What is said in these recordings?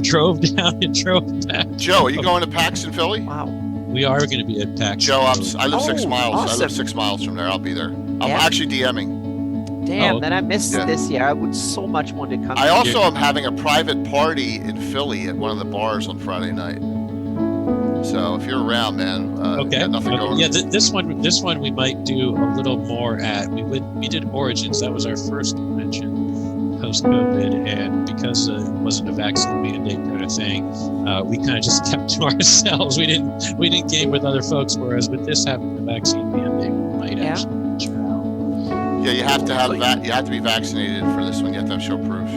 drove down and drove back. Joe, are you going to PAX in Philly? Wow. We are going to be at PAX. Joe, I live 6 miles. Awesome. I live 6 miles from there. I'll be there. I'm Yeah. actually DMing. Damn, Oh, then I missed yeah. this year. I would so much want to come. I also am having a private party in Philly at one of the bars on Friday night. So if you're around, man, Okay. got nothing going. Yeah, this one we might do a little more at. We did Origins. That was our first convention post COVID, and because it wasn't a vaccine mandate kind of thing, we kind of just kept to ourselves. We didn't game with other folks. Whereas with this having the vaccine mandate, we might actually venture out. Yeah, you have to have you have to be vaccinated for this one. You have to have show proof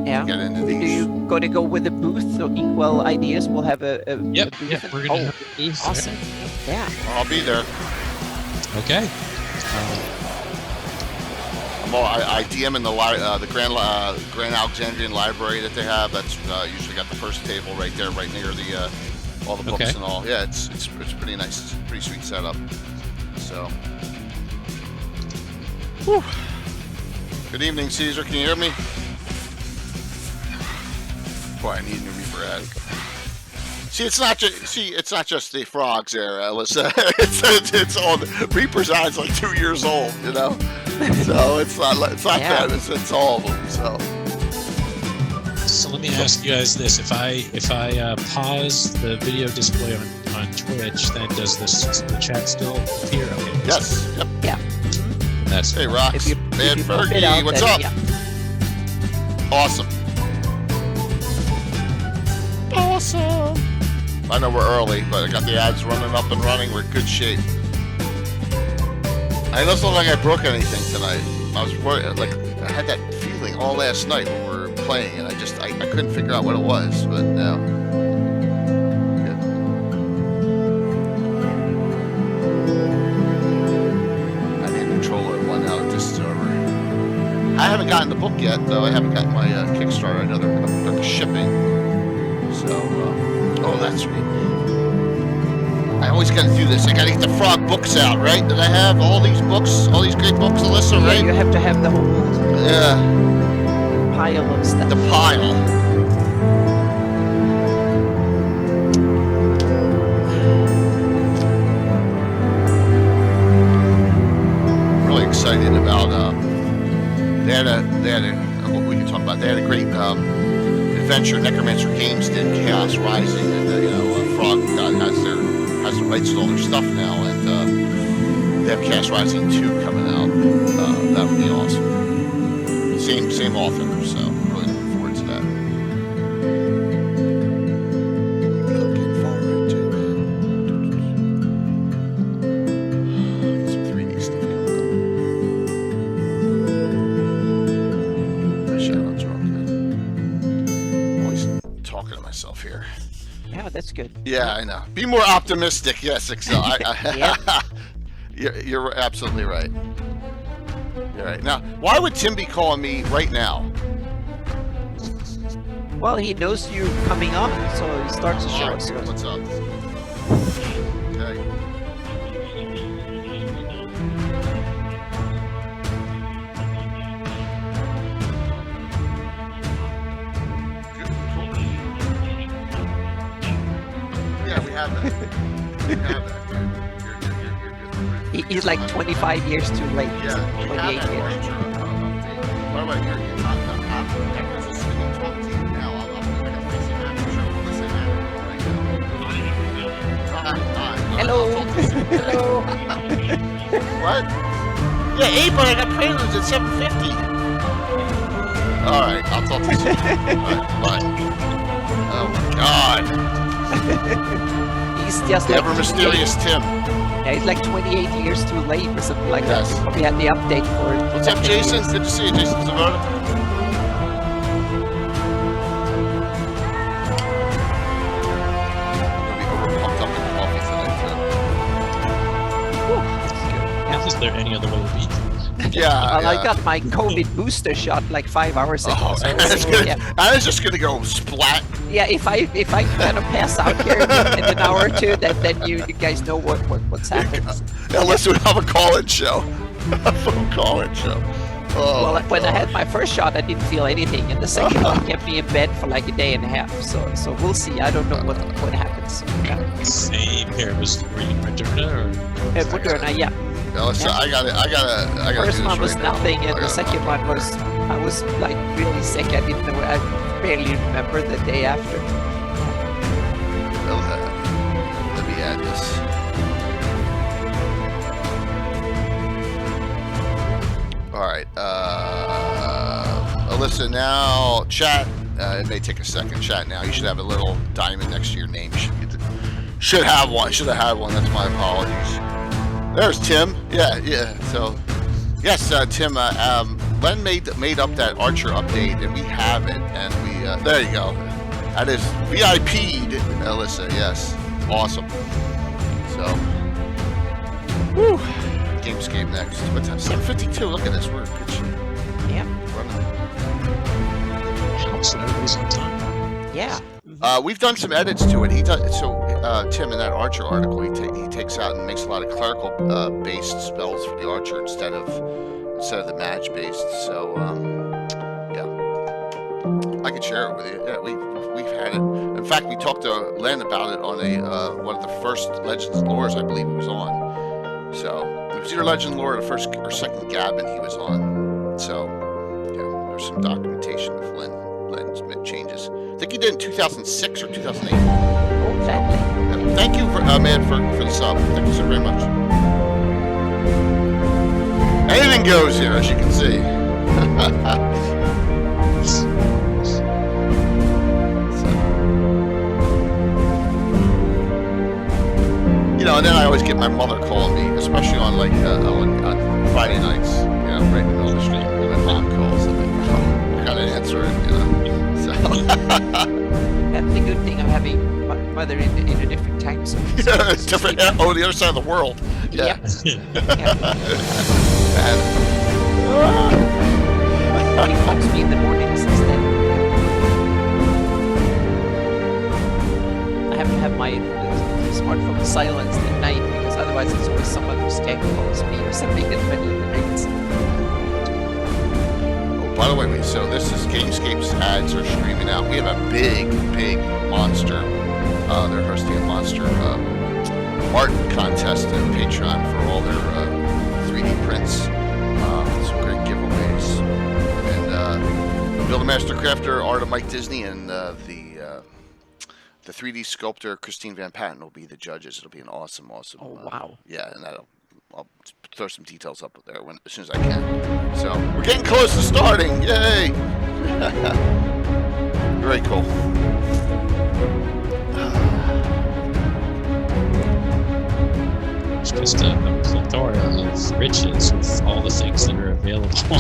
Yeah. to get into Do these. you going to go with a booth so Equal Ideas will have a Yep, booth? yep, we're gonna have a booth. Awesome. Yeah. I'll be there. Okay. I DM in the Grand Alexandrian Library that they have. That's usually got the first table right there, right near the all the books Okay. and all. Yeah, it's pretty nice. It's a pretty sweet setup. So, whew. Good evening, Caesar. Can you hear me? Boy, I need a new Reaper attic. See, it's not just the frogs there, Alyssa. it's all the Reaper's eyes like 2 years old, you know. So it's not Yeah. that. It's all of them. So So let me ask you guys this: if I pause the video display on Twitch, then does the chat still appear? Okay. yes, yep. Yeah. That's Hey, Rocks, If you Bad pop it Fergie, out, what's then, up? yeah. Awesome. Awesome. I know we're early, but I got the ads running up and running. We're in good shape. I don't look like I broke anything tonight. I was worried, like I had that feeling all last night when we were playing, and I couldn't figure out what it was. But now, good. I need a controller one now that this is over. I haven't gotten the book yet, though. I haven't gotten my Kickstarter. I know they're shipping. So, oh, that's sweet. I always got to do this. I got to get the frog books out, right? That I have all these books, all these great books, Alyssa, Yeah, right? you have to have the whole Yeah, pile of stuff. the pile. Really excited about. They had what we can talk about. They had a great adventure. Necromancer Games did Chaos Rising, and Frog has the rights to all their stuff now, and they have Chaos Rising 2 coming out. That would be awesome. Same author, so really looking forward to that. Looking forward to it. Some 3D stuff coming up. The shout-outs are okay. Always talking to myself here. Yeah, that's good. Yeah, I know. Be more optimistic. Yes, Excel. You're absolutely right. You're right. Now, why would Tim be calling me right now? Well, he knows you're coming on, so he starts the show. All right, So. what's up? Okay. Good. Cool. Yeah, we have that. We have that, dude. You're He's like 25 years too late. Yeah, we 28 have that years. picture update. What about your I'm just going to talk to you now. I got to face you now. Sure, listen right now. Hello. Hello. What? Yeah, 8, but I got preludes at 7:50. All right, I'll talk to you soon. All right, bye. Oh my God. He's just The like ever mysterious Tim. Yeah, he's like 28 years too late or something like Yes. that. We had the update for it. What's up, Jason? Good to see you, Jason Zavota. Gonna be over pumped up in coffee tonight, Is there any other way to beat things? too. Yeah. Well, I got my COVID booster shot like 5 hours ago. Oh, so I was just gonna go splat. yeah, if I kind of pass out here in an hour or two, then you guys know what's happening. Unless we have a call-in show. A phone call-in show. Well, my when I had gosh. my first shot, I didn't feel anything, and the second one kept me in bed for like a day and a half. So we'll see. I don't know what happens. Yeah. Same here. Were you Moderna or? Moderna, yeah. Alyssa, I gotta First do this one was right now. nothing, and I the gotta- second one was I was like really sick. I didn't know. I barely remember the day after. Well, let me add this. All right, Alyssa. Now, chat. It may take a second. Chat now. You should have a little diamond next to your name. You should have one. Should have had one. That's my apologies. There's Tim. Yeah. So, yes, Tim. Len made up that Archer update, and we have it. And we there you go. That is VIP'd, Alyssa. Yes, awesome. So, woo. Gamescape next. What time? 7:52. Look at this. We're good shit. Yeah. Helps that everybody's on time. Yeah. We've done some edits to it. He does so. Tim, in that Archer article, he takes out and makes a lot of clerical based spells for the Archer instead of the mage based. So yeah, I can share it with you. Yeah, we've had it. In fact, we talked to Len about it on a one of the first Legends Lores I believe he was on. So it was either Legend Lore or the first or second Gabbin he was on. So yeah, there's some documentation of Len's changes. I think he did in 2006 or 2008. Oh, exactly. Thank you, man, for the sub. Thank you so very much. Anything goes here, as you can see. And then I always get my mother calling me, especially on like on Friday nights. Right in the middle of the street. And my mom calls, and I gotta answer it. So. That's the good thing of having my mother in a different time zone. Yeah, it's different. Oh, the other side of the world. Yeah. Yep. He calls me in the mornings instead. I have to have my smartphone silenced at night because otherwise it's always someone who's calls me or something in the middle of the night. By the way, so this is Gamescape's ads are streaming out. We have a big monster. They're hosting a monster art contest and Patreon for all their 3D prints. Some great giveaways. And Build a Master Crafter, Art of Mike Disney, and the 3D sculptor Christine Van Patten will be the judges. It'll be an awesome. Oh, wow. Yeah, and I'll throw some details up there as soon as I can. So we're getting close to starting. Yay! Very cool. It's just a plethora of riches with all the things that are available.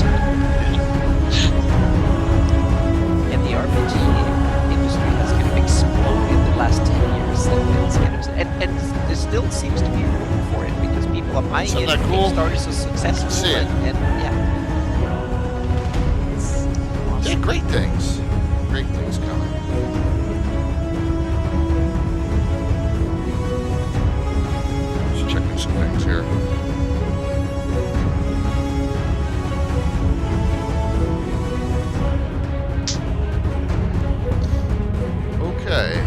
And the RPG industry has kind of exploded in the last 10 years. And there still seems to be room for it because people are buying Isn't it. that cool? Kickstarters are successful. See it. And yeah. It's awesome. Yeah, great things. Great things coming. Just checking some things here. Okay.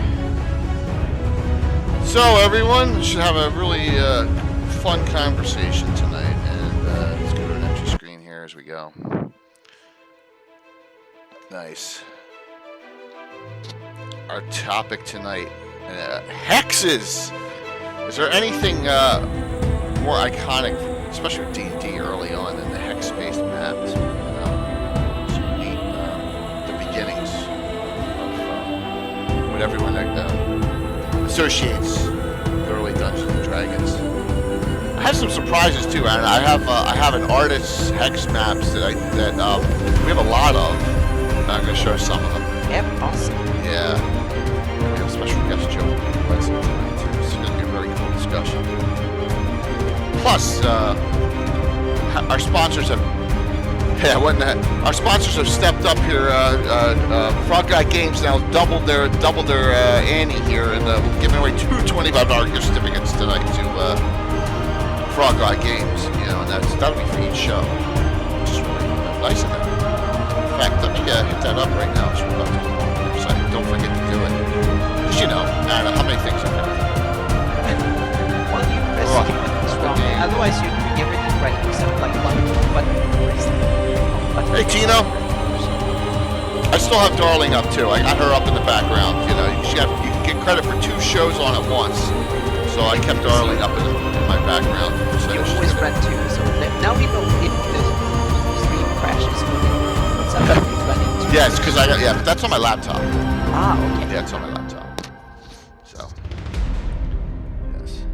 So everyone should have a really fun conversation tonight, and let's go to an empty screen here as we go. Nice. Our topic tonight, hexes. Is there anything more iconic, especially with D&D early on, than the hex-based maps? Some neat, the beginnings of what everyone associates with early Dungeons and Dragons. I have some surprises too, and I have an artist's hex maps that we have a lot of. I'm going to show some of them. Yep, awesome. Yeah. We have a special guest Joe Leslie tonight too. It's going to be a very cool discussion. Plus, our sponsors have our sponsors have stepped up here. Frog Guy Games now doubled their ante here, and we're giving away 2 $25 gift certificates tonight to Frog Guy Games. And that'll be for each show. Which is really nice of them. In fact, let me hit that up right now. It's on the website. Don't forget to do it. Because you know, I don't know how many things I've done. Well, you press it wrong. Otherwise, you get everything right except like button. Hey, Tino. I still have Darling up too. I got her up in the background. You know, you can get credit for 2 shows on at once. So I kept Darling up in my background. So You always run 2. So now we know if the stream crashes. What's up? Running 2. Yes, because but that's on my laptop. Ah, okay. Yeah, it's on my laptop. So, yes.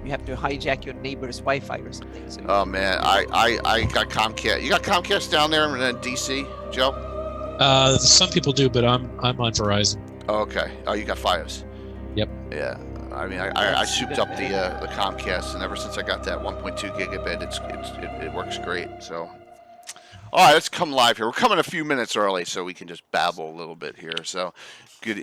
You have to hijack your neighbor's Wi-Fi or something. So Oh man, I got Comcast. You got Comcast down there in DC, Joe? Some people do, but I'm on Verizon. Oh, okay. Oh, you got FiOS. Yep. Yeah. I mean, I souped up the Comcast, and ever since I got that 1.2 gigabit, it works great. So, all right, let's come live here. We're coming a few minutes early, so we can just babble a little bit here. So, good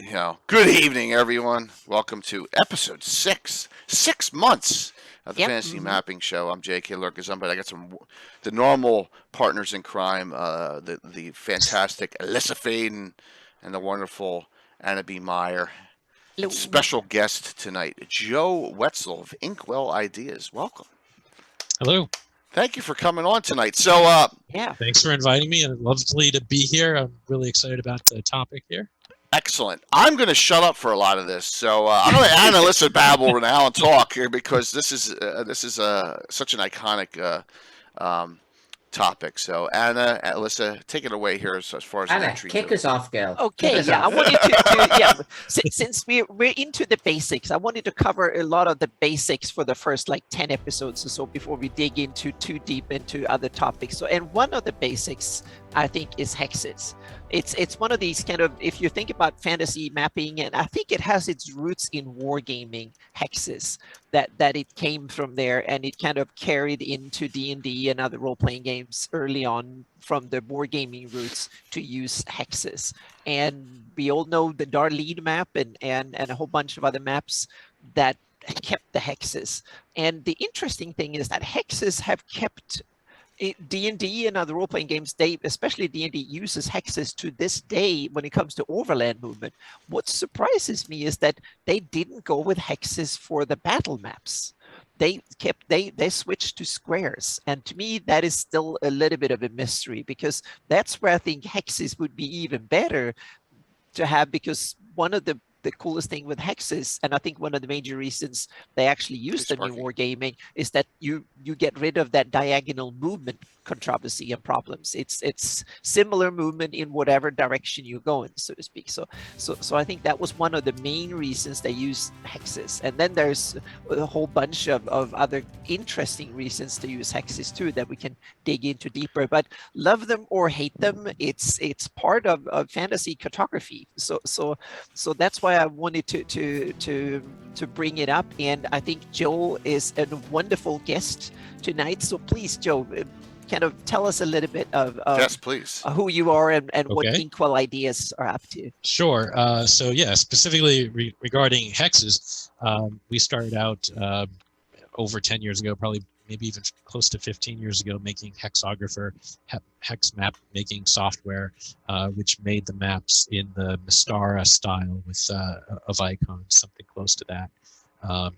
evening, everyone. Welcome to episode 6. 6 months of the Fantasy Mapping Show. I'm J.K. Lurkazum, but I got the normal partners in crime, the fantastic Alyssa Faden and the wonderful Anna B. Meyer. Hello. Special guest tonight, Joe Wetzel of Inkwell Ideas. Welcome. Hello. Thank you for coming on tonight. So, yeah. Thanks for inviting me, and lovely to be here. I'm really excited about the topic here. Excellent. I'm going to shut up for a lot of this. So I'm going to Anna Alyssa babble now and talk here because this is such an iconic topic. So Anna, Alyssa, take it away here as far as Anna, entry. kick us off, girl. Okay, yeah, I wanted to since we're into the basics, I wanted to cover a lot of the basics for the first like 10 episodes or so before we dig into too deep into other topics. So, and one of the basics I think is hexes. It's one of these kind of, if you think about fantasy mapping, and I think it has its roots in wargaming, hexes, that it came from there, and it kind of carried into D&D and other role-playing games early on from the wargaming roots to use hexes. And we all know the Darlene map and a whole bunch of other maps that kept the hexes. And the interesting thing is that hexes have kept D&D and other role-playing games, especially D&D uses hexes to this day when it comes to overland movement. What surprises me is that they didn't go with hexes for the battle maps. They switched to squares, and to me that is still a little bit of a mystery, because that's where I think hexes would be even better to have, because one of the coolest thing with hexes, and I think one of the major reasons they actually use them in wargaming, is that you get rid of that diagonal movement controversy and problems. It's similar movement in whatever direction you're going, so to speak. So I think that was one of the main reasons they use hexes. And then there's a whole bunch of other interesting reasons to use hexes too that we can dig into deeper. But love them or hate them, it's part of fantasy cartography. So that's why I wanted to bring it up, and I think Joe is a wonderful guest tonight. So please, Joe, kind of tell us a little bit of yes, please, who you are and what Inkwell Ideas are up to. Sure. So yeah, specifically regarding hexes, we started out over 10 years ago, probably maybe even close to 15 years ago, making hexographer, hex map making software, which made the maps in the Mystara style with of icons, something close to that.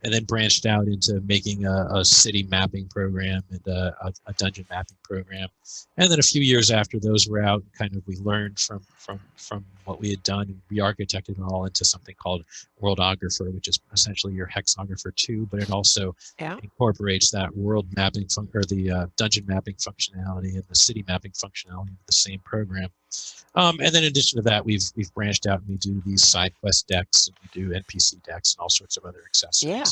And then branched out into making a city mapping program and a dungeon mapping program. And then a few years after those were out, kind of we learned from what we had done and re-architected it all into something called Worldographer, which is essentially your hexographer too, but it also incorporates that world mapping or the dungeon mapping functionality and the city mapping functionality of the same program. And then in addition to that, we've branched out and we do these side quest decks, and we do NPC decks and all sorts of other accessories. Yeah.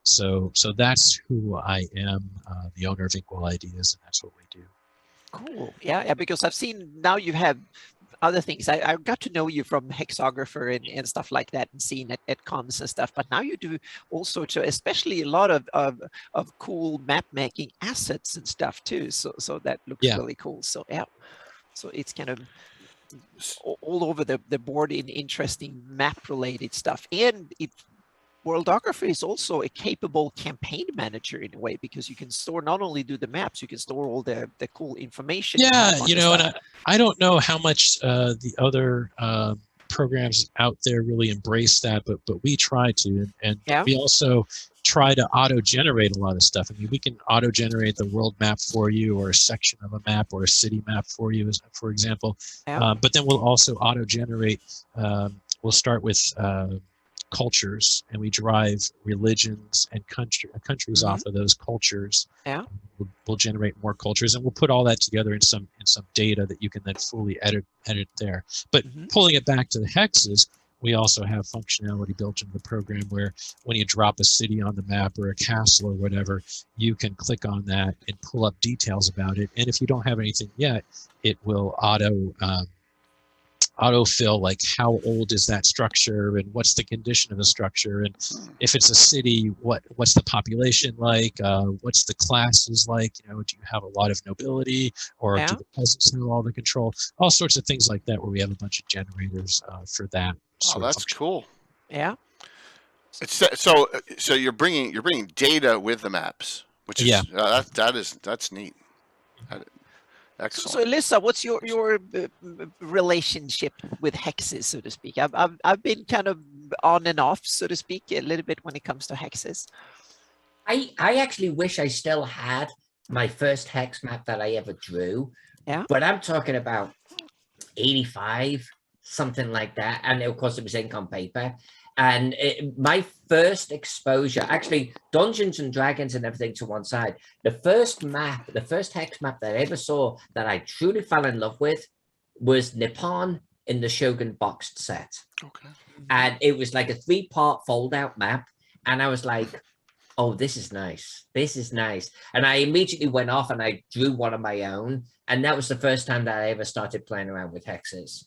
So that's who I am, the owner of Inkwell Ideas, and that's what we do. Cool. Yeah, because I've seen now you have other things. I got to know you from Hexographer and stuff like that, and seeing at cons and stuff. But now you do all sorts of, especially a lot of cool map making assets and stuff too. So that looks really cool. So yeah, so it's kind of all over the board in interesting map related stuff, and it Worldographer is also a capable campaign manager in a way, because you can store, not only do the maps, you can store all the cool information. Yeah, and I don't know how much the other programs out there really embrace that, but we try to, and we also try to auto-generate a lot of stuff. I mean, we can auto-generate the world map for you, or a section of a map, or a city map for you, for example. But then we'll also auto-generate. We'll start with cultures, and we drive religions and countries off of those cultures. We'll generate more cultures, and we'll put all that together in some data that you can then fully edit there. But pulling it back to the hexes, we also have functionality built into the program where when you drop a city on the map or a castle or whatever, you can click on that and pull up details about it. And if you don't have anything yet, it will autofill, like, how old is that structure, and what's the condition of the structure, and if it's a city, what's the population like, what's the classes like, do you have a lot of nobility, or do the peasants have all the control, all sorts of things like that, where we have a bunch of generators for that. Oh, that's cool. Yeah. So you're bringing data with the maps, which is that's neat. Excellent. So Alyssa, what's your relationship with hexes, so to speak? I've been kind of on and off, so to speak, a little bit when it comes to hexes. I actually wish I still had my first hex map that I ever drew. Yeah. But I'm talking about 85, something like that. And of course it was ink on paper. And my first exposure, actually Dungeons and Dragons and everything to one side, the first hex map that I ever saw that I truly fell in love with was Nippon in the Shogun boxed set. Okay. And it was like a 3-part fold out map. And I was like, oh, this is nice. This is nice. And I immediately went off and I drew one of my own. And that was the first time that I ever started playing around with hexes.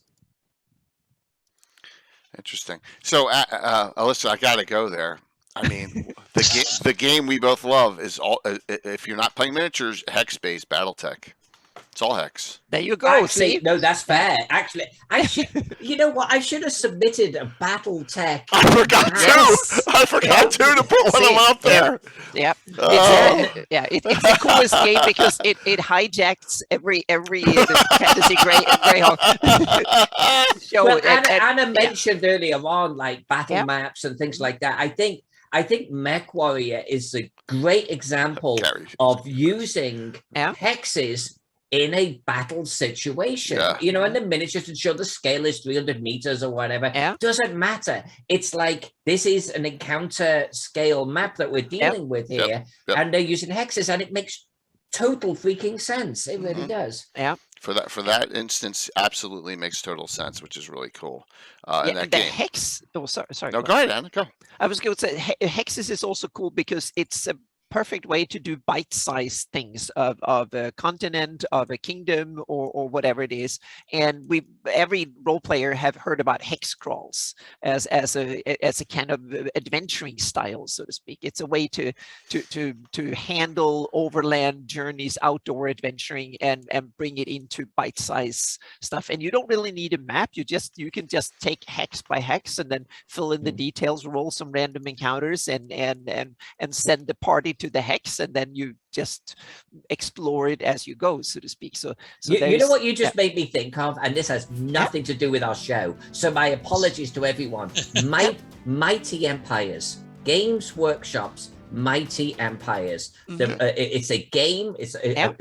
Interesting. So, Alyssa, I got to go there. I mean, the game we both love is all. If you're not playing miniatures, hex-based BattleTech. It's all hex. There you go. Actually, see? no, that's fair. Actually, I should. You know what? I should have submitted a BattleTech. I forgot to. I forgot to put one of them up there. Yep. It's the coolest game because it hijacks every fantasy Greyhawk show. Well, Anna mentioned earlier on, like battle maps and things like that. I think Mech Warrior is a great example of using hexes in a battle situation, and the miniatures to show the scale is 300 meters or whatever. Doesn't matter. It's like, this is an encounter scale map that we're dealing with here, and they're using hexes, and it makes total freaking sense. It really does. For that instance, absolutely makes total sense, which is really cool. In that the game. Hex. Oh, sorry. No, go ahead, Anna. Go. I was going to say hexes is also cool because it's a perfect way to do bite-sized things of a continent, of a kingdom, or whatever it is. And every role player have heard about hex crawls as a kind of adventuring style, so to speak. It's a way to handle overland journeys, outdoor adventuring, and bring it into bite-sized stuff. And you don't really need a map. You can just take hex by hex and then fill in the details, roll some random encounters, and send the party to the hex, and then you just explore it as you go, so to speak. So you know what you just made me think of, and this has nothing to do with our show, so my apologies to everyone. Mighty Empires, Games Workshop's Mighty Empires. It's a game, it's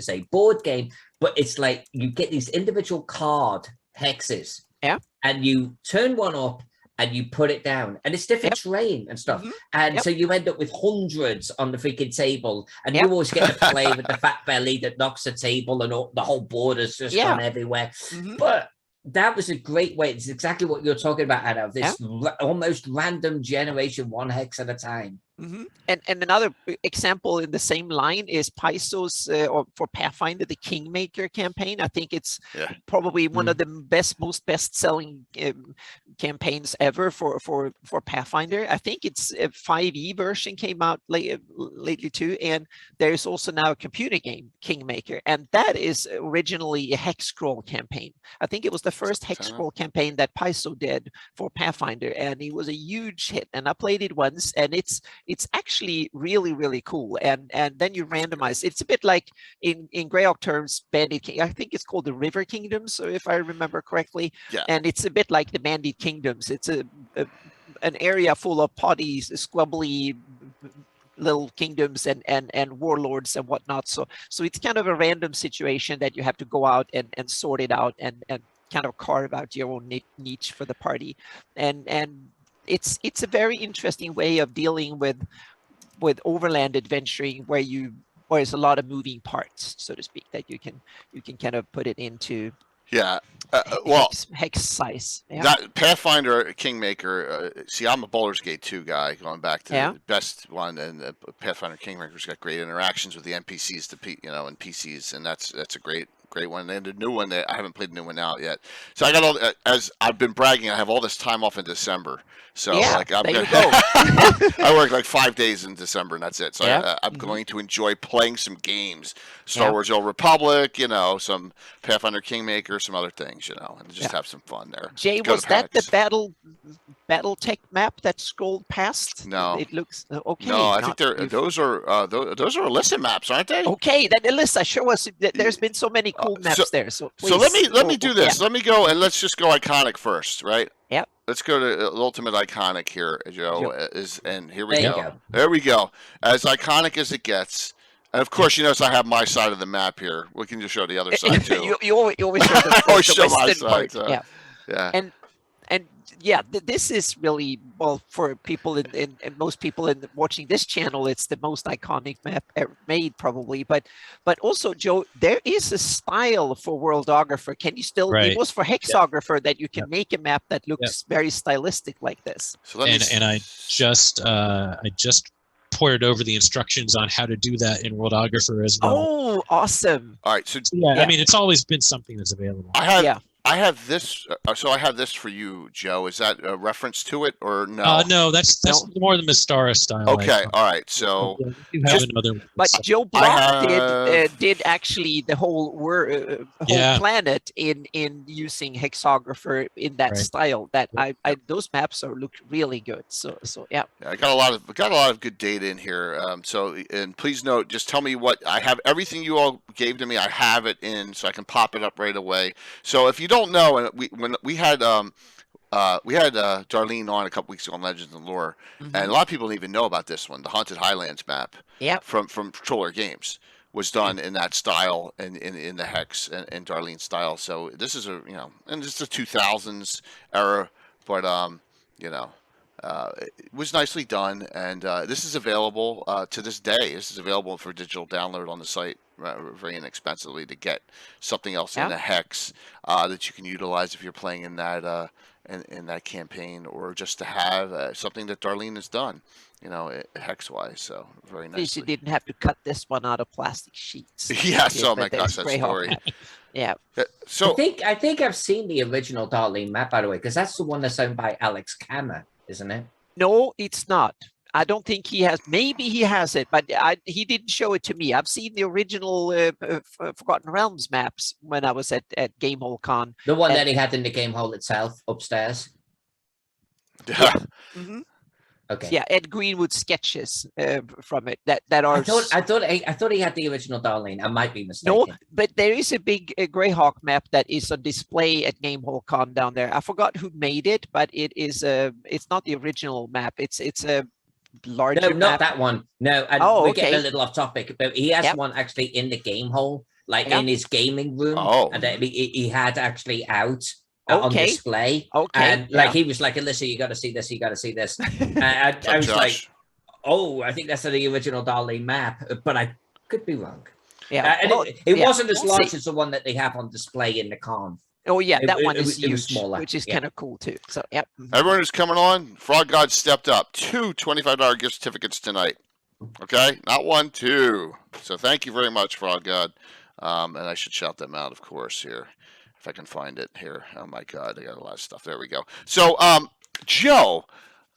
a board game, but it's like you get these individual card hexes, and you turn one up and you put it down, and it's different terrain and stuff. And so you end up with hundreds on the freaking table, and you always get to play with the fat belly that knocks the table, and the whole board is just gone everywhere. But that was a great way. It's exactly what you're talking about, Anna, this almost random generation, one hex at a time. And another example in the same line is Paizo's or for Pathfinder, the Kingmaker campaign. I think it's probably one of the most best-selling campaigns ever for Pathfinder. I think it's a 5e version came out lately too, and there's also now a computer game, Kingmaker, and that is originally a Hex Crawl campaign. I think it was the first Hex Crawl campaign that Paizo did for Pathfinder, and it was a huge hit. And I played it once, and it's actually really cool. And then you randomize. It's a bit like in Greyhawk terms, Bandit King. I think it's called the River Kingdoms, if I remember correctly. Yeah. And it's a bit like the Bandit Kingdoms. It's an area full of potties, squabbly little kingdoms and warlords and whatnot. So it's kind of a random situation that you have to go out and sort it out and kind of carve out your own niche for the party. And it's a very interesting way of dealing with overland adventuring where there's a lot of moving parts, so to speak, that you can kind of put it into hex size. That Pathfinder Kingmaker. See, I'm a Baldur's Gate 2 guy, going back to the best one, and Pathfinder Kingmaker's got great interactions with the NPCs and PCs, and that's a great one. And the new one, I haven't played the new one out yet. So I got as I've been bragging, I have all this time off in December. So like I'm there gonna, you go. I work like 5 days in December, and that's it. So I'm going to enjoy playing some games, Star Wars: Old Republic, some Pathfinder Kingmaker, some other things, and just have some fun there. Jay, was that the battle tech map that scrolled past? No, it looks okay. No, I think those are Alyssa maps, aren't they? Okay, then Alyssa, show us. There's been so many cool maps there. So let me do this. Let me go and let's just go iconic first, right? Yep. Let's go to ultimate iconic here, Joe. And here we go. There we go. As iconic as it gets. And of course, you notice I have my side of the map here. We can just show the other side too. you always show the, always the show my western side. part. Yeah. And this is really, well, for people and most people watching this channel, it's the most iconic map ever made, probably. But also, Joe, there is a style for Worldographer. Can you still? Right. It was for Hexographer that you can make a map that looks very stylistic like this. So I just ported over the instructions on how to do that in Worldographer as well. Oh, awesome! All right, so I mean, it's always been something that's available. I have this. So I have this for you, Joe. Is that a reference to it or no? No, that's more the Mistara style. Okay, all right. So, but Joe Block did actually the whole planet in using Hexographer in that style. That those maps look really good. So yeah. I got a lot of good data in here. And please note, just tell me what I have. Everything you all gave to me, I have it in, so I can pop it up right away. So if you don't know, and we had Darlene on a couple weeks ago on Legends and Lore, and a lot of people don't even know about this one. The Haunted Highlands map from Troller Games was done in that style and in the Hex and Darlene style. So this is and this is the 2000s era, but it was nicely done, and this is available to this day. This is available for digital download on the site very inexpensively to get something else in the Hex that you can utilize if you're playing in that in that campaign, or just to have something that Darlene has done, Hex-wise. So very nice. You didn't have to cut this one out of plastic sheets. Oh my gosh, that story. Yeah. So I think I've seen the original Darlene map, by the way, because that's the one that's owned by Alex Kammer, isn't it? No, it's not. I don't think he has. Maybe he has it, but he didn't show it to me. I've seen the original Forgotten Realms maps when I was at Gamehole Con. The one that he had in the Gamehole itself upstairs. Yeah. Okay. Yeah, Ed Greenwood sketches from it that are. I thought he had the original Darlene. I might be mistaken. No, but there is a big Greyhawk map that is on display at Gamehole Con down there. I forgot who made it, but it's not the original map. It's a larger map. No, not that one. No, and we're getting a little off topic, but he has one actually in the Gamehole, like in his gaming room. And he had actually out. On display, and he was like, "Alyssa, you got to see this. You got to see this." I was like, "Oh, I think that's the original Darlene map," but I could be wrong. Yeah, and it wasn't as large as the one that they have on display in the con. Oh yeah, that one It is was huge, smaller. which is Yeah. kind of cool too. So yep. Everyone who's coming on, Frog God stepped up. 2 $25 gift certificates tonight. Okay, not 1, 2. So thank you very much, Frog God. And I should shout them out, of course, here if I can find it here. Oh my God, I got a lot of stuff. There we go. So, Joe,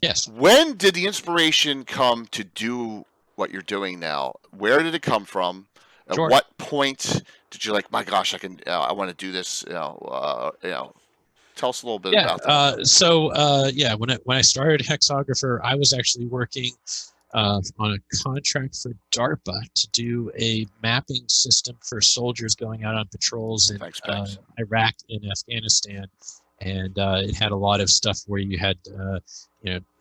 Yes. when did the inspiration come to do what you're doing now? Where did it come from? At Sure. what point did you like? My gosh, I want to do this. Tell us a little bit about that. When I started Hexographer, I was actually working on a contract for DARPA to do a mapping system for soldiers going out on patrols in Iraq and Afghanistan, and it had a lot of stuff where you had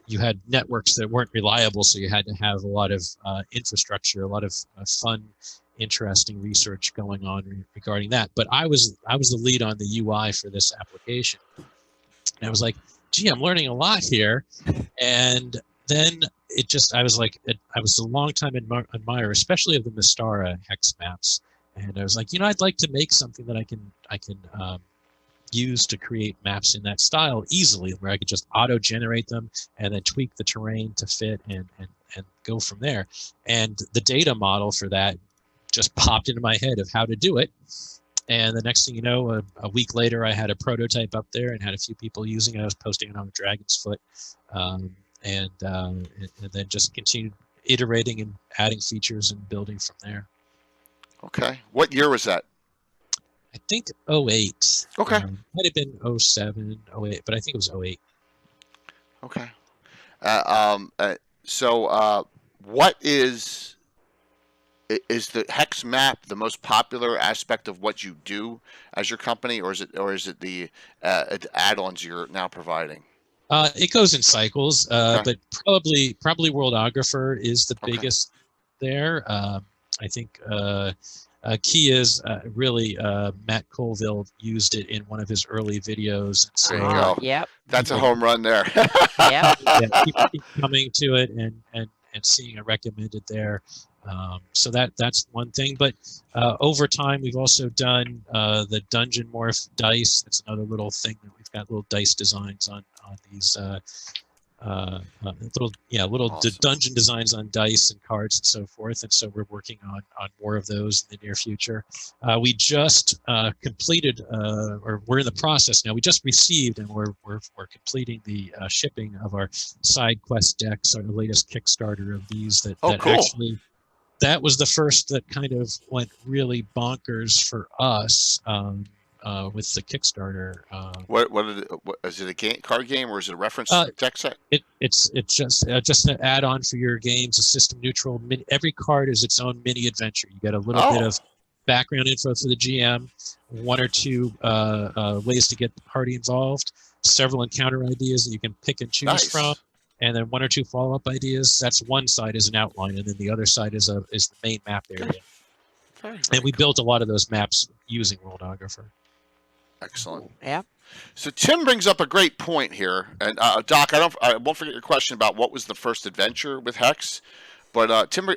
you had networks that weren't reliable, so you had to have a lot of infrastructure, a lot of fun, interesting research going on regarding that. But I was the lead on the UI for this application, and I was like, gee, I'm learning a lot here. And then I was a long time admirer, especially of the Mystara hex maps, and I was like, I'd like to make something that I can use to create maps in that style easily, where I could just auto-generate them and then tweak the terrain to fit and go from there. And the data model for that just popped into my head of how to do it. And the next thing you know, a week later, I had a prototype up there and had a few people using it. I was posting it on the Dragon's Foot, and then just continued iterating and adding features and building from there. Okay. What year was that? I think 08. Okay. Might have been 07, 08, but I think it was 08. Okay. So what is the Hex Map the most popular aspect of what you do as your company, or is it the add-ons you're now providing? It goes in cycles, but probably Worldographer is the biggest there. I think key is really Matt Colville used it in one of his early videos. So, there you go. Yep. That's a home run there. Yep. People keep coming to it and seeing it recommended there. So that's one thing. But over time, we've also done the Dungeon Morph dice. That's another little thing that we've got little dice designs on these little Awesome. dungeon designs on dice and cards and so forth. And so we're working on more of those in the near future. We just completed, or we're in the process now. We just received, and we're completing the shipping of our side quest decks, our latest Kickstarter of these. Actually, that was the first that kind of went really bonkers for us. With the Kickstarter. What is it, a card game, or is it a reference deck set? It's just an add-on for your games, a system neutral. Every card is its own mini adventure. You get a little bit of background info for the GM, 1 or 2 ways to get the party involved, several encounter ideas that you can pick and choose from, and then 1 or 2 follow-up ideas. That's one side is an outline, and then the other side is the main map area. And we built a lot of those maps using Worldographer. Excellent. Yeah. So Tim brings up a great point here, and Doc, I won't forget your question about what was the first adventure with Hex, but Tim,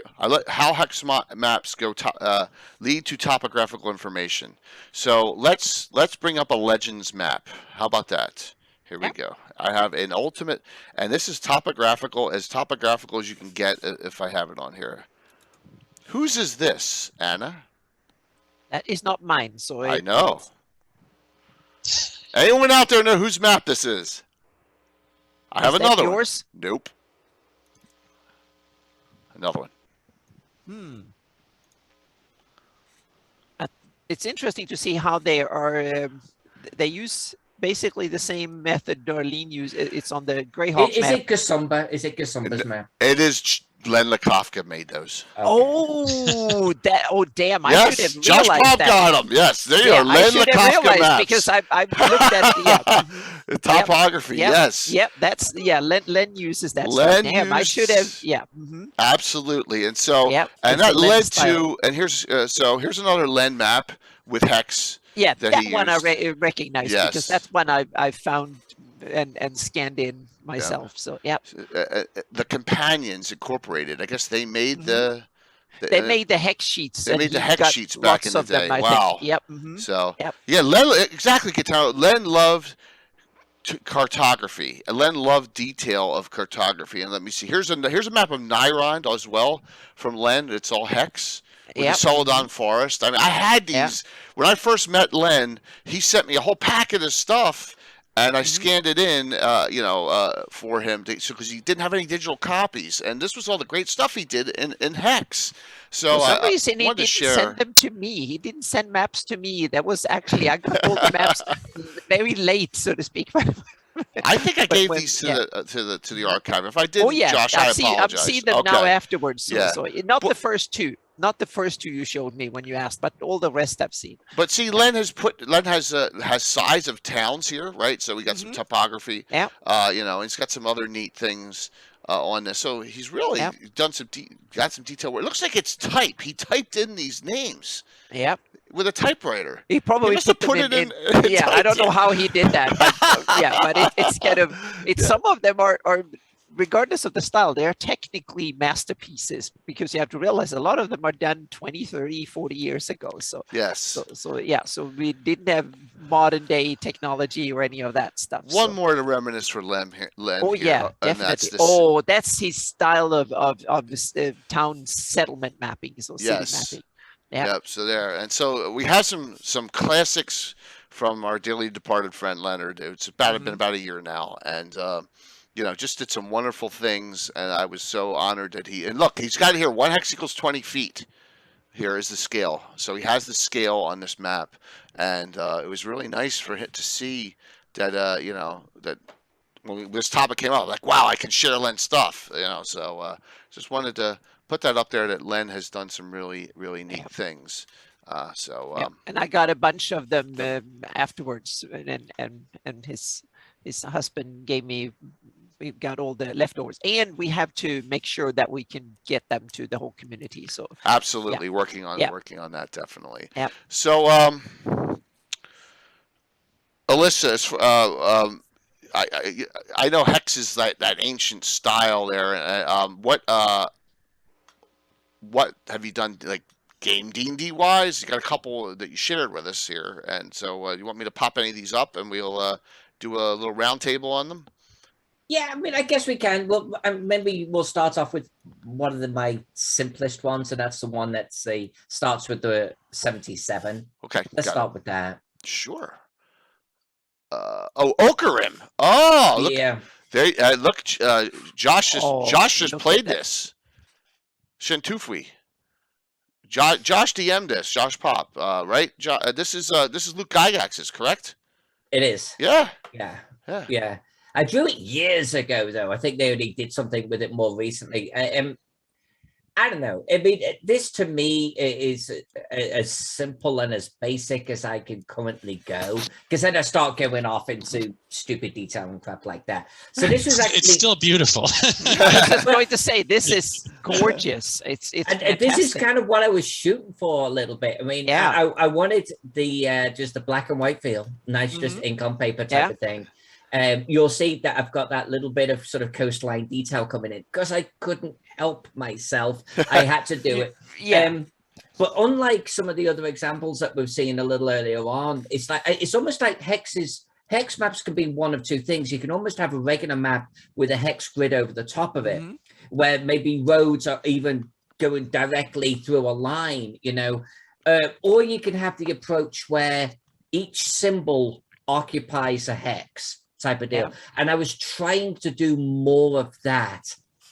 how Hex maps go lead to topographical information. So let's bring up a Legends map. How about that? Here we go. I have an ultimate, and this is as topographical as you can get if I have it on here. Whose is this, Anna? That is not mine. So I know. Anyone out there know whose map this is? I have another one. Yours? Nope. Another one. It's interesting to see how they are. They use basically the same method Darlene used. It's on the Greyhawk map. Is it Gasumba's map? It is. Len Lakofka made those. Okay. Oh, damn! I Yes, should have Josh realized Bob that. got them. Yes, there you are. I Len should have Lakofka realized maps. because I've looked at the topography. Yep. Yes. Yep. That's Len uses that. Len stuff. Damn, I should have. Yeah. Absolutely, and so Yep, and it's that the Len led style. to and here's another Len map with Hex. Yeah, that that he one used. I recognize Yes. because that's one I found and scanned in myself. So yeah. The Companions Incorporated. I guess they made the They made the hex sheets. They and made the he hex got sheets back in lots the of them, day. I Wow. think. Yep. Mm-hmm. So Yep. yeah, Len, exactly, Kataro. Len loved cartography. Len loved detail of cartography. And let me see. Here's a map of Nyrond as well from Len. It's all hex with Yep. the Celadon Forest. I mean, I had these when I first met Len. He sent me a whole packet of stuff, and I scanned it in, for him because he didn't have any digital copies. And this was all the great stuff he did in hex. So for some reason, he wanted to didn't share. send them to me. He didn't send maps to me. That was actually, I got all the maps very late, so to speak. I think I But gave when- these yeah. to the archive. If I didn't, Oh yeah, Josh, I I've apologize. seen them Okay. now afterwards. So, Yeah. so not But- the first two, not the first two you showed me when you asked, but all the rest I've seen. But see, Len has size of towns here, right? So we got some topography. Yeah. And he's got some other neat things on this. So he's really done got some detail. It looks like it's type. He typed in these names Yep. with a typewriter. He probably must have put put them it in- yeah, I don't know how he did that. But, but it's kind of some of them are regardless of the style, they are technically masterpieces because you have to realize a lot of them are done 20, 30, 40 years ago. So Yes. So we didn't have modern day technology or any of that stuff. One more to reminisce for Len here. Oh here, yeah, and that's definitely. this- That's his style of this town settlement mapping, so city Yes. mapping. Yeah. Yep. So there, and so we have some classics from our dearly departed friend Leonard. It's been about a year now, and just did some wonderful things. And I was so honored that he's got here 1 hex equals 20 feet. Here is the scale. So he has the scale on this map, and it was really nice for him to see that that when this topic came up, like, wow, I can share Len's stuff. So just wanted to put that up there that Len has done some really, really neat things. And I got a bunch of them afterwards, and his husband gave me. We've got all the leftovers, and we have to make sure that we can get them to the whole community. So absolutely working on that definitely. Yeah. So Alyssa, I know Hex is that ancient style there. What have you done, like game D&D wise? You got a couple that you shared with us here, and so you want me to pop any of these up, and we'll do a little round table on them? Yeah, I mean, I guess we can. Well, maybe we'll start off with one of my simplest ones, and that's the one that starts with the 77. Okay, Let's start with that. Sure. Okarim. Oh, look. Yeah. There, look. Josh just played this. Shentufui. Josh DM'd this. Josh Pop. Right? This is Luke Gygax's, correct? It is. Yeah. Yeah. I drew it years ago, though. I think they only did something with it more recently. I don't know. I mean, this to me is as simple and as basic as I can currently go, because then I start going off into stupid detail and crap like that. So this is actually... It's still beautiful. I was just going to say, this is gorgeous. It's and this is kind of what I was shooting for a little bit. I mean, Yeah. I wanted the just the black and white feel, nice, just ink on paper type of thing. You'll see that I've got that little bit of sort of coastline detail coming in because I couldn't help myself. I had to do it. Yeah. But unlike some of the other examples that we've seen a little earlier on, it's almost like hex maps can be one of two things. You can almost have a regular map with a hex grid over the top of it, where maybe roads are even going directly through a line, or you can have the approach where each symbol occupies a hex type of deal. Yeah. And I was trying to do more of that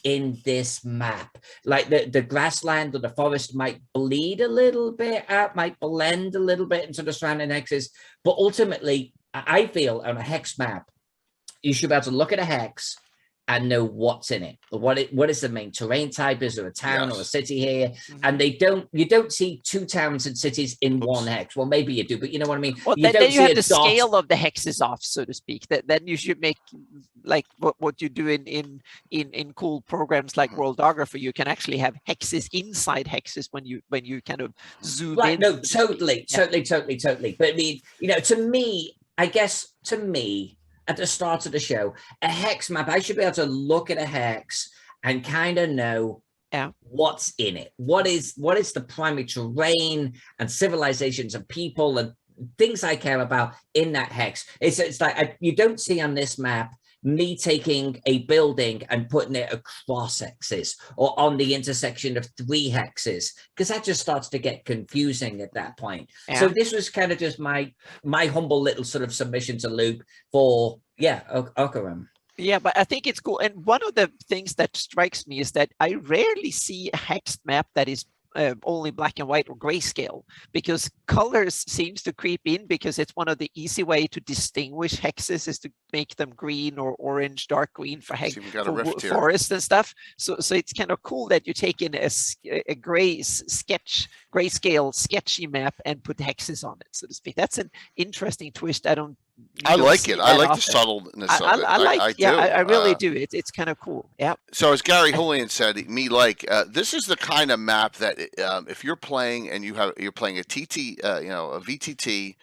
in this map. Like the grassland or the forest might bleed a little bit out, might blend a little bit into the surrounding hexes. But ultimately, I feel on a hex map, you should be able to look at a hex and know what's in it. What is the main terrain type? Is there a town or a city here? And you don't see two towns and cities in one hex. Well, maybe you do, but you know what I mean? Well, then you have the scale of the hexes off, so to speak. Then you should make like what you do in cool programs like Worldographer. You can actually have hexes inside hexes when you kind of zoom in. No, totally. But I mean, to me, at the start of the show, a hex map, I should be able to look at a hex and kind of know Yeah. What's in it? What is the primary terrain and civilizations and people and things I care about in that hex? It's like you don't see on this map me taking a building and putting it across hexes or on the intersection of 3 hexes, because that just starts to get confusing at that point. Yeah. So this was kind of just my humble little sort of submission to Luke for Okaram. Yeah, but I think it's cool. And one of the things that strikes me is that I rarely see a hex map that is only black and white or grayscale, because colors seems to creep in, because it's one of the easy way to distinguish hexes is to make them green or orange, dark green for hex, forest and stuff. So it's kind of cool that you take in a grayscale sketchy map and put hexes on it, so to speak. That's an interesting twist. I like it. I like the subtleness of it. I really do. It's kind of cool. Yeah. So as Gary Julian said, this is the kind of map that if you're playing and you're playing a TT, a VTT,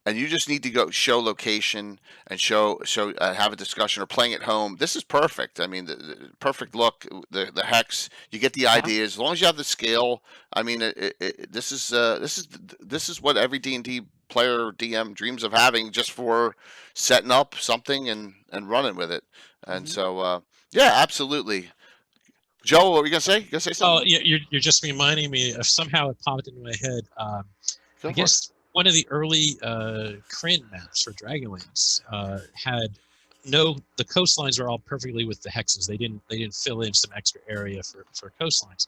and you just need to go show location and have a discussion, or playing at home, this is perfect. I mean, the perfect look, the hex, you get the ideas. As long as you have the scale, I mean, this is what every D&D player or DM dreams of having, just for setting up something and running with it. And so, yeah, absolutely. Joe, what were you gonna say? You gonna say something? Oh, yeah, you're just reminding me of, somehow it popped into my head. I guess one of the early Kryn maps for Dragonlance had the coastlines were all perfectly with the hexes. They didn't fill in some extra area for coastlines.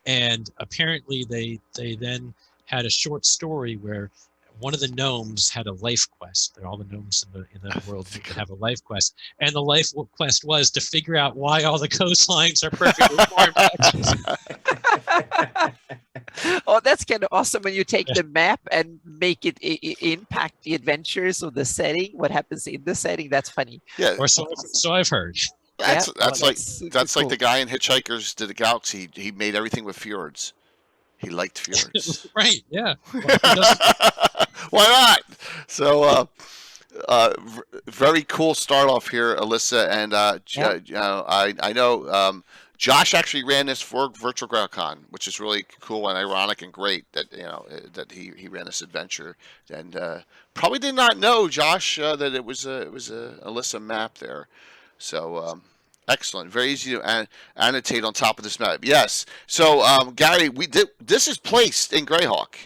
And apparently they then had a short story where one of the gnomes had a life quest. All the gnomes in the world have a life quest, and the life quest was to figure out why all the coastlines are perfectly formed. Oh, that's kind of awesome when you take the map and make it impact the adventures or the setting. What happens in the setting? That's funny. Yeah. Or so I've heard. That's like the guy in Hitchhikers to the Galaxy. He made everything with fjords. He liked fjords. Right, yeah. Why not? So, very cool start off here, Alyssa. And I know Josh actually ran this for Virtual GrowCon, which is really cool and ironic and great that that he ran this adventure. And probably did not know, Josh, that it was a Alyssa map there. So. Excellent. Very easy to annotate on top of this map. Yes. So, Gary, this is placed in Greyhawk.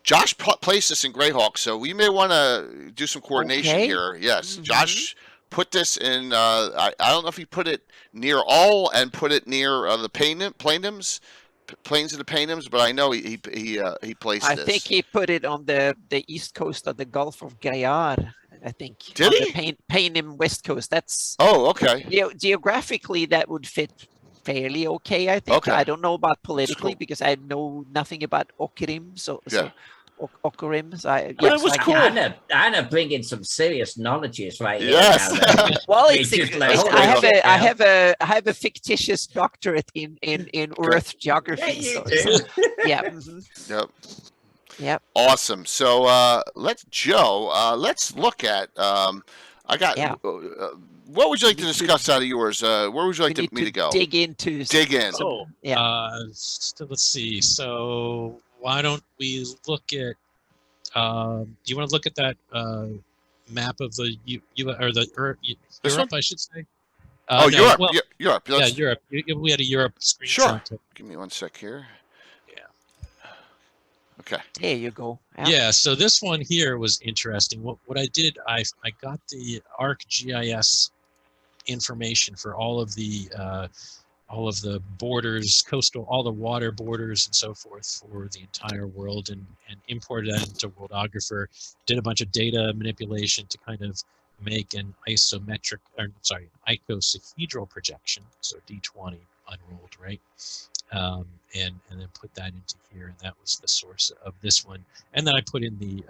Josh placed this in Greyhawk, so we may want to do some coordination here. Yes. Mm-hmm. Josh put this in. I don't know if he put it near all and put it near the plains of the Paynims, but I know he placed this. I think he put it on the east coast of the Gulf of Gaillard. I think. Did he? The Paynim west coast. That's. Oh, okay. Geographically, that would fit fairly okay, I think. Okay. I don't know about politically, cool. because I know nothing about Okarim. So Okarim. It was cool. Anna bringing some serious knowledges right here. Yes. Well, I have a fictitious doctorate in Earth geography. Yeah. Mm-hmm. Yep. Yep. Awesome. So let's look at. What would you like to discuss out of yours? Where would you like me to go? Dig in. So, let's see. So why don't we look at? Do you want to look at that map of the Europe? I should say. Europe. Well, Europe. Yeah, Europe. We had a Europe screenshot. Sure. Give me 1 sec here. Okay. There you go. Yeah, so this one here was interesting. What I did, I got the ArcGIS information for all of the borders, coastal, all the water borders and so forth for the entire world, and imported that into Worldographer. Did a bunch of data manipulation to kind of make an icosahedral projection, so D20 unrolled, right? And then put that into here, and that was the source of this one. And then I put in the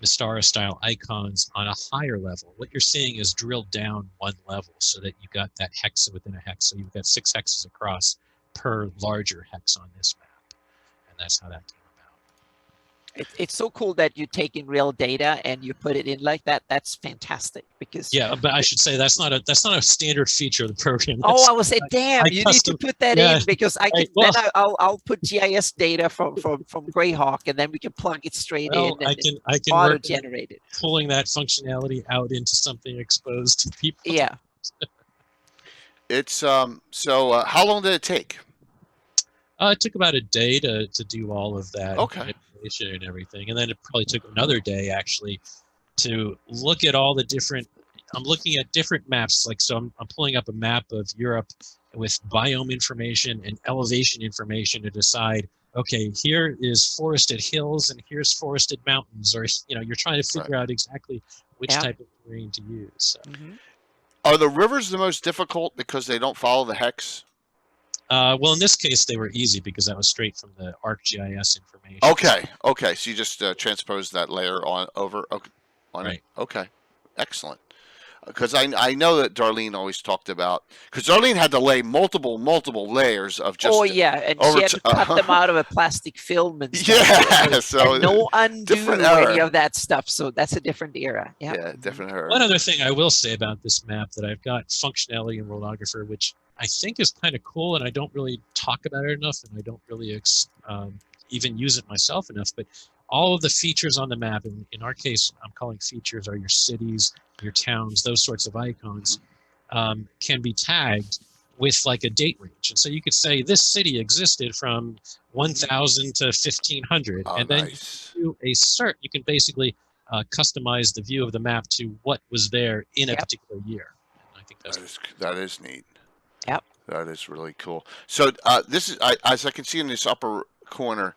Mystara style icons on a higher level. What you're seeing is drilled down one level, so that you got that hex within a hex. So you've got 6 hexes across per larger hex on this map, and that's how that came It's so cool that you take in real data and you put it in like that. That's fantastic because Yeah, but I should say that's not a standard feature of the program. oh, That's, I will say, damn, I you custom- need to put that yeah, in because I can. right, well- then I'll put GIS data from Greyhawk, and then we can plug it straight well, in I and can auto work on generate it. pulling that functionality out into something exposed to people. Yeah. It's so how long did it take? It took about a day to do all of that Okay. manipulation and everything, and then it probably took another day actually to look at all the different. I'm looking at different maps, like so. I'm pulling up a map of Europe with biome information and elevation information to decide. Okay, here is forested hills and here's forested mountains, or you're trying to figure out exactly which type of terrain to use. So. Are the rivers the most difficult because they don't follow the hex? Well, in this case, they were easy because that was straight from the ArcGIS information. Okay. So you just transposed that layer over. Okay, right. Okay, excellent. Because I know that Darlene always talked about, because Darlene had to lay multiple layers of just. Oh yeah, and she had to cut them out of a plastic film and stuff. Yeah, so and no undo any of that stuff. So that's a different era. Yeah, yeah, different era. One other thing I will say about this map that I've got functionality in Worldographer, which I think is kind of cool, and I don't really talk about it enough, and I don't really even use it myself enough, but all of the features on the map, in our case, I'm calling features, are your cities, your towns, those sorts of icons, can be tagged with like a date range. And so you could say this city existed from 1000 to 1500. And then you do a cert, you can basically customize the view of the map to what was there in a particular year. And I think that is neat. Yep. That is really cool. So this is, as I can see in this upper corner,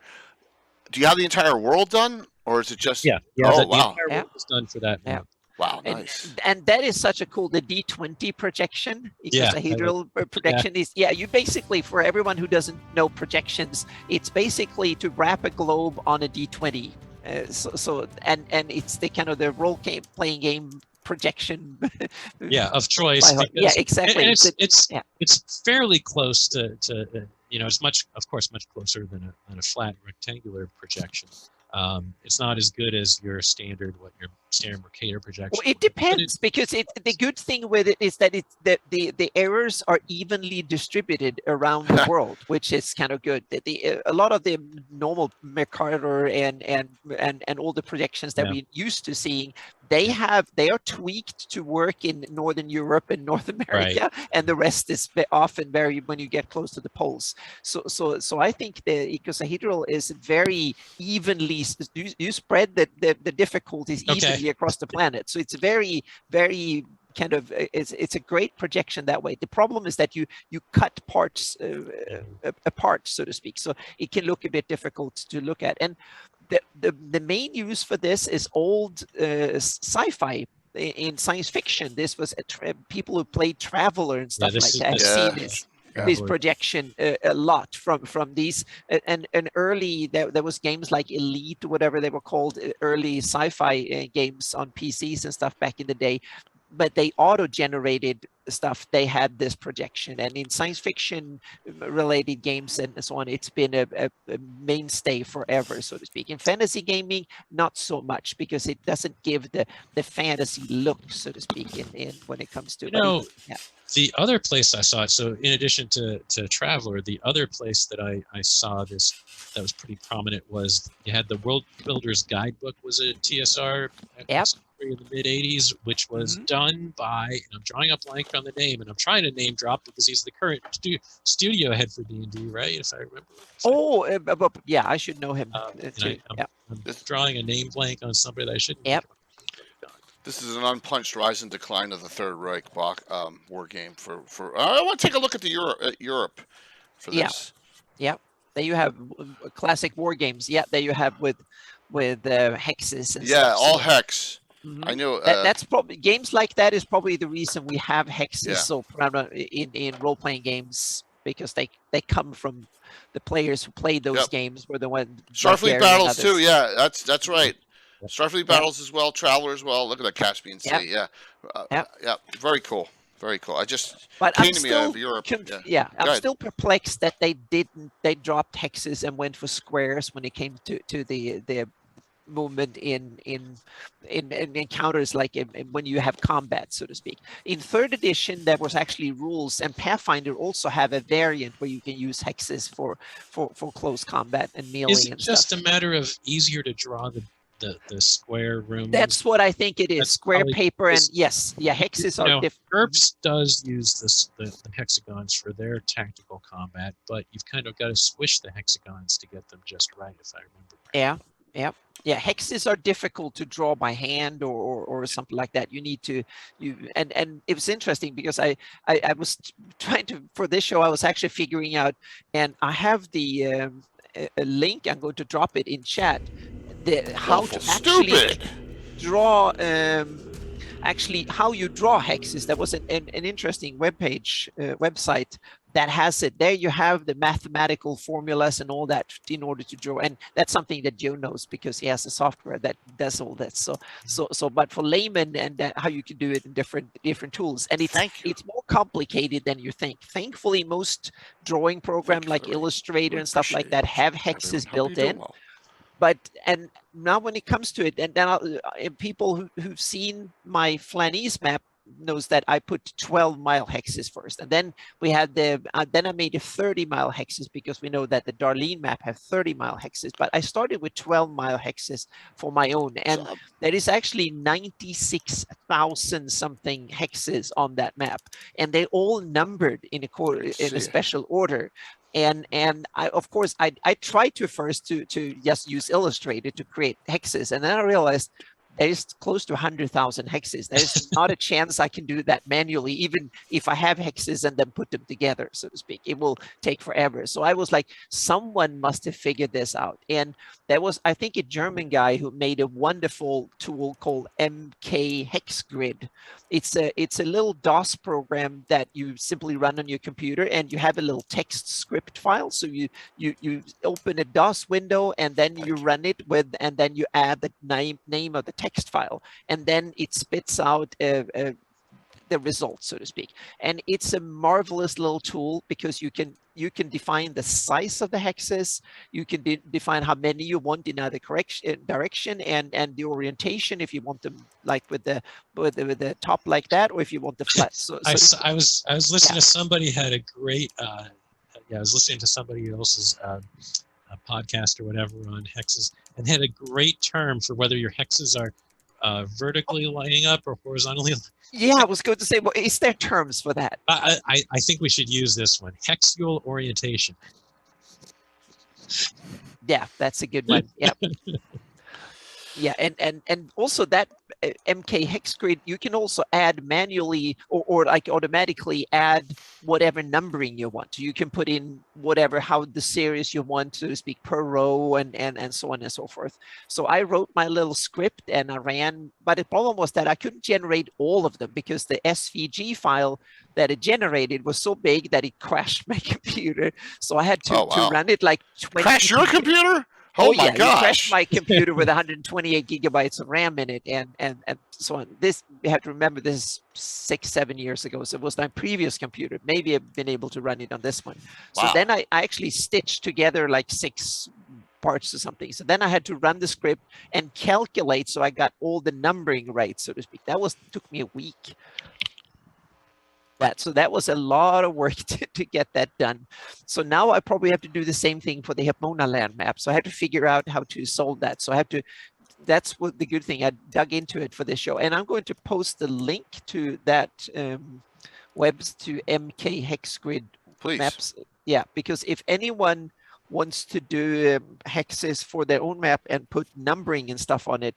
do you have the entire world done, or is it just? Yeah. Oh, wow. The entire world is done for that map. Wow, nice. And that is such a cool, the D20 projection, icosahedral projection is, you basically, for everyone who doesn't know projections, it's basically to wrap a globe on a D20. And it's the kind of the role-playing game projection. Of choice. Because, exactly. And it's fairly close to it's much closer than a flat rectangular projection. It's not as good as your standard Mercator projection. Well, it depends, because the good thing with it is that the errors are evenly distributed around the world, which is kind of good. A lot of the normal Mercator and all the projections that we're used to seeing, they are tweaked to work in Northern Europe and North America, and the rest is often very when you get close to the poles. So I think the icosahedral is very evenly. You spread the difficulties evenly across the planet, so it's very, very kind of it's a great projection that way. The problem is that you cut parts apart, so to speak, so it can look a bit difficult to look at. And the main use for this is old sci-fi. In science fiction, this was people who played Traveler and stuff like that. I've seen this projection a lot from these and early there was games like Elite, whatever they were called, early sci-fi games on PCs and stuff back in the day, but they auto-generated stuff. They had this projection, and in science fiction related games and so on, it's been a mainstay forever, so to speak. In fantasy gaming, not so much, because it doesn't give the fantasy look, so to speak, in when it comes to The other place I saw it, so in addition to Traveler, the other place that I saw this that was pretty prominent was you had the World Builder's Guidebook, was a TSR in the mid 80s, which was done by, and I'm drawing a blank on the name, and I'm trying to name drop because he's the current studio head for D&D, right? If I remember. I should know him. I'm drawing a name blank on somebody that I shouldn't. This is an unpunched rise and decline of the Third Reich war game for. I want to take a look at the Europe for this. There you have classic war games. There you have with hexes. And all hex. I know that's probably games like that is probably the reason we have hexes so prominent in role-playing games, because they come from the players who played those games were the ones. Starfleet battles too. Yeah, that's right. Starfleet battles as well, Traveler as well. Look at the Caspian Sea. Very cool. Very cool. I just came to me out of Europe. I'm still perplexed that they dropped hexes and went for squares when it came to the movement in encounters, like when you have combat, so to speak. In third edition, there was actually rules, and Pathfinder also have a variant where you can use hexes for close combat and melee Is it and just stuff. a matter of easier to draw the square rooms? That's what I think it is. That's Square probably- paper, and is- yes, yeah, hexes are different. GURPS does use the hexagons for their tactical combat, but you've kind of got to squish the hexagons to get them just right, if I remember right. Yeah, hexes are difficult to draw by hand or something like that. You need to and it was interesting because I was trying to, for this show, I was actually figuring out, and I have the a link. I'm going to drop it in chat. How to actually draw actually how you draw hexes. There was an interesting website that has it. There you have the mathematical formulas and all that in order to draw, and that's something that Joe knows because he has a software that does all that. So but for laymen, and how you can do it in different tools, and it's more complicated than you think. Thankfully, most drawing program like Illustrator and stuff like that have hexes built in. But and now when it comes to it, and then people who've seen my Flanese map knows that I put 12-mile hexes first, and then we had then I made a 30-mile hexes because we know that the Darlene map have 30-mile hexes. But I started with 12-mile hexes for my own, and there is actually 96,000 something hexes on that map, and they all numbered in a special order. And I, of course, I tried to first to just use Illustrator to create hexes, and then I realized there's close to 100,000 hexes. There's not a chance I can do that manually, even if I have hexes and then put them together, so to speak. It will take forever. So I was like, someone must have figured this out. And there was, I think, a German guy who made a wonderful tool called MK Hex Grid. It's a little DOS program that you simply run on your computer, and you have a little text script file. So you open a DOS window, and then you run it with, and then you add the name of the text file, and then it spits out the results, so to speak. And it's a marvelous little tool because you can define the size of the hexes, you can define how many you want in either direction, and the orientation, if you want them like with the top like that, or if you want the flat. So I was listening to somebody had a great I was listening to somebody else's a podcast or whatever on hexes, and had a great term for whether your hexes are vertically lining up or horizontally. Yeah, I was going to say, well, is there terms for that? I think we should use this one: hexual orientation. Yeah, that's a good one. Yeah. Yeah, and also that MK Hex Grid, you can also add manually or like automatically add whatever numbering you want. You can put in whatever, how the series you want, so to speak, per row, and so on and so forth. So I wrote my little script and I ran, but the problem was that I couldn't generate all of them because the SVG file that it generated was so big that it crashed my computer. So I had to run it like 20. Crash your computer? Oh my gosh! It crashed my computer with 128 gigabytes of RAM in it, and so on. This, you have to remember, this is 6-7 years ago, so it was my previous computer. Maybe I've been able to run it on this one. So then I actually stitched together like 6 parts or something. So then I had to run the script and calculate, so I got all the numbering right, so to speak. That took me a week. So that was a lot of work to get that done. So now I probably have to do the same thing for the Hepmona land map. So I had to figure out how to solve that. So I have to, that's what the good thing, I dug into it for this show. And I'm going to post the link to that webs to MK Hex Grid maps. Yeah, because if anyone wants to do hexes for their own map and put numbering and stuff on it,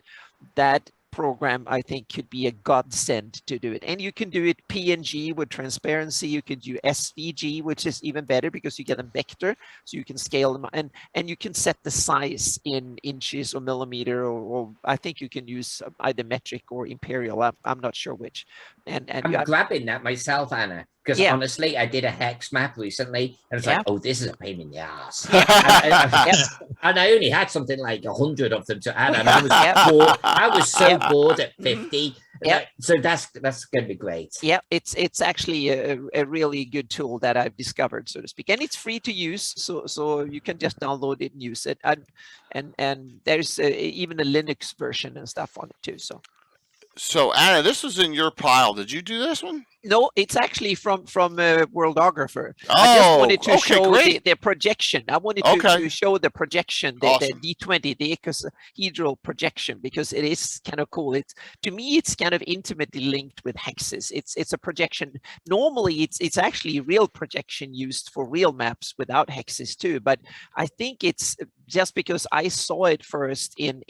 that program I think could be a godsend to do it. And you can do it PNG with transparency. You could do SVG, which is even better because you get them vector, so you can scale them, and you can set the size in inches or millimeter, or I think you can use either metric or imperial. I'm not sure which. And I'm grabbing that myself, Anna. Because Yeah. honestly, I did a hex map recently, and it's Yeah. like, oh, this is a pain in the ass. Yeah. And I only had something like 100 of them to add, and I was Yeah. bored. I was so Yeah. bored at Mhm. 50. Yeah. Like, so that's going to be great. Yeah, it's actually a really good tool that I've discovered, so to speak, and it's free to use. So you can just download it and use it, and there's even a Linux version and stuff on it too. So Anna, this was in your pile. Did you do this one? No, it's actually from Worldographer. Oh, I just wanted to okay, show great. the projection. I wanted Okay. to show the projection, the Awesome. D20, the icosahedral projection, because it is kind of cool. It's, to me, it's kind of intimately linked with hexes. It's a projection. Normally, it's actually real projection used for real maps without hexes too. But I think it's just because I saw it first in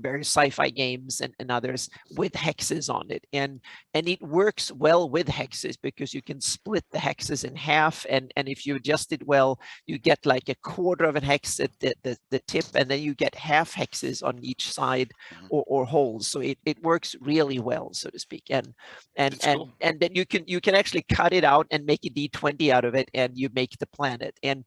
various sci-fi games and others with hexes on it, and it works well with hexes because you can split the hexes in half, and if you adjust it well, you get like a quarter of a hex at the tip, and then you get half hexes on each side or holes. So it works really well, so to speak, and Cool. then you can actually cut it out and make a D20 out of it, and you make the planet, and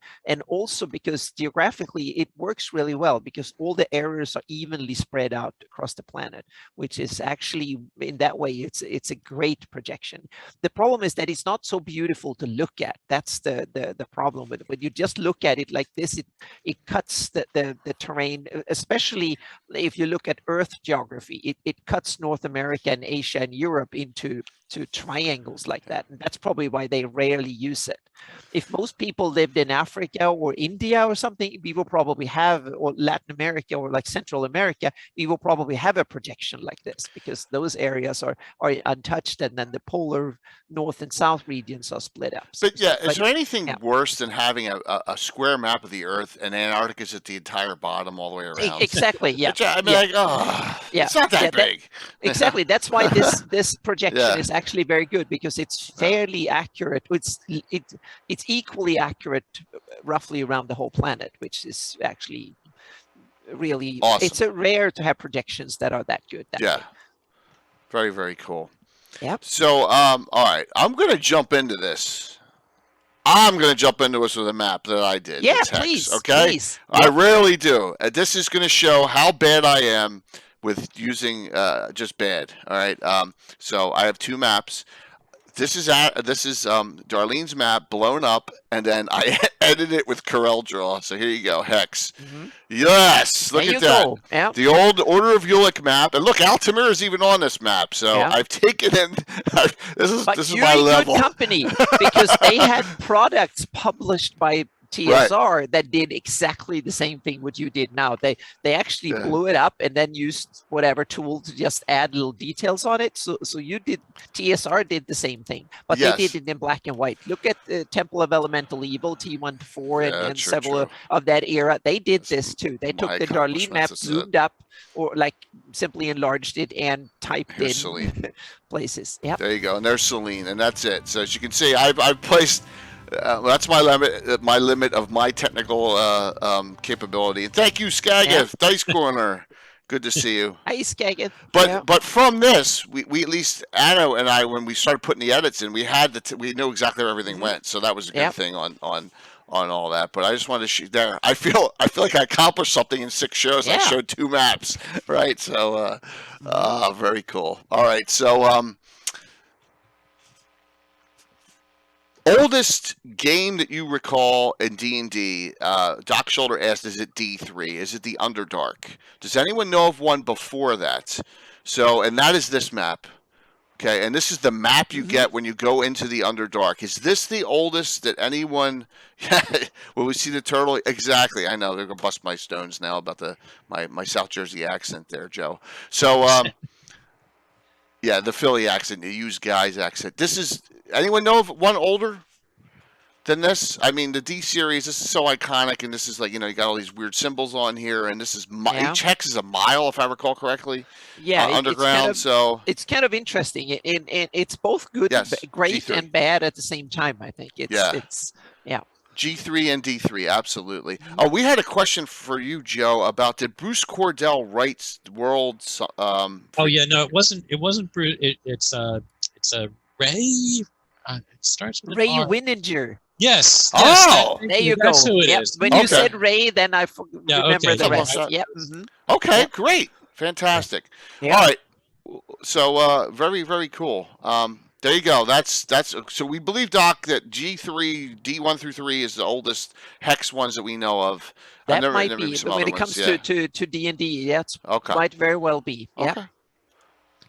also because geographically it works really well because all the areas are evenly spread out across the planet, which is actually, in that way, it's a great projection. The problem is that it's not so beautiful to look at. That's the problem with it. When you just look at it like this, it cuts the terrain, especially if you look at Earth geography. It cuts North America and Asia and Europe into triangles like that, and that's probably why they rarely use it. If most people lived in Africa or India or something, we will probably have, or Latin America or like Central America, we will probably have a projection like this because those areas are untouched, and then the polar north and south regions are split up. But yeah, is there anything yeah. worse than having a square map of the Earth and Antarctica's at the entire bottom all the way around? Exactly. Yeah. I mean, like, oh, Yeah. it's not that big. Exactly. That's why this projection Yeah. is actually very good because it's fairly accurate. It's equally accurate roughly around the whole planet, which is actually really Awesome. It's a rare to have projections that are that good. Yeah. Way. Very, very cool. Yep. So, all right, I'm going to jump into this. I'm going to jump into this with a map that I did. Yeah, Hex, please. okay? Please. I rarely do. This is going to show how bad I am with using just bad. All right. So I have two maps. This is Darlene's map blown up, and then I edited it with Corel Draw. So here you go, Hex. Mm-hmm. Yes, look at that. Yeah. The old Order of Ulick map, and look, Altamir is even on this map. So Yeah. I've taken in. This is you're my in level. good company because they had products published by TSR that did exactly the same thing what you did now. They actually blew it up and then used whatever tool to just add little details on it. So you did, TSR did the same thing, but they did it in black and white. Look at the Temple of Elemental Evil, T1-4 and several of that era. They did this too. They took the Darlene map, zoomed up, or like simply enlarged it and typed in Celine. places. Yep. There you go, and there's Celine, and that's it. So as you can see, I've placed. That's my limit. My limit of my technical capability. And thank you, Skagith, Dice Corner. Good to see you. Hi, Skagith. But from this, we at least Anna and I, when we started putting the edits in, we had we knew exactly where everything went. So that was a good thing on all that. But I just wanted to there. I feel like I accomplished something in 6 shows. I showed 2 maps, right? So very cool. All right, so oldest game that you recall in D&D, Doc Shoulder asked, is it D3? Is it the Underdark? Does anyone know of one before that? So, and that is this map. Okay, and this is the map you get when you go into the Underdark. Is this the oldest that anyone... Will we see the turtle? Exactly. I know, they're going to bust my stones now about my South Jersey accent there, Joe. So, yeah, the Philly accent, the used guy's accent. This is... Anyone know of one older than this? I mean, the D series, this is so iconic, and this is like, you got all these weird symbols on here, and this is, each hex is a mile, if I recall correctly. Yeah. Underground, it's kind of interesting, and it's both good, great, G3. and bad at the same time, I think. It's G3 and D3, absolutely. Oh, we had a question for you, Joe, about did Bruce Cordell write World... oh, yeah, no, it wasn't Bruce. It's a Ray. It starts with Ray an R. Wininger. Yes. Oh! There you go. That's who it Yep. is. When you Okay. said Ray, then I Yeah, remember okay. the Something rest. like that. Yep. Mhm. Okay, Yep. great. Fantastic. Yep. All right. So very, very cool. There you go. That's so we believe, Doc, that G3, D1 through 3 is the oldest hex ones that we know of. That There might may be some when other it comes ones. Yeah. to D&D. That Okay. might very well be. Yeah. Okay. Yeah,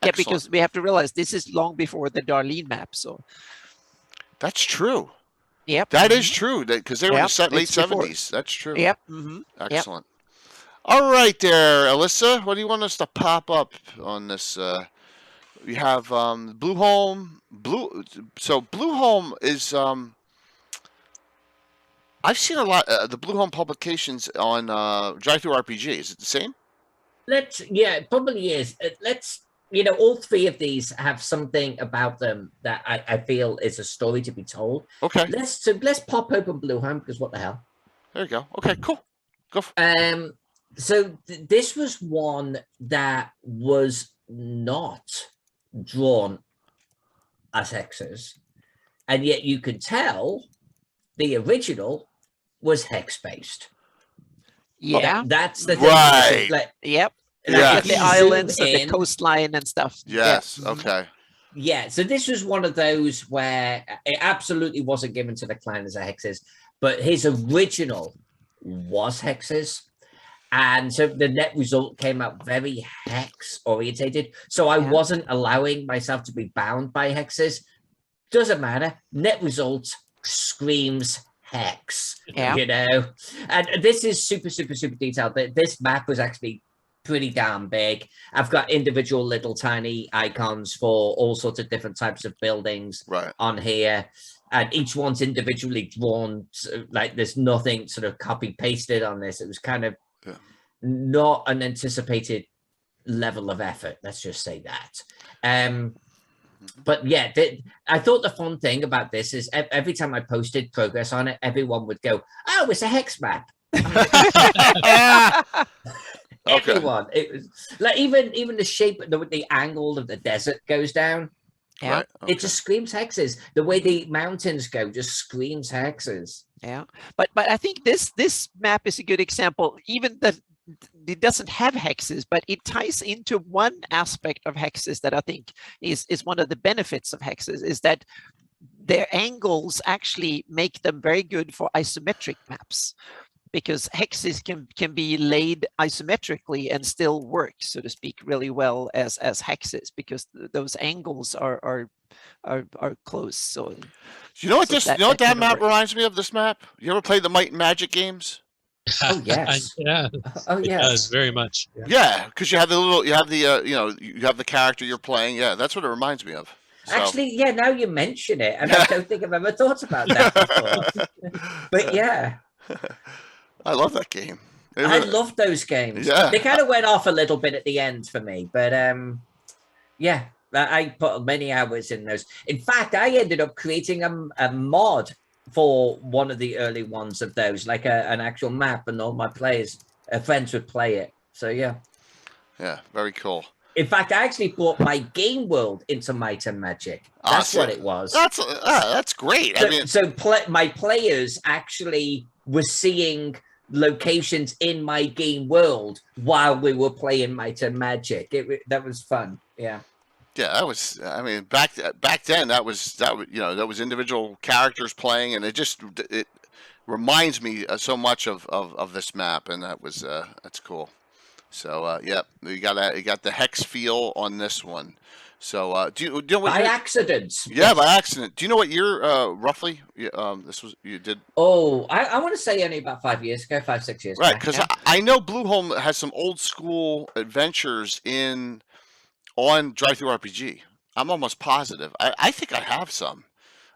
Excellent. because we have to realize this is long before the Darlene map. So. That's true. Yep. That is true. Because they were in Yep, the late it's before. 70s. That's true. Yep. Excellent. All right, there, Alyssa. What do you want us to pop up on this? We have Blueholm. So Blueholm is. I've seen a lot the Blueholm publications on Drive-Thru RPG. Is it the same? It probably is. All three of these have something about them that I feel is a story to be told. Okay. Let's pop open Blueholm, because what the hell? There you go. Okay, cool. Go for So this was one that was not drawn as hexes, and yet you could tell the original was hex based. Yeah. That's the thing. Right. Yep. Yes. Like the Zoom islands and the in. coastline and stuff. Yes. Yeah. Okay. Yeah, so this was one of those where it absolutely wasn't given to the clan as a hexes, but his original was hexes. And so the net result came out very hex orientated. So I wasn't allowing myself to be bound by hexes. Doesn't matter. Net result screams hex. Yeah. And this is super, super, super detailed. This map was actually pretty damn big. I've got individual little tiny icons for all sorts of different types of buildings on here. And each one's individually drawn. So, like, there's nothing sort of copy pasted on this. It was kind of not an anticipated level of effort. Let's just say that. But yeah, I thought the fun thing about this is every time I posted progress on it, everyone would go, "Oh, it's a hex map." Everyone, it was like even the shape, the angle of the desert goes down. Yeah, Right. Okay. It just screams hexes. The way the mountains go just screams hexes. Yeah, but I think this map is a good example. Even that it doesn't have hexes, but it ties into one aspect of hexes that I think is one of the benefits of hexes, is that their angles actually make them very good for isometric maps, because hexes can be laid isometrically and still work, so to speak, really well as hexes, because those angles are close. So You know what that map works. reminds me of? This map. You ever played the Might and Magic games? Oh yes. Yeah. Oh It yes. does very much. Yeah, because you have you have the character you're playing. Yeah, that's what it reminds me of. So. Actually, yeah. Now you mention it, and I don't think I've ever thought about that before. But yeah. I love that game. I love those games. Yeah. They kind of went off a little bit at the end for me, but yeah, I put many hours in those. In fact, I ended up creating a mod for one of the early ones of those, like an actual map, and all my friends would play it. So yeah. Yeah, very cool. In fact, I actually brought my game world into Might and Magic. That's what it was. That's great. My players actually were seeing locations in my game world while we were playing Might and Magic. That was fun. Yeah. Yeah, that was. I mean, back then, that was individual characters playing, and it reminds me so much of this map, and that's cool. So yeah, you got the hex feel on this one. So do you know what? By accident. Yeah, by accident. Do you know what year roughly this was? You did. Oh, I want to say only about 5 years ago, 5-6 years. Right, because I know Blueholm has some old school adventures on Drive-Thru RPG. I'm almost positive. I think I have some.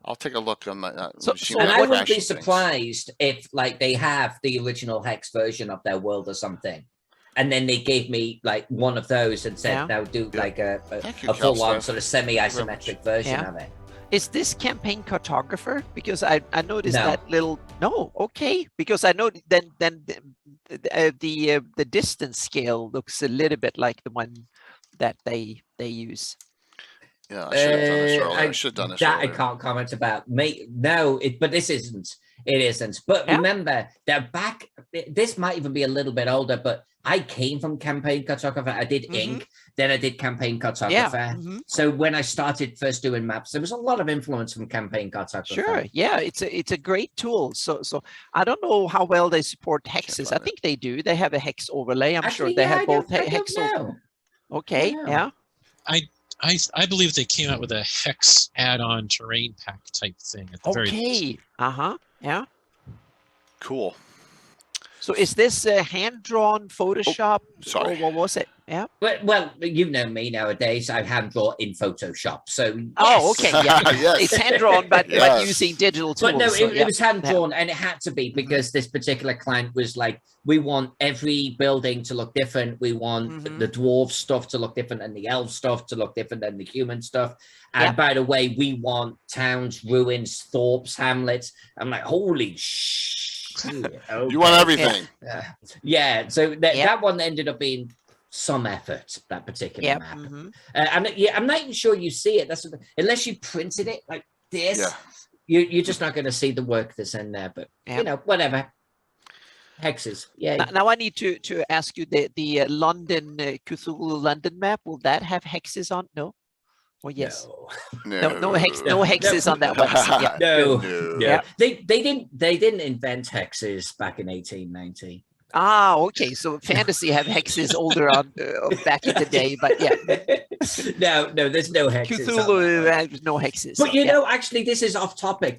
I'll take a look on my machine. And I wouldn't be surprised if they have the original Hex version of their world or something, and then they gave me one of those and said, "Now do a full-on sort of semi-isometric version of it." Is this campaign cartographer? Because I noticed that little. No, okay. Because I know then the distance scale looks a little bit like the one that they use. Yeah, I should have done this earlier. I should have done this that earlier. I can't comment about. No, but this isn't. It isn't. But remember that this might even be a little bit older, but I came from campaign cartographer. I did ink, then I did campaign cartographer. So when I started first doing maps, there was a lot of influence from campaign cartographer. Sure. Yeah, it's a great tool. So I don't know how well they support hexes. I think they do. They have a hex overlay. I'm sure they have both hex. Okay. Yeah. I believe they came out with a hex add-on terrain pack type thing at the very least. Yeah. Cool. So is this a hand-drawn Photoshop? Sorry. Or what was it? Yeah. Well, you know me nowadays. I hand draw in Photoshop. So okay. Yeah. Yes. It's hand-drawn, but using digital tools. But no, it was hand-drawn, and it had to be because this particular client was like, we want every building to look different. We want the dwarf stuff to look different and the elf stuff to look different than the human stuff. And by the way, we want towns, ruins, thorps, hamlets. I'm like, holy shit. Okay. You want everything. So that one ended up being some effort, that particular map. I'm not even sure you see it. That's unless you printed it like this, you're just not going to see the work that's in there. But you know, whatever. Hexes. Now I need to ask you the London Cthulhu London map. Will that have hexes on? No. Or yes. No hexes on that one. No. They didn't invent hexes back in 1890. Okay. So fantasy have hexes older on back in the day, but no, there's no hexes. Cthulhu has no hexes. But you know, actually, this is off topic,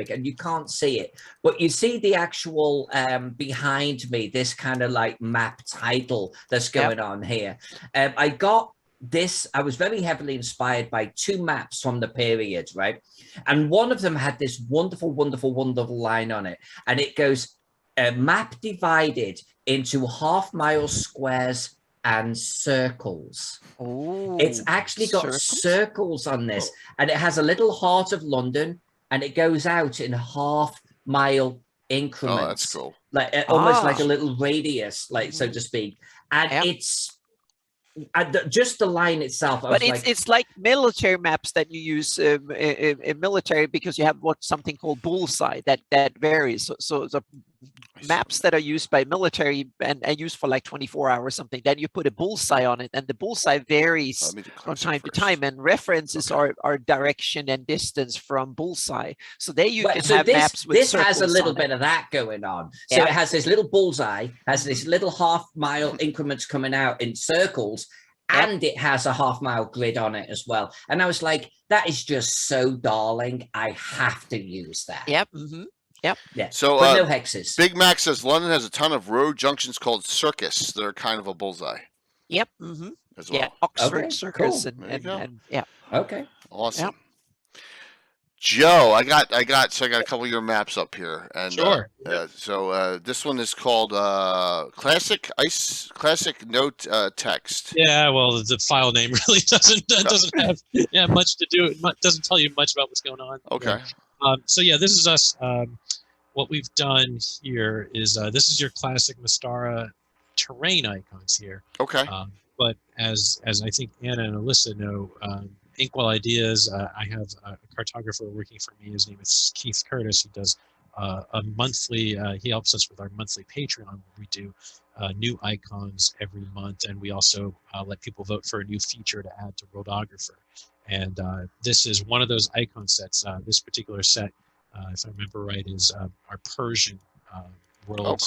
and you can't see it, but you see the actual behind me, this kind of like map title that's going on here. I got this. I was very heavily inspired by two maps from the period, right? And one of them had this wonderful line on it, and it goes, a map divided into half-mile squares and circles. It's actually got circles on this, and it has a little heart of London, and it goes out in half-mile increments. Oh, that's cool. Like almost like a little radius, like so to speak. And it's just the line itself. But it's like military maps that you use in military, because you have something called bullseye that varies. So the maps that are used by military and used for like 24 hours something, then you put a bullseye on it, and the bullseye varies from time to time, and references are direction and distance from bullseye. So there you can have maps with this has a little on bit of that going on. So it has this little bullseye, has this little half-mile increments coming out in circles, and it has a half-mile grid on it as well. And I was like, that is just so darling. I have to use that. Yeah. So but no hexes. Big Mac says London has a ton of road junctions called circus that are kind of a bullseye. As well. Oxford Circus and Okay. Awesome. Yep. Joe, I got a couple of your maps up here, and so this one is called classic note text. Yeah, well, the file name really doesn't have much to do. It doesn't tell you much about what's going on. Okay. So this is us. What we've done here is this is your classic Mystara terrain icons here. Okay. But as I think Anna and Alyssa know, Inkwell Ideas, I have a cartographer working for me. His name is Keith Curtis. He does a monthly, he helps us with our monthly Patreon, where we do new icons every month, and we also let people vote for a new feature to add to Worldographer. And this is one of those icon sets. This particular set, if I remember right, is our Persian world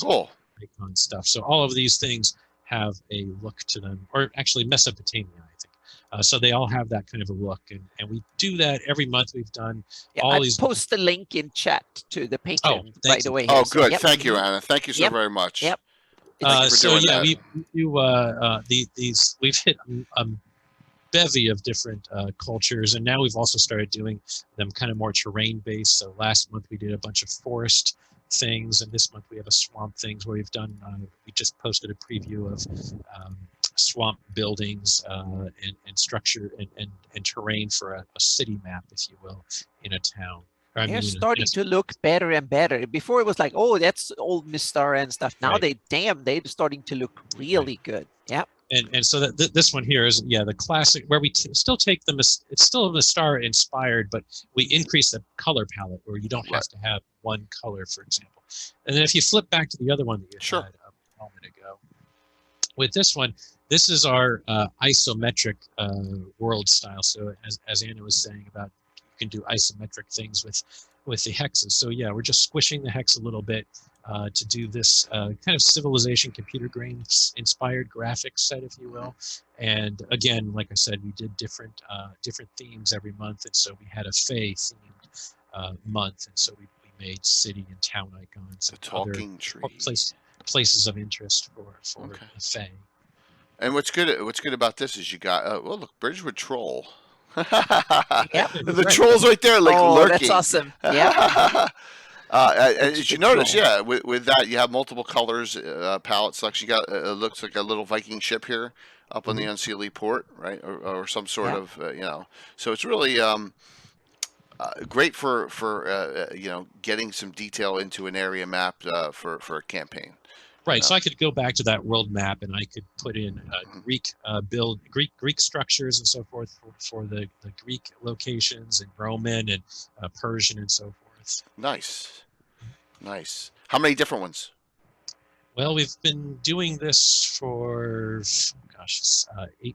icon stuff. So all of these things have a look to them, or actually Mesopotamia, I think. So they all have that kind of a look, and we do that every month. We've done all these. Post the link in chat to the Patreon right away. Oh, good. Thank you, Anna. Thank you so very much. Yep. We do these. We've hit a bevy of different cultures, and now we've also started doing them kind of more terrain based. So last month we did a bunch of forest things, and this month we have a swamp things where we've done. We just posted a preview of swamp buildings and structure and terrain for a city map, if you will, in a town. They're starting to look better and better. Before it was like, oh, that's old Mystara and stuff. Now they're starting to look really good. Yeah. And so that this one here is the classic where we still take them. It's still Mystara inspired, but we increase the color palette where you don't have to have one color, for example. And then if you flip back to the other one that you had a moment ago, with this one, this is our isometric world style. So as Anna was saying about, you can do isometric things with the hexes. So yeah, we're just squishing the hex a little bit to do this kind of civilization computer grains inspired graphics set, if you will. And again, like I said, we did different themes every month, and so we had a Fae themed month, and so we made city and town icons The talking tree. Places of interest for the Fae. And what's good about this is you got well, look, Bridgewood Troll. The troll's right there, like lurking. That's awesome. Yeah. As you notice, with that you have multiple colors, palette selection. You got it looks like a little Viking ship here up on the Unseelie port, right, or some sort of So it's really great for getting some detail into an area map for a campaign. Right, so I could go back to that world map and I could put in Greek structures and so forth for the Greek locations, and Roman and Persian and so forth. Nice. How many different ones? Well, we've been doing this for 18,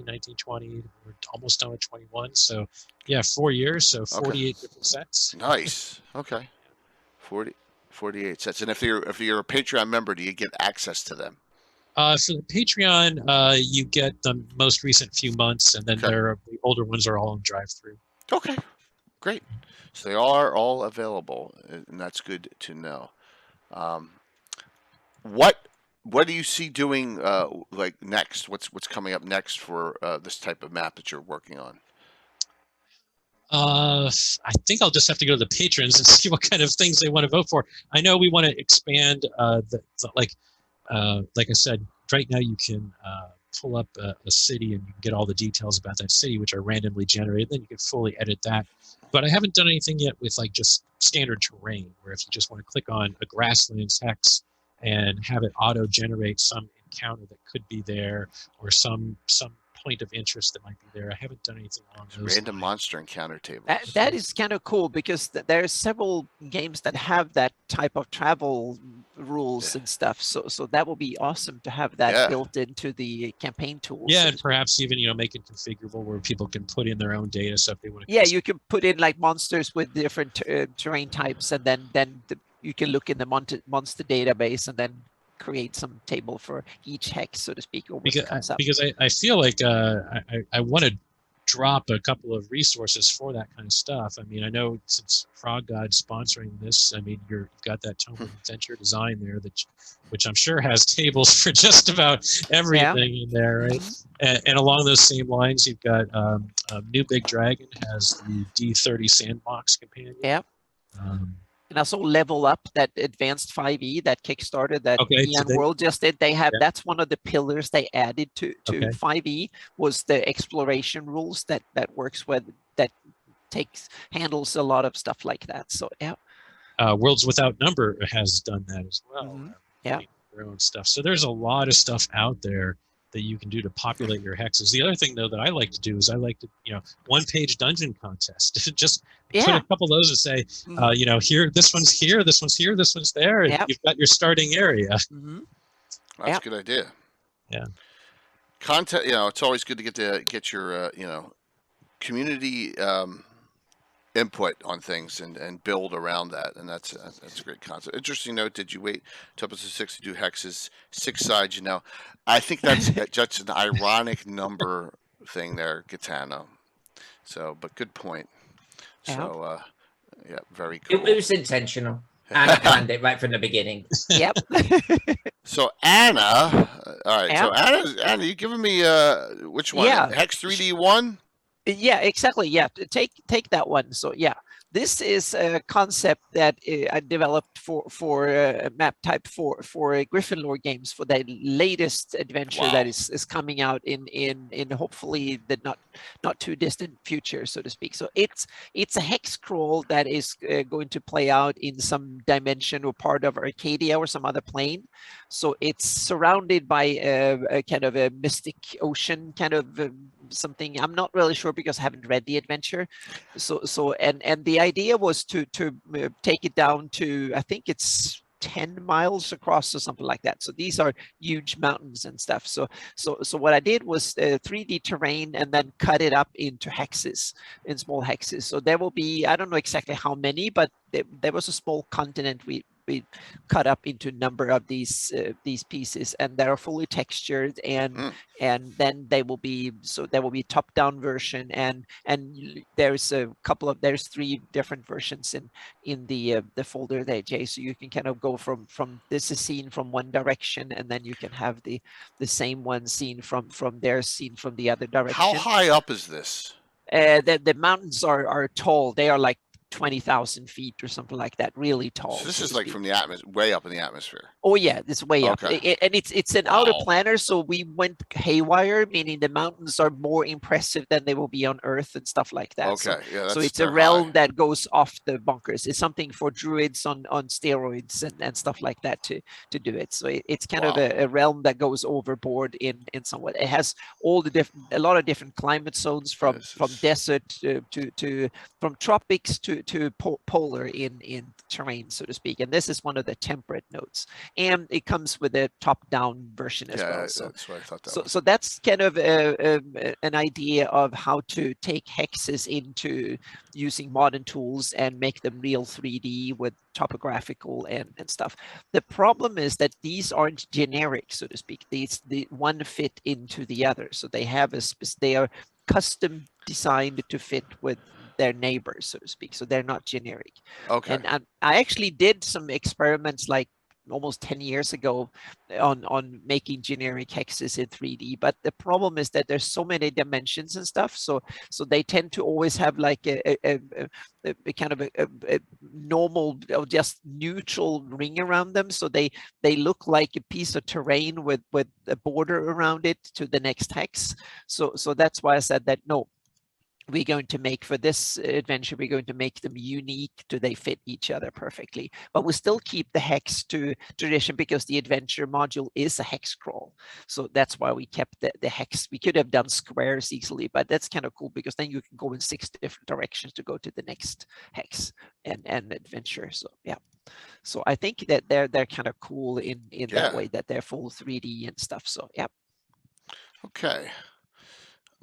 19, 20. We're almost done with 21. So 4 years. So 48 different sets. Nice. Okay. 48 sets. And if you're a Patreon member, do you get access to them? For the Patreon, you get the most recent few months, and then the older ones are all on drive-through. Okay, great. So they are all available, and that's good to know. What do you see doing like next? What's coming up next for this type of map that you're working on? I think I'll just have to go to the patrons and see what kind of things they want to vote for. I know we want to expand like I said, right now you can pull up a city and you can get all the details about that city, which are randomly generated. Then you can fully edit that. But I haven't done anything yet with like just standard terrain, where if you just want to click on a grasslands hex and have it auto generate some encounter that could be there, or some point of interest that might be there. I haven't done anything along those random monster encounter tables. That is kind of cool, because there are several games that have that type of travel rules and stuff. So that will be awesome to have that built into the campaign tools. Yeah, and perhaps even make it configurable where people can put in their own data. So if they want to, you can put in like monsters with different terrain types, and then you can look in the monster database and then create some table for each hex, so to speak. Because I feel like I want to drop a couple of resources for that kind of stuff. I mean, I know since Frog God's sponsoring this, I mean, you've got that Tome of Adventure design there, which I'm sure has tables for just about everything in there, right? And along those same lines, you've got New Big Dragon has the D30 Sandbox companion. Yep. And also Level Up, that advanced 5e that Kickstarter that Neon World just did. They have that's one of the pillars they added to 5e, was the exploration rules that works with, that handles a lot of stuff like that. So Worlds Without Number has done that as well. Their own stuff. So there's a lot of stuff out there that you can do to populate your hexes. The other thing though that I like to do is I like to, one-page dungeon contest. Just put a couple of those and say, here, this one's here, this one's here, this one's there, and you've got your starting area. That's a good idea. Yeah. Content, it's always good to get your, community input on things and build around that, and that's a great concept. Interesting note: did you wait to episode 6 to do hexes 6 sides? I think that's just an ironic number thing there, Gitano. So, but good point. So, very cool. It was intentional. Anna planned it right from the beginning. Yep. So Anna, all right. So Anna, you giving me which one? Yeah. Hex 3D1. Yeah, exactly. Yeah, take that one. So This is a concept that I developed for a map type for Gryffindor games for their latest adventure that is coming out in hopefully the not too distant future, so to speak. So it's a hex crawl that is going to play out in some dimension or part of Arcadia or some other plane. So it's surrounded by a kind of a mystic ocean, kind of something. I'm not really sure because I haven't read the adventure. And the idea was to take it down to, I think it's 10 miles across or something like that. So these are huge mountains and stuff. So what I did was 3D terrain and then cut it up into hexes, in small hexes. So there will be, I don't know exactly how many, but there was a small continent we cut up into a number of these pieces, and they are fully textured, and then they will be, so there will be a top-down version, and there's there's 3 different versions in the folder there, Jay. So you can kind of go from this is seen from one direction, and then you can have the same one seen from there, seen from the other direction. How high up is this? The mountains are tall. They are like 20,000 feet or something like that, really tall. So this is like from the atmosphere, way up in the atmosphere. Oh yeah, it's way up. And it's an outer planar, so we went haywire, meaning the mountains are more impressive than they will be on Earth and stuff like that. Okay, so it's a realm that goes off the bunkers. It's something for druids on steroids and stuff like that to do it. So it's kind of a realm that goes overboard in somewhat. It has a lot of different climate zones, from desert to from tropics to polar in terrain, so to speak. And this is one of the temperate nodes, and it comes with a top-down version as well. So that's what I thought. So that's kind of an idea of how to take hexes into using modern tools and make them real 3D with topographical and stuff. The problem is that these aren't generic, so to speak. The one fit into the other, so they have they are custom designed to fit with their neighbors, so to speak. So they're not generic. Okay. And I actually did some experiments like almost 10 years ago on making generic hexes in 3D, but the problem is that there's so many dimensions and stuff, so they tend to always have like a kind of a normal or just neutral ring around them, so they look like a piece of terrain with a border around it to the next hex. So that's why I said that no, we're going to make, for this adventure, we're going to make them unique. Do they fit each other perfectly? But we still keep the hex to tradition because the adventure module is a hex crawl. So that's why we kept the hex. We could have done squares easily, but that's kind of cool because then you can go in 6 different directions to go to the next hex and adventure. So yeah. So I think that they're kind of cool in that way, that they're full 3D and stuff. So yeah. Okay.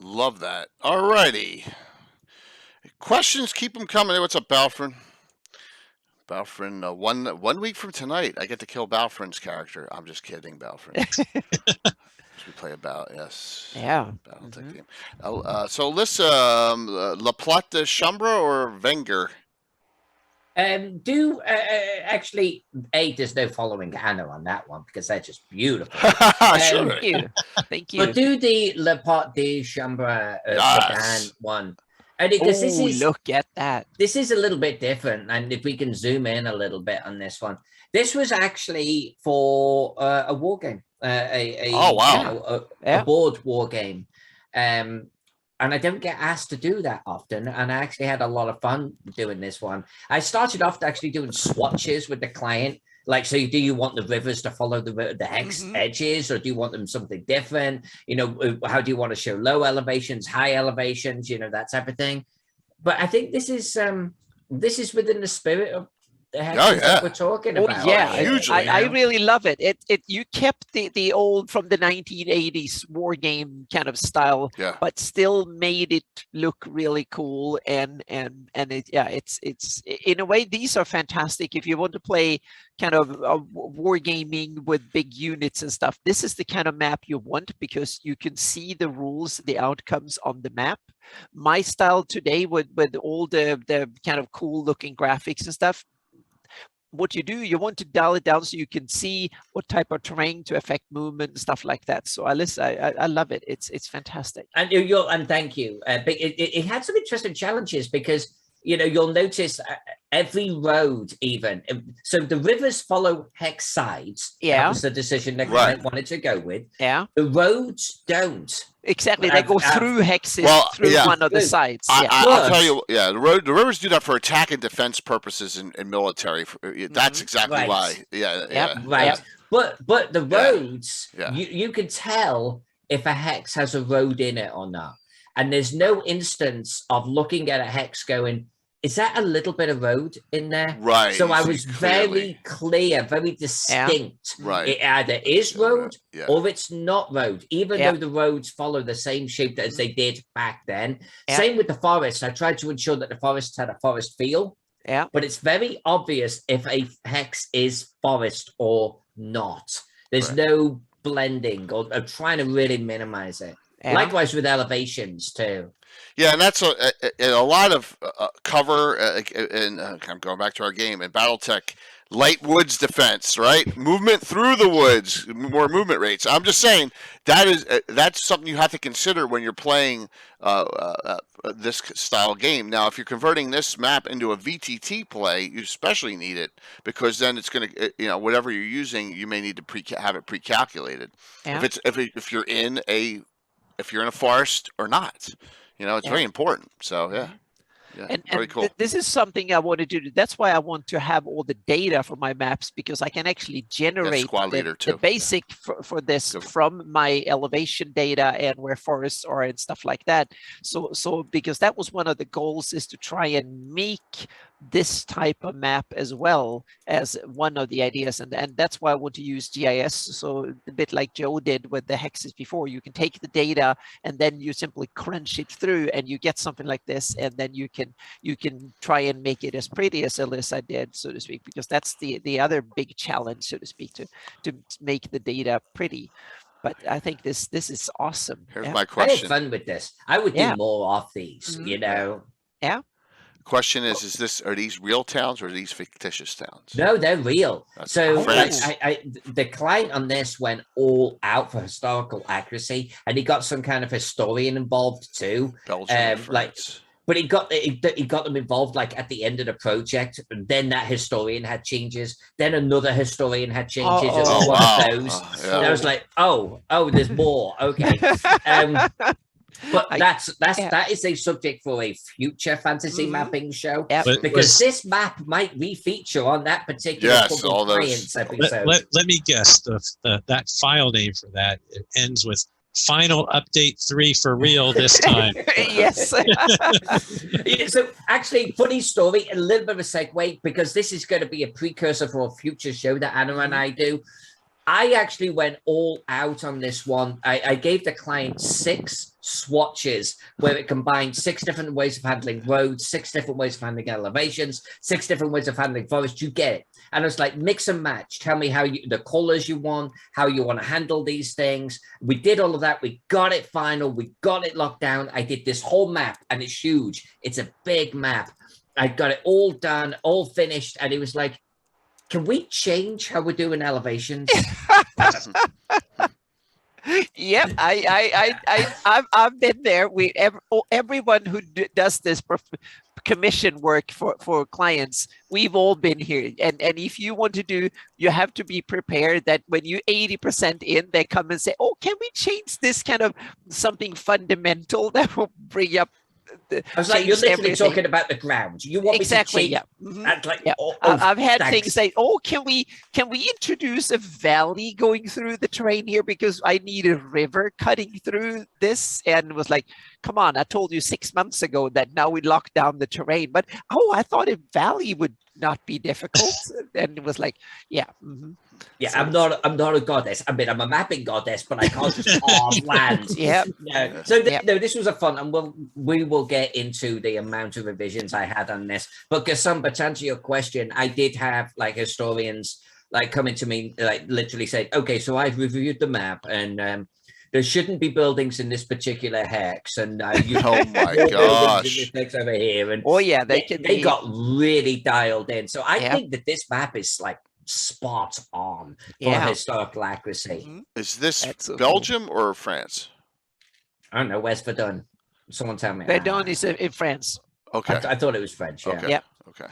Love that. Alrighty. Questions, keep them coming. Hey, what's up, Balfrin? Balfrin, one week from tonight, I get to kill Balfrin's character. I'm just kidding, Balfrin. We play about, yes. Yeah. Battletech game. So Alyssa, La Plata Chambra or Wenger? Actually, there's no following Anna on that one because they're just beautiful. Sure. Thank you. But do the Le Pot de Chambre Sedan one. And because look at that. This is a little bit different, and if we can zoom in a little bit on this one, this was actually for a war game. A board war game. And I don't get asked to do that often. And I actually had a lot of fun doing this one. I started off actually doing swatches with the client. Like, so do you want the rivers to follow the hex edges, or do you want them something different? You know, how do you want to show low elevations, high elevations, you know, that type of thing. But I think this is within the spirit of the hexes that we're talking about. I really love it. You kept the old from the 1980s war game kind of style, but still made it look really cool. And it's in a way, these are fantastic if you want to play kind of war gaming with big units and stuff. This is the kind of map you want because you can see the rules, the outcomes on the map. My style today with all the kind of cool looking graphics and stuff, what you do, you want to dial it down so you can see what type of terrain to affect movement and stuff like that. So Alyssa, I love it. It's fantastic. And thank you. But it had some interesting challenges because you'll notice every road even. So the rivers follow hex sides. Yeah. That was the decision that Right. I wanted to go with. Yeah. The roads don't. Exactly. They go through hexes through one of the sides. I'll tell you, the rivers do that for attack and defense purposes in military. That's exactly why. Right. But the roads, you can tell if a hex has a road in it or not. And there's no instance of looking at a hex going, is that a little bit of road in there? Right. So I was very clear, very distinct. Right. It either is road or it's not road, even though the roads follow the same shape as they did back then. Same with the forest. I tried to ensure that the forest had a forest feel. Yeah. But it's very obvious if a hex is forest or not. There's no blending or trying to really minimize it. Likewise with elevations too. Yeah, and that's a lot of cover, and I'm going back to our game, in Battletech, light woods defense, right? Movement through the woods, more movement rates. I'm just saying that's something you have to consider when you're playing this style game. Now, if you're converting this map into a VTT play, you especially need it, because then it's going to, whatever you're using, you may need to have it pre-calculated. Yeah. If you're in a forest or not. It's very important. So, and very cool. This is something I want to do. That's why I want to have all the data for my maps, because I can actually generate the basic for this from my elevation data and where forests are and stuff like that. So because that was one of the goals, is to try and make this type of map as well as one of the ideas, and that's why I want to use GIS. So a bit like Joe did with the hexes before, you can take the data and then you simply crunch it through and you get something like this, and then you can try and make it as pretty as Alyssa did, so to speak, because that's the other big challenge, so to speak, to make the data pretty. But I think this is awesome. Here's my question. I had fun with this. I would do more of these, Yeah. Question is are these real towns or are these fictitious towns? No, they're real. So the client on this went all out for historical accuracy, and he got some kind of historian involved too. Belgium, but he got them involved at the end of the project, and then that historian had changes, then another historian had changes. Of those. And I was like, there's more. Okay. But that is a subject for a future fantasy mapping show, because this map might refeature on that particular science episode. Let me guess, that file name for that, it ends with Final Update 3 for real this time. Yes. So actually, funny story, a little bit of a segue, because this is going to be a precursor for a future show that Anna and I do. I actually went all out on this one. I gave the client 6 swatches where it combined 6 different ways of handling roads, 6 different ways of handling elevations, 6 different ways of handling forest. You get it. And I was like, mix and match. Tell me the colors you want, how you want to handle these things. We did all of that. We got it final. We got it locked down. I did this whole map, and it's huge. It's a big map. I got it all done, all finished. And it was like, can we change how we're doing elevations? Yep, I've been there. Everyone who does this commission work for clients, we've all been here. And if you want to do, you have to be prepared that when you 80% in, they come and say, "Oh, can we change this kind of something fundamental that will bring up." I was like, you're literally talking about the ground. You want me to change? I've had things say, can we introduce a valley going through the terrain here, because I need a river cutting through this? And it was like, come on, I told you 6 months ago that now we lock down the terrain, but I thought a valley would not be difficult. And it was like, so, I'm not a goddess. I mean, I'm a mapping goddess, but I can't just carve land. No. So this was a fun, and we will get into the amount of revisions I had on this. But Gasumba, to answer your question, I did have historians coming to me, literally saying, okay, so I've reviewed the map, and there shouldn't be buildings in this particular hex, and oh my gosh, in this hex over here, and they got really dialed in. So I think that this map is spot on for historical accuracy. Is this Belgium or France? I don't know. Where's Verdun? Someone tell me. Verdun is in France. Okay. I thought it was French. Yeah. Okay. Yep. Okay.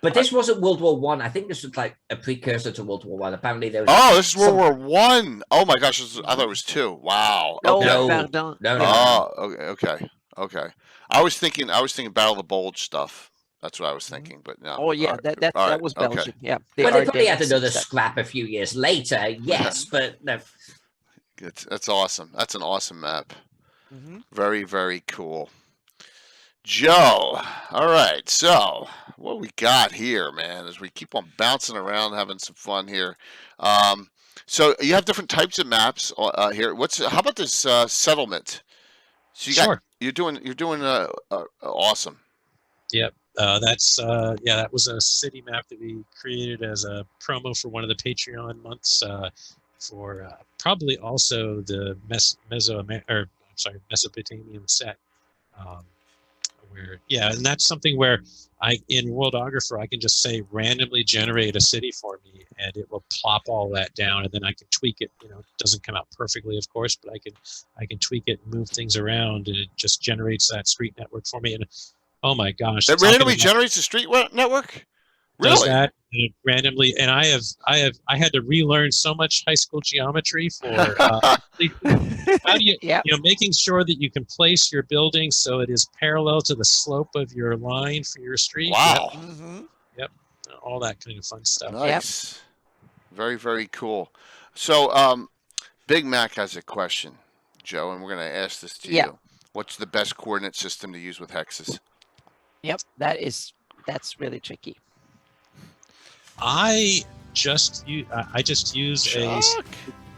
But this wasn't World War One. I think this was like a precursor to World War One. Apparently, there was. Oh, this is World some- War One. Oh my gosh, I thought it was 2. Wow. No, Okay. No. pardon. No. Oh, okay. I was thinking Battle of the Bulge stuff. That's what I was thinking, but no. Oh yeah, All right. that All right, was okay. Belgium. Yeah. But they probably had Ardennes another and stuff. scrap a few years later. Yes, but no. That's awesome. That's an awesome map. Mhm. Very, very cool. Joe, all right. So, what we got here, man, as we keep on bouncing around, having some fun here. So you have different types of maps here. How about this settlement? So Sure. you're doing awesome. Yep. That was a city map that we created as a promo for one of the Patreon months for probably also the Mesopotamian set. And that's something where in Worldographer I can just say randomly generate a city for me, and it will plop all that down, and then I can tweak it. It doesn't come out perfectly, of course, but I can tweak it and move things around, and it just generates that street network for me. And oh my gosh, That randomly generates a street network. Does Really? that randomly, and I had to relearn so much high school geometry for how do you Yep. Making sure that you can place your building so it is parallel to the slope of your line for your street. Wow. Mhm. Yep, all that kind of fun stuff. Nice. Very, very cool. So, Big Mac has a question, Joe, and we're going to ask this to you. What's the best coordinate system to use with hexes? Yep. That's really tricky. I just use a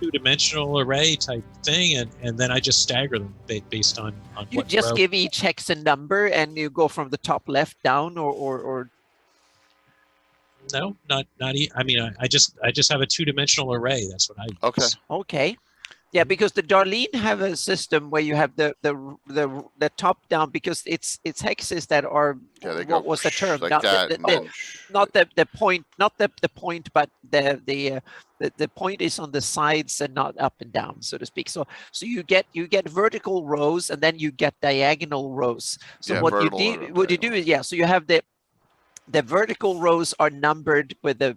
two-dimensional array type thing, and then I just stagger them based on You what just row. give each hex a number, and you go from the top left down, or No, not I mean, I just have a two-dimensional array. That's what I use. Okay. okay. Yeah, because the Darlene have a system where you have the top down, because it's hexes that are Yeah, they go what was the term? like Not that. the, and the, then not the point, not the point, but the point is on the sides and not up and down, so to speak. So you get vertical rows, and then you get diagonal rows. So Yeah, what you vertical do is so you have the vertical rows are numbered with a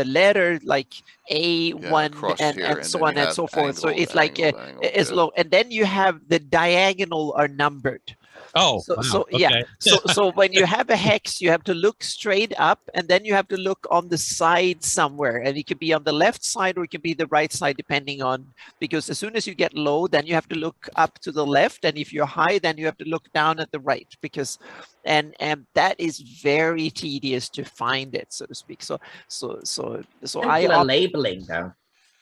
letter like A1 across and here, so then on you and so have forth. So angled, it's like angled, it's low, and then you have the diagonal are numbered. Oh, So, wow. so Okay. yeah. So when you have a hex, you have to look straight up, and then you have to look on the side somewhere, and it could be on the left side or it can be the right side, depending on, because as soon as you get low, then you have to look up to the left, and if you're high, then you have to look down at the right, because and that is very tedious to find it, so to speak. So Simpler labeling though.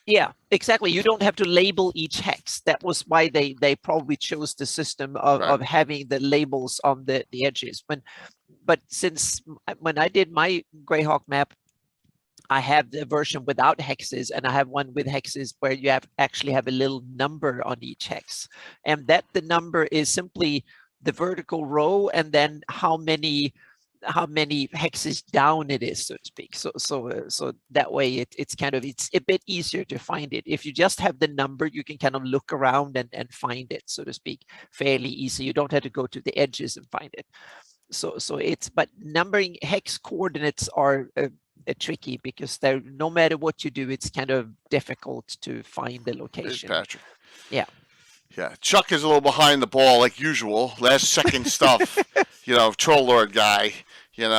yeah, exactly. You don't have to label each hex. That was why they probably chose the system of having the labels on the edges. But since when I did my Greyhawk map, I have the version without hexes, and I have one with hexes where you actually have a little number on each hex, and that the number is simply the vertical row and then how many hexes down it is, so to speak. So that way it's a bit easier to find it. If you just have the number, you can kind of look around and find it, so to speak, fairly easy. You don't have to go to the edges and find it. But numbering hex coordinates are tricky, because they're, no matter what you do, it's kind of difficult to find the location. Patrick. Yeah. Yeah, Chuck is a little behind the ball like usual. Last second stuff, Troll Lord guy. He's,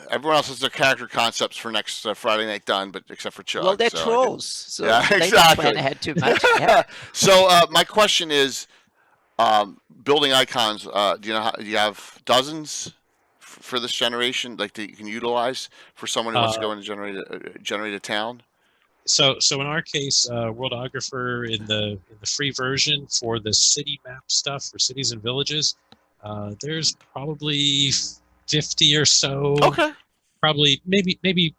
everyone else has their character concepts for next Friday night done, but except for Chuck. Well, they're trolls, so yeah, they exactly. don't plan ahead too much. Yeah. So my question is, building icons. Do you have dozens for this generation, like that you can utilize for someone who wants to go in and generate a town? So in our case, Worldographer in the free version for the city map stuff for cities and villages, there's probably 50 or so. Okay. Probably maybe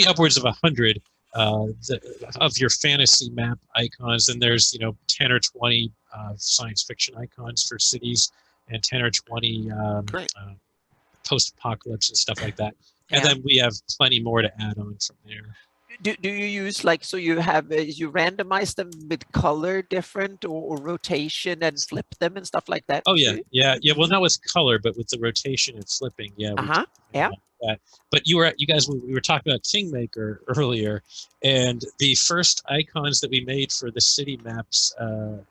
upwards of 100 of your fantasy map icons. And there's 10 or 20 science fiction icons for cities, and 10 or 20 post-apocalypse and stuff like that. And then we have plenty more to add on from there. Do you use like, so you have you randomize them with color different or rotation and flip them and stuff like that? Oh yeah, too? yeah. Well, not with color, but with the rotation and flipping. Yeah. Yeah. That. But you guys, we were talking about Kingmaker earlier, and the first icons that we made for the city maps, for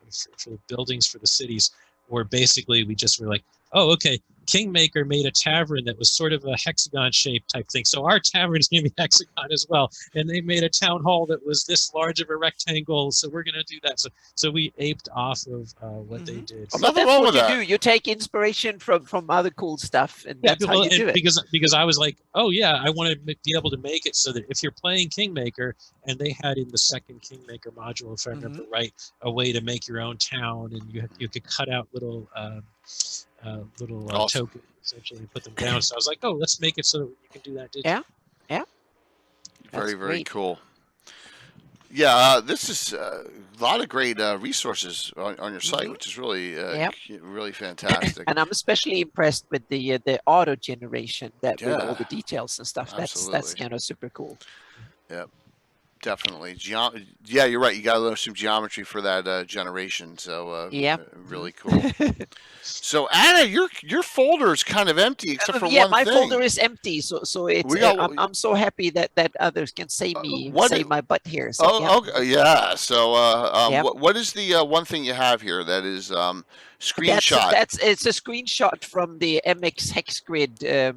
the buildings for the cities, were basically we just were like, oh, okay. Kingmaker made a tavern that was sort of a hexagon shape type thing. So our tavern's going to be hexagon as well. And they made a town hall that was this large of a rectangle. So we're going to do that. So we aped off of what they did. So Nothing that's wrong what with you that. do. You take inspiration from other cool stuff, and Yeah, that's how you do it. because I was like, oh yeah, I want to be able to make it so that if you're playing Kingmaker, and they had in the second Kingmaker module, if I remember right, a way to make your own town, and you could cut out little Awesome. tokens essentially and put them down. So I was like, oh, let's make it so that you can do that digitally. Yeah. Very, That's very great. cool. Yeah, this is a lot of great resources on your site, which is really, really fantastic. And I'm especially impressed with the auto generation that with all Yeah. the details and stuff. That's Absolutely. super cool. Yeah, definitely. Yeah, you're right. You got to learn some geometry for that generation. So really cool. So Anna, your folder is kind of empty except for one thing. My folder is empty, so it's I'm so happy that others can say my butt here. So, okay, yeah. So what is the one thing you have here that is screenshot? It's a screenshot from the MX Hex Grid. There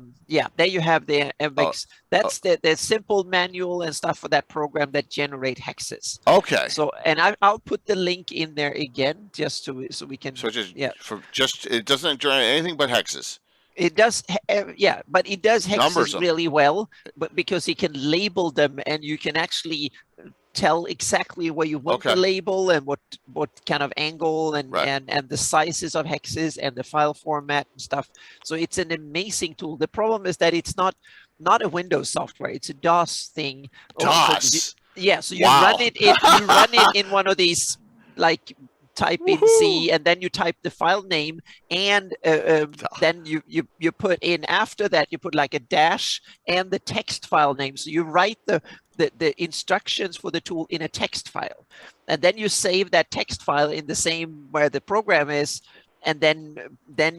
you have the MX. That's the simple manual and stuff for that program that generate hexes. Okay. So, and I'll put the link in there again just so we can. So it doesn't generate anything but hexes. It does, but it does hexes really well, but because you can label them and you can actually tell exactly where you want the label and what kind of angle and the sizes of hexes and the file format and stuff. So it's an amazing tool. The problem is that it's not a Windows software; it's a DOS thing. DOS. So you run it in one of these like. Type in C and then you type the file name and then you put in after that you put like a dash and the text file name. So you write the instructions for the tool in a text file and then you save that text file in the same where the program is. And then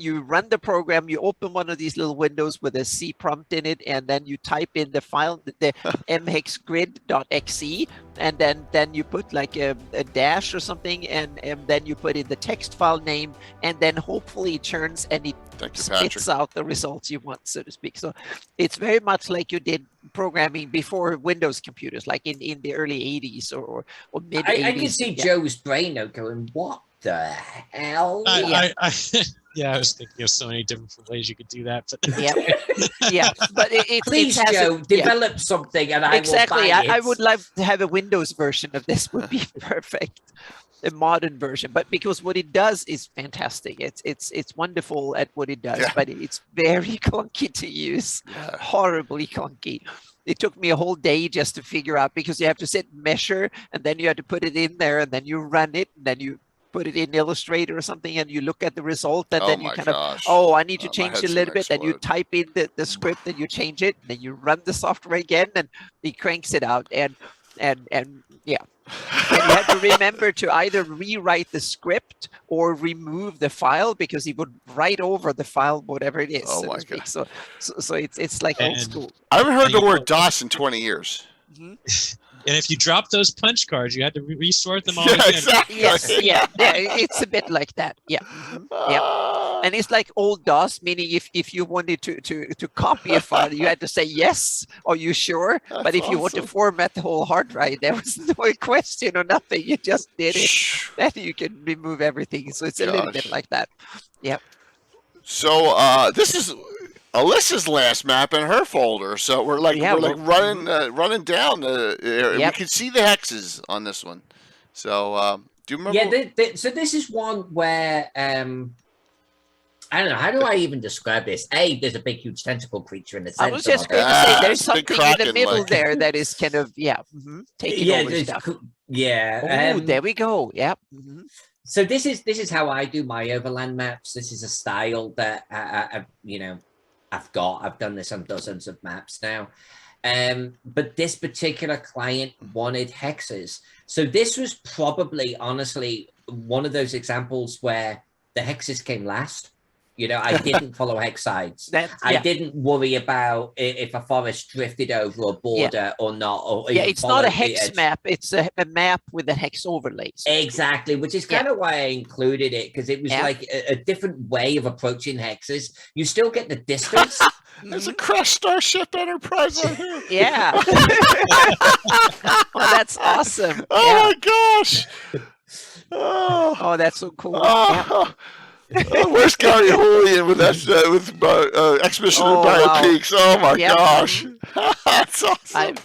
you run the program, you open one of these little windows with a C prompt in it, and then you type in the file, the mhexgrid.exe, and then you put like a dash or something, and then you put in the text file name, and then hopefully it turns and it spits out the results you want, so to speak. So it's very much like you did programming before Windows computers, like in the early 80s or mid 80s. I can see Joe's brain now going, what the hell? I was thinking of so many different ways you could do that. But but please, Joe, develop something, and I will buy it. I would love to have a Windows version of this. Would be perfect, a modern version. But because what it does is fantastic. It's wonderful at what it does, but it's very clunky to use, horribly clunky. It took me a whole day just to figure out because you have to sit and measure, and then you have to put it in there, and then you run it, and then you put it in Illustrator or something and you look at the result and then you kind of, I need to change it a little bit. Then you type in the script and you change it. And then you run the software again and it cranks it out. And you have to remember to either rewrite the script or remove the file because it would write over the file, whatever it is. Oh my God. So it's like old school. I haven't heard the word DOS in 20 years. And if you drop those punch cards, you had to resort them all yeah, again. Exactly. Yes, it's a bit like that. And it's like old DOS, meaning if you wanted to copy a file, you had to say yes, are you sure? That's but if you want to format the whole hard drive, there was no question or nothing. You just did it. Then you can remove everything. So it's a little bit like that. Yep. So this is Alyssa's last map in her folder, so we're running down. We can see the hexes on this one. So do you remember? Yeah, so this is one where I don't know, how do I even describe this? There's a big, huge tentacle creature in the center. I was just going to say there's something in the middle there that is kind of taking over stuff. There we go. Yeah. So this is how I do my overland maps. This is a style that I've done this on dozens of maps now. But this particular client wanted hexes. So this was probably, honestly, one of those examples where the hexes came last. You know, I didn't follow hex sides. I didn't worry about if a forest drifted over a border or not. Or it's not a hex map. It's a map with a hex overlays. Exactly, which is kind of why I included it, because it was like a different way of approaching hexes. You still get the distance. There's a crashed Starship Enterprise on here. Yeah. Oh, that's awesome. Oh my gosh. Oh, that's so cool. Where's Gary Julian with that Expeditioner Bio Peaks? Oh my gosh, that's awesome.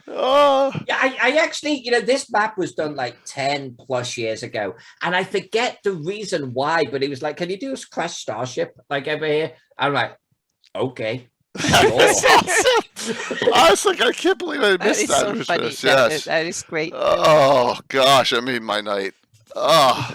I actually, you know, this map was done like 10 plus years ago, and I forget the reason why, but it was like, can you do a crash Starship like over here? I'm like, okay. That's awesome. I was like, I can't believe I missed that. So funny. Yes. That is great. Oh gosh, I made my night. Oh,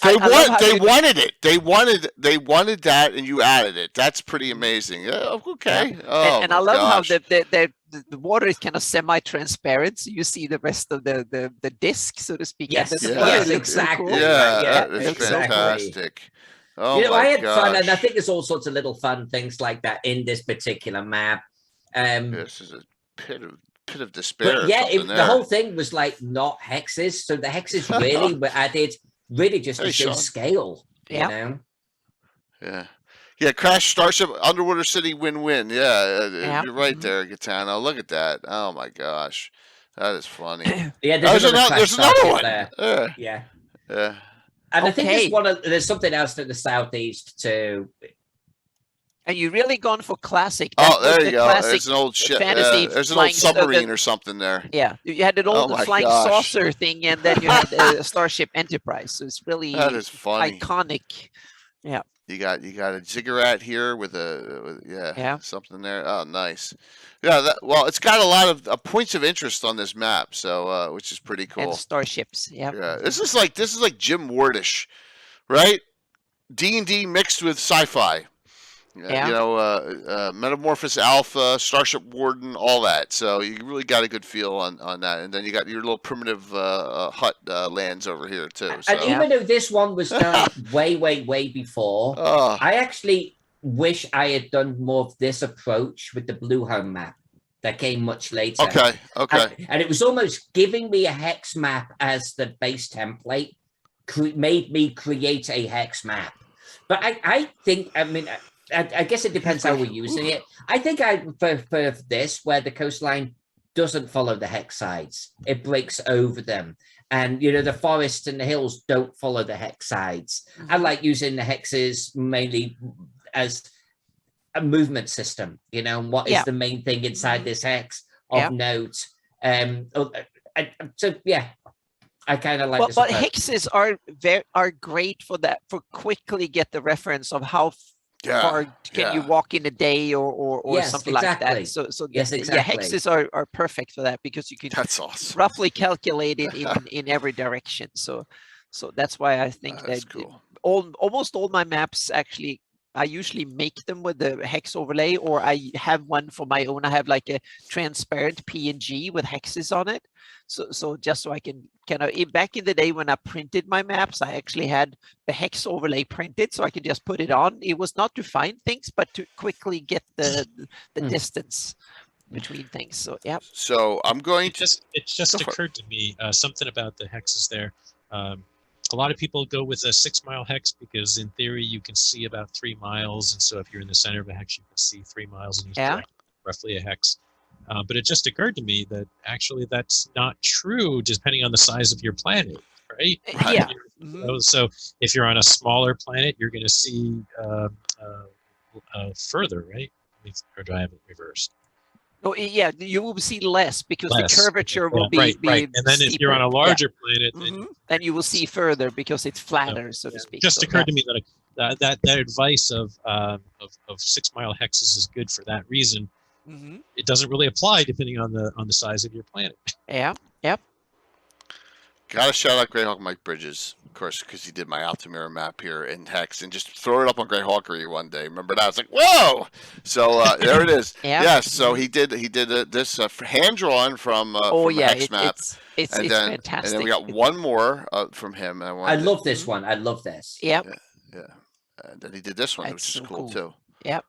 they wanted it. They wanted that, and you added it. That's pretty amazing. Okay. Oh, and I love how the water is kind of semi-transparent, so you see the rest of the disc, so to speak. Yes, exactly. Cool. Yeah, it's fantastic. Oh, you know, I had fun, and I gosh. think there's all sorts of little fun things like that in this particular map. This is a pit of despair. But yeah, the whole thing was like not hexes, so the hexes really were added, really just to show scale. You know. Yeah. Crash Starship Underwater City win-win. Yeah, you're right there, Gitano. Look at that. Oh my gosh, that is funny. There's another one there. Yeah. And I think there's something else to the southeast too. And you really gone for classic. There you go. There's an old ship. There's an old submarine or something there. Yeah, you had an old flying saucer thing, and then you had a Starship Enterprise. So it's really iconic. Yeah. You got a ziggurat here with something there. Oh, nice. Yeah. It's got a lot of points of interest on this map, so which is pretty cool. And starships. Yeah. Yeah. This is like Jim Wardish, right? D&D mixed with sci-fi. You know, Metamorphosis Alpha, Starship Warden, all that. So you really got a good feel on that. And then you got your little primitive hut lands over here too. So. And even though this one was done way before, I actually wish I had done more of this approach with the Blue Home map that came much later. Okay. And it was almost giving me a hex map as the base template, made me create a hex map. But I think, I guess it depends how we're using it. I think I prefer this, where the coastline doesn't follow the hex sides. It breaks over them. And, you know, the forests and the hills don't follow the hex sides. I like using the hexes mainly as a movement system, you know, and what is the main thing inside this hex of note. I kind of like this. But hexes are great for that, for quickly get the reference of how far can you walk in a day or something like that. So hexes are perfect for that, because you can roughly calculate it in every direction. So that's why I think that cool. Almost all my maps, actually, I usually make them with the hex overlay, or I have one for my own. I have like a transparent PNG with hexes on it. So just so I can kind of, back in the day when I printed my maps, I actually had the hex overlay printed, so I could just put it on. It was not to find things, but to quickly get the distance between things. So yeah. So I'm going to. It just occurred to me something about the hexes there. A lot of people go with a 6 mile hex because in theory you can see about 3 miles, and so if you're in the center of a hex, you can see 3 miles, and you're roughly a hex. But it just occurred to me that actually that's not true, depending on the size of your planet, right? Yeah. So if you're on a smaller planet, you're going to see further, right? Or do I have it reversed? Oh, yeah, you will see less because the curvature will be right. And then steeper. if you're on a larger planet, then you will see further because it's flatter, so to speak. Just occurred to me that that advice of 6 mile hexes is good for that reason. It doesn't really apply depending on the size of your planet. Yeah. Yep. Gotta shout out Greyhawk Mike Bridges, of course, because he did my Altamira map here in Hex, and just throw it up on Greyhawkery one day. Remember that? I was like, whoa! So there it is. Yeah. Yes. So he did this hand drawn from Hex Map, it's and fantastic. then we got one more from him. I love this one. I love this. Yep. Yeah. And then he did this one, That's which is so cool cool. too. Yep.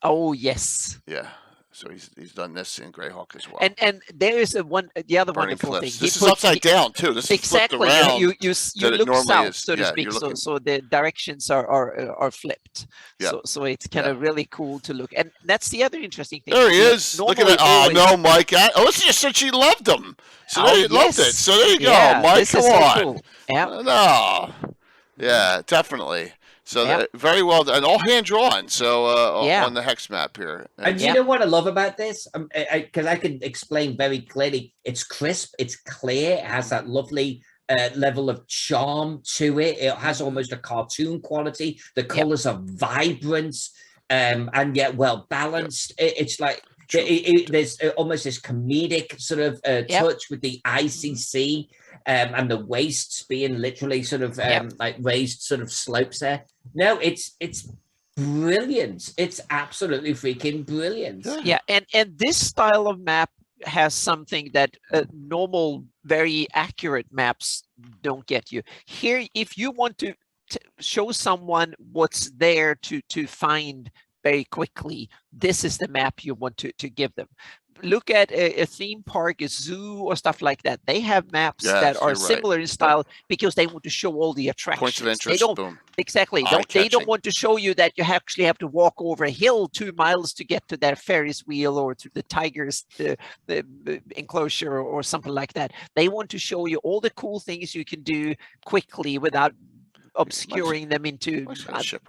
Oh yes. Yeah. So he's done this in Greyhawk as well. And there is the other Burning wonderful Cliffs. thing. This is upside down too. This exactly. is flipped around. You that it look normally south, is. so to Yeah, speak. you're looking- So the directions are flipped. Yeah. So it's kind of really cool to look. And that's the other interesting thing. There he is. Look at that. Oh no, Mike. Alyssa just said she loved him. So they loved it. So there you go, Mike. This Come is so on. cool. Yeah. No. Yeah, definitely. So very well done. And all hand drawn. So on the Hex map here. And you know what I love about this? Because I can explain very clearly. It's crisp. It's clear. It has that lovely level of charm to it. It has almost a cartoon quality. The colors are vibrant and yet well balanced. It's like there's almost this comedic sort of touch with the icy sea and the wastes being literally sort of like raised sort of slopes there. No, it's brilliant. It's absolutely freaking brilliant. Yeah, and this style of map has something that normal, very accurate maps don't get you. Here, if you want to show someone what's there to find very quickly, this is the map you want to give them. Look at a theme park, a zoo, or stuff like that. They have maps that are similar in style because they want to show all the attractions. Points of interest. They don't, boom. Exactly. They don't want to show you that you actually have to walk over a hill 2 miles to get to that Ferris wheel or to the tiger's the enclosure or something like that. They want to show you all the cool things you can do quickly without obscuring them into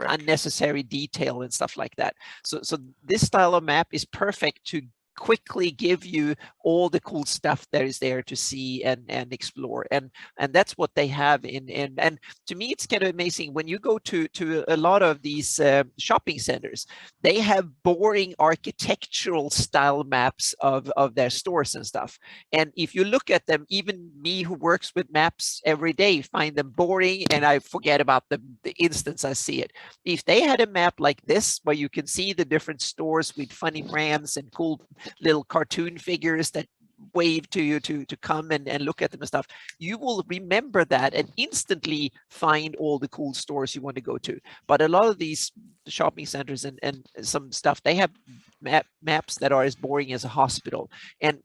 unnecessary detail and stuff like that. So this style of map is perfect to quickly give you all the cool stuff that is there to see and explore, and that's what they have in and to me it's kind of amazing when you go to a lot of these shopping centers. They have boring architectural style maps of their stores and stuff, and if you look at them, even me who works with maps every day find them boring and I forget about them the instant I see it. If they had a map like this where you can see the different stores with funny brands and cool little cartoon figures that wave to you to come and look at them and stuff, you will remember that and instantly find all the cool stores you want to go to. But a lot of these shopping centers and some stuff, they have maps that are as boring as a hospital, and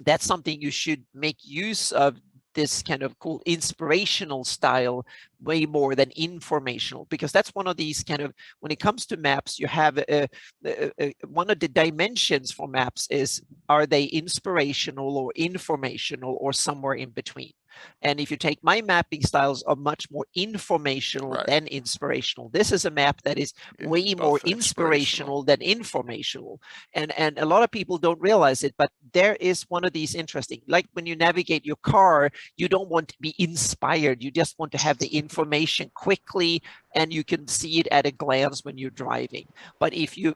that's something you should make use of. This kind of cool inspirational style way more than informational, because that's one of these kind of, when it comes to maps, you have one of the dimensions for maps is, are they inspirational or informational or somewhere in between? And if you take my mapping styles are much more informational than inspirational. This is a map that is way more inspirational than informational. And a lot of people don't realize it, but there is one of these interesting, like when you navigate your car, you don't want to be inspired. You just want to have the information quickly and you can see it at a glance when you're driving. But if you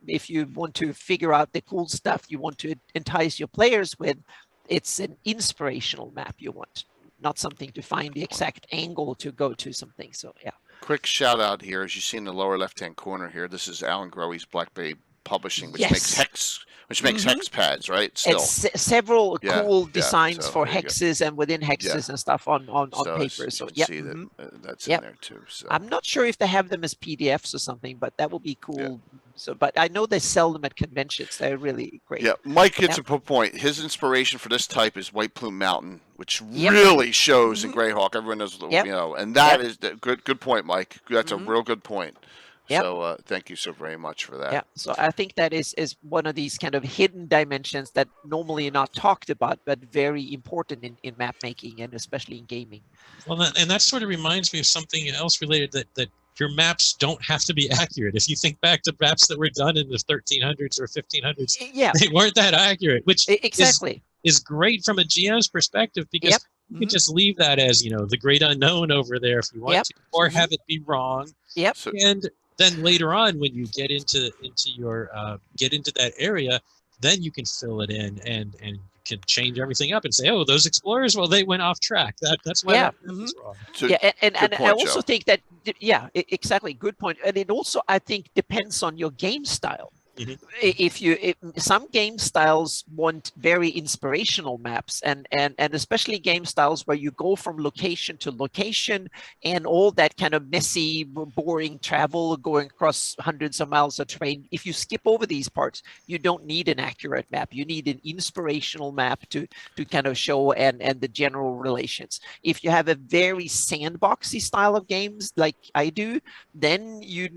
want to figure out the cool stuff you want to entice your players with, it's an inspirational map you want. Not something to find the exact angle to go to something. So yeah. Quick shout out here, as you see in the lower left hand corner here. This is Alan Growe's Black Bay Publishing, which makes Hex, Hex pads, right? Still, it's several cool designs for hexes and within hexes and stuff on paper. So yeah, see that that's in there too. So I'm not sure if they have them as PDFs or something, but that would be cool. Yeah. So, but I know they sell them at conventions. They're really great. Yeah, Mike gets a point. His inspiration for this type is White Plume Mountain, which really shows in Greyhawk. Everyone knows, you know, and that is the good point, Mike. That's a real good point. Yep. So thank you so very much for that. Yeah, so I think that is one of these kind of hidden dimensions that normally are not talked about, but very important in map making and especially in gaming. Well, and that sort of reminds me of something else related that your maps don't have to be accurate. If you think back to maps that were done in the 1300s or 1500s, they weren't that accurate, which is great from a GM's perspective, because you can just leave that as, you know, the great unknown over there if you want to, or have it be wrong. And then later on, when you get into your get into that area, then you can fill it in and you can change everything up and say, oh, those explorers, well, they went off track. That's why that was wrong. So, Yeah, and good I point, also Joe. think that exactly, good point. And it also, I think, depends on your game style. Mhm. If some game styles want very inspirational maps, and especially game styles where you go from location to location and all that kind of messy, boring travel going across hundreds of miles of terrain. If you skip over these parts, you don't need an accurate map. You need an inspirational map to kind of show and the general relations. If you have a very sandboxy style of games like I do, then you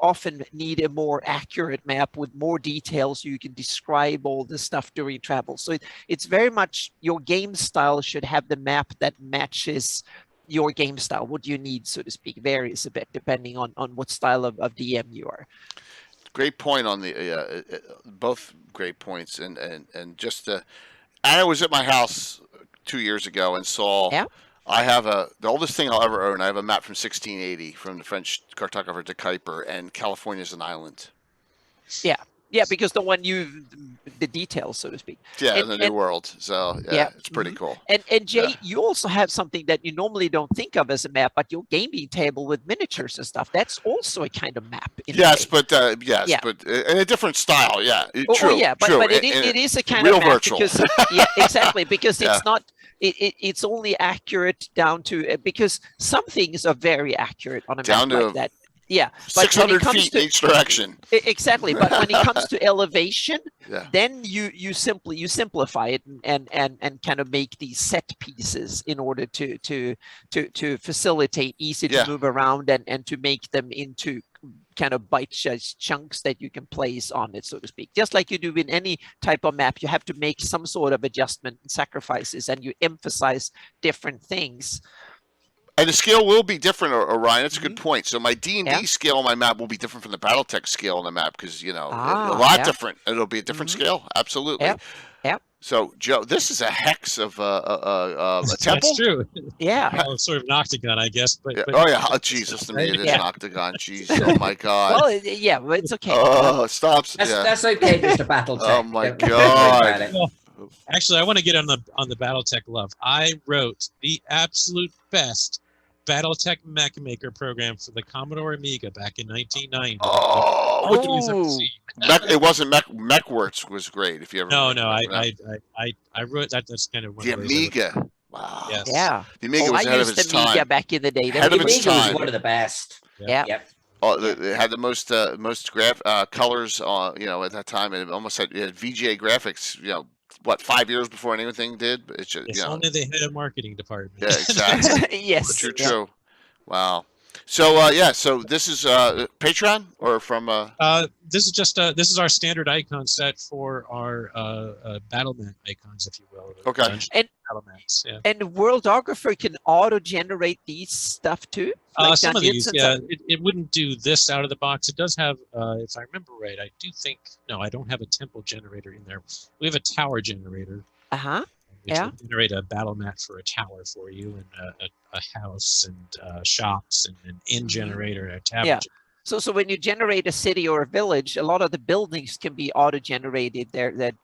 often need a more accurate map with more details so you can describe all the stuff during travel. So it's very much your game style should have the map that matches your game style. What you need, so to speak, varies a bit depending on what style of DM you are. Great point on the both great points, and just I was at my house 2 years ago and saw. Yeah. I have the oldest thing I'll ever own. I have a map from 1680 from the French cartographer de Kuiper, and California is an island. Yeah, because the details, so to speak. Yeah, in the New World. So yeah, it's pretty cool. And Jay, you also have something that you normally don't think of as a map, but your gaming table with miniatures and stuff, that's also a kind of map. Yes, but in a different style. Yeah, true. But it is a kind of map virtual. Because exactly, because it's not. It's only accurate down to because some things are very accurate on a map like that. Yeah, but 600 feet in each direction. Exactly, but when it comes to elevation, then you simplify it and kind of make these set pieces in order to facilitate easy to move around and to make them into kind of bite-sized chunks that you can place on it, so to speak. Just like you do in any type of map, you have to make some sort of adjustment and sacrifices, and you emphasize different things. And the scale will be different, Orion. That's a good point. So my D&D scale on my map will be different from the BattleTech scale on the map because, a lot different. It'll be a different scale. Absolutely. Yeah. So, Joe, this is a hex of a temple? That's true. Yeah. Well, sort of an octagon, I guess. But Oh, Jesus, to me, it is an octagon. Jeez, oh, my God. Well, but it's okay. Oh, stop. That's okay, Mr. BattleTech. Oh, my Don't God. worry about it. Well, actually, I want to get on the BattleTech love. I wrote the absolute best BattleTech Mech Maker program for the Commodore Amiga back in 1990. It wasn't MechWorks was great. If you ever No, I wrote that. That's kind of one the of those Amiga. Wow. Yes. Yeah. The Amiga was ahead of its time. Amiga back in the day. Ahead of its Amiga was time. one of the best. Yeah. Yep. It had the most colors at that time. It almost had VGA graphics. 5 years before anything did? But it's just, if only they had a marketing department. Yeah, exactly. Yes. True. Wow. So so this is Patreon or from this is just this is our standard icon set for our Battlemat icons, if you will. Okay. And Battlemats, and Worldographer can auto-generate these stuff too. Like some of these, it wouldn't do this out of the box. It does have, if I remember right, I do think I don't have a temple generator in there. We have a tower generator. Which will generate a battle mat for a tower for you, and a house, and shops, and an inn generator, and a tavern. Yeah. So when you generate a city or a village, a lot of the buildings can be auto-generated there. That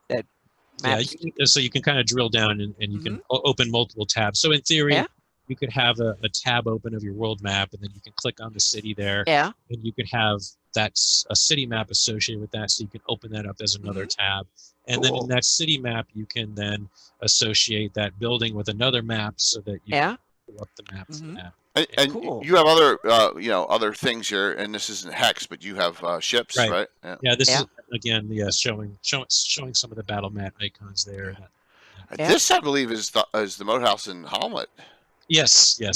maps. Yeah, so you can kind of drill down and you can open multiple tabs. So in theory, you could have a tab open of your world map, and then you can click on the city there. Yeah. And you could have a city map associated with that, so you can open that up as another tab. And then in that city map, you can then associate that building with another map so that you can pull up the map for that. And you have other other things here, and this isn't Hex, but you have ships, right? Yeah, this is again showing some of the battle mat icons there. This, I believe, is the Moat House in Hamlet. Yes. Yeah,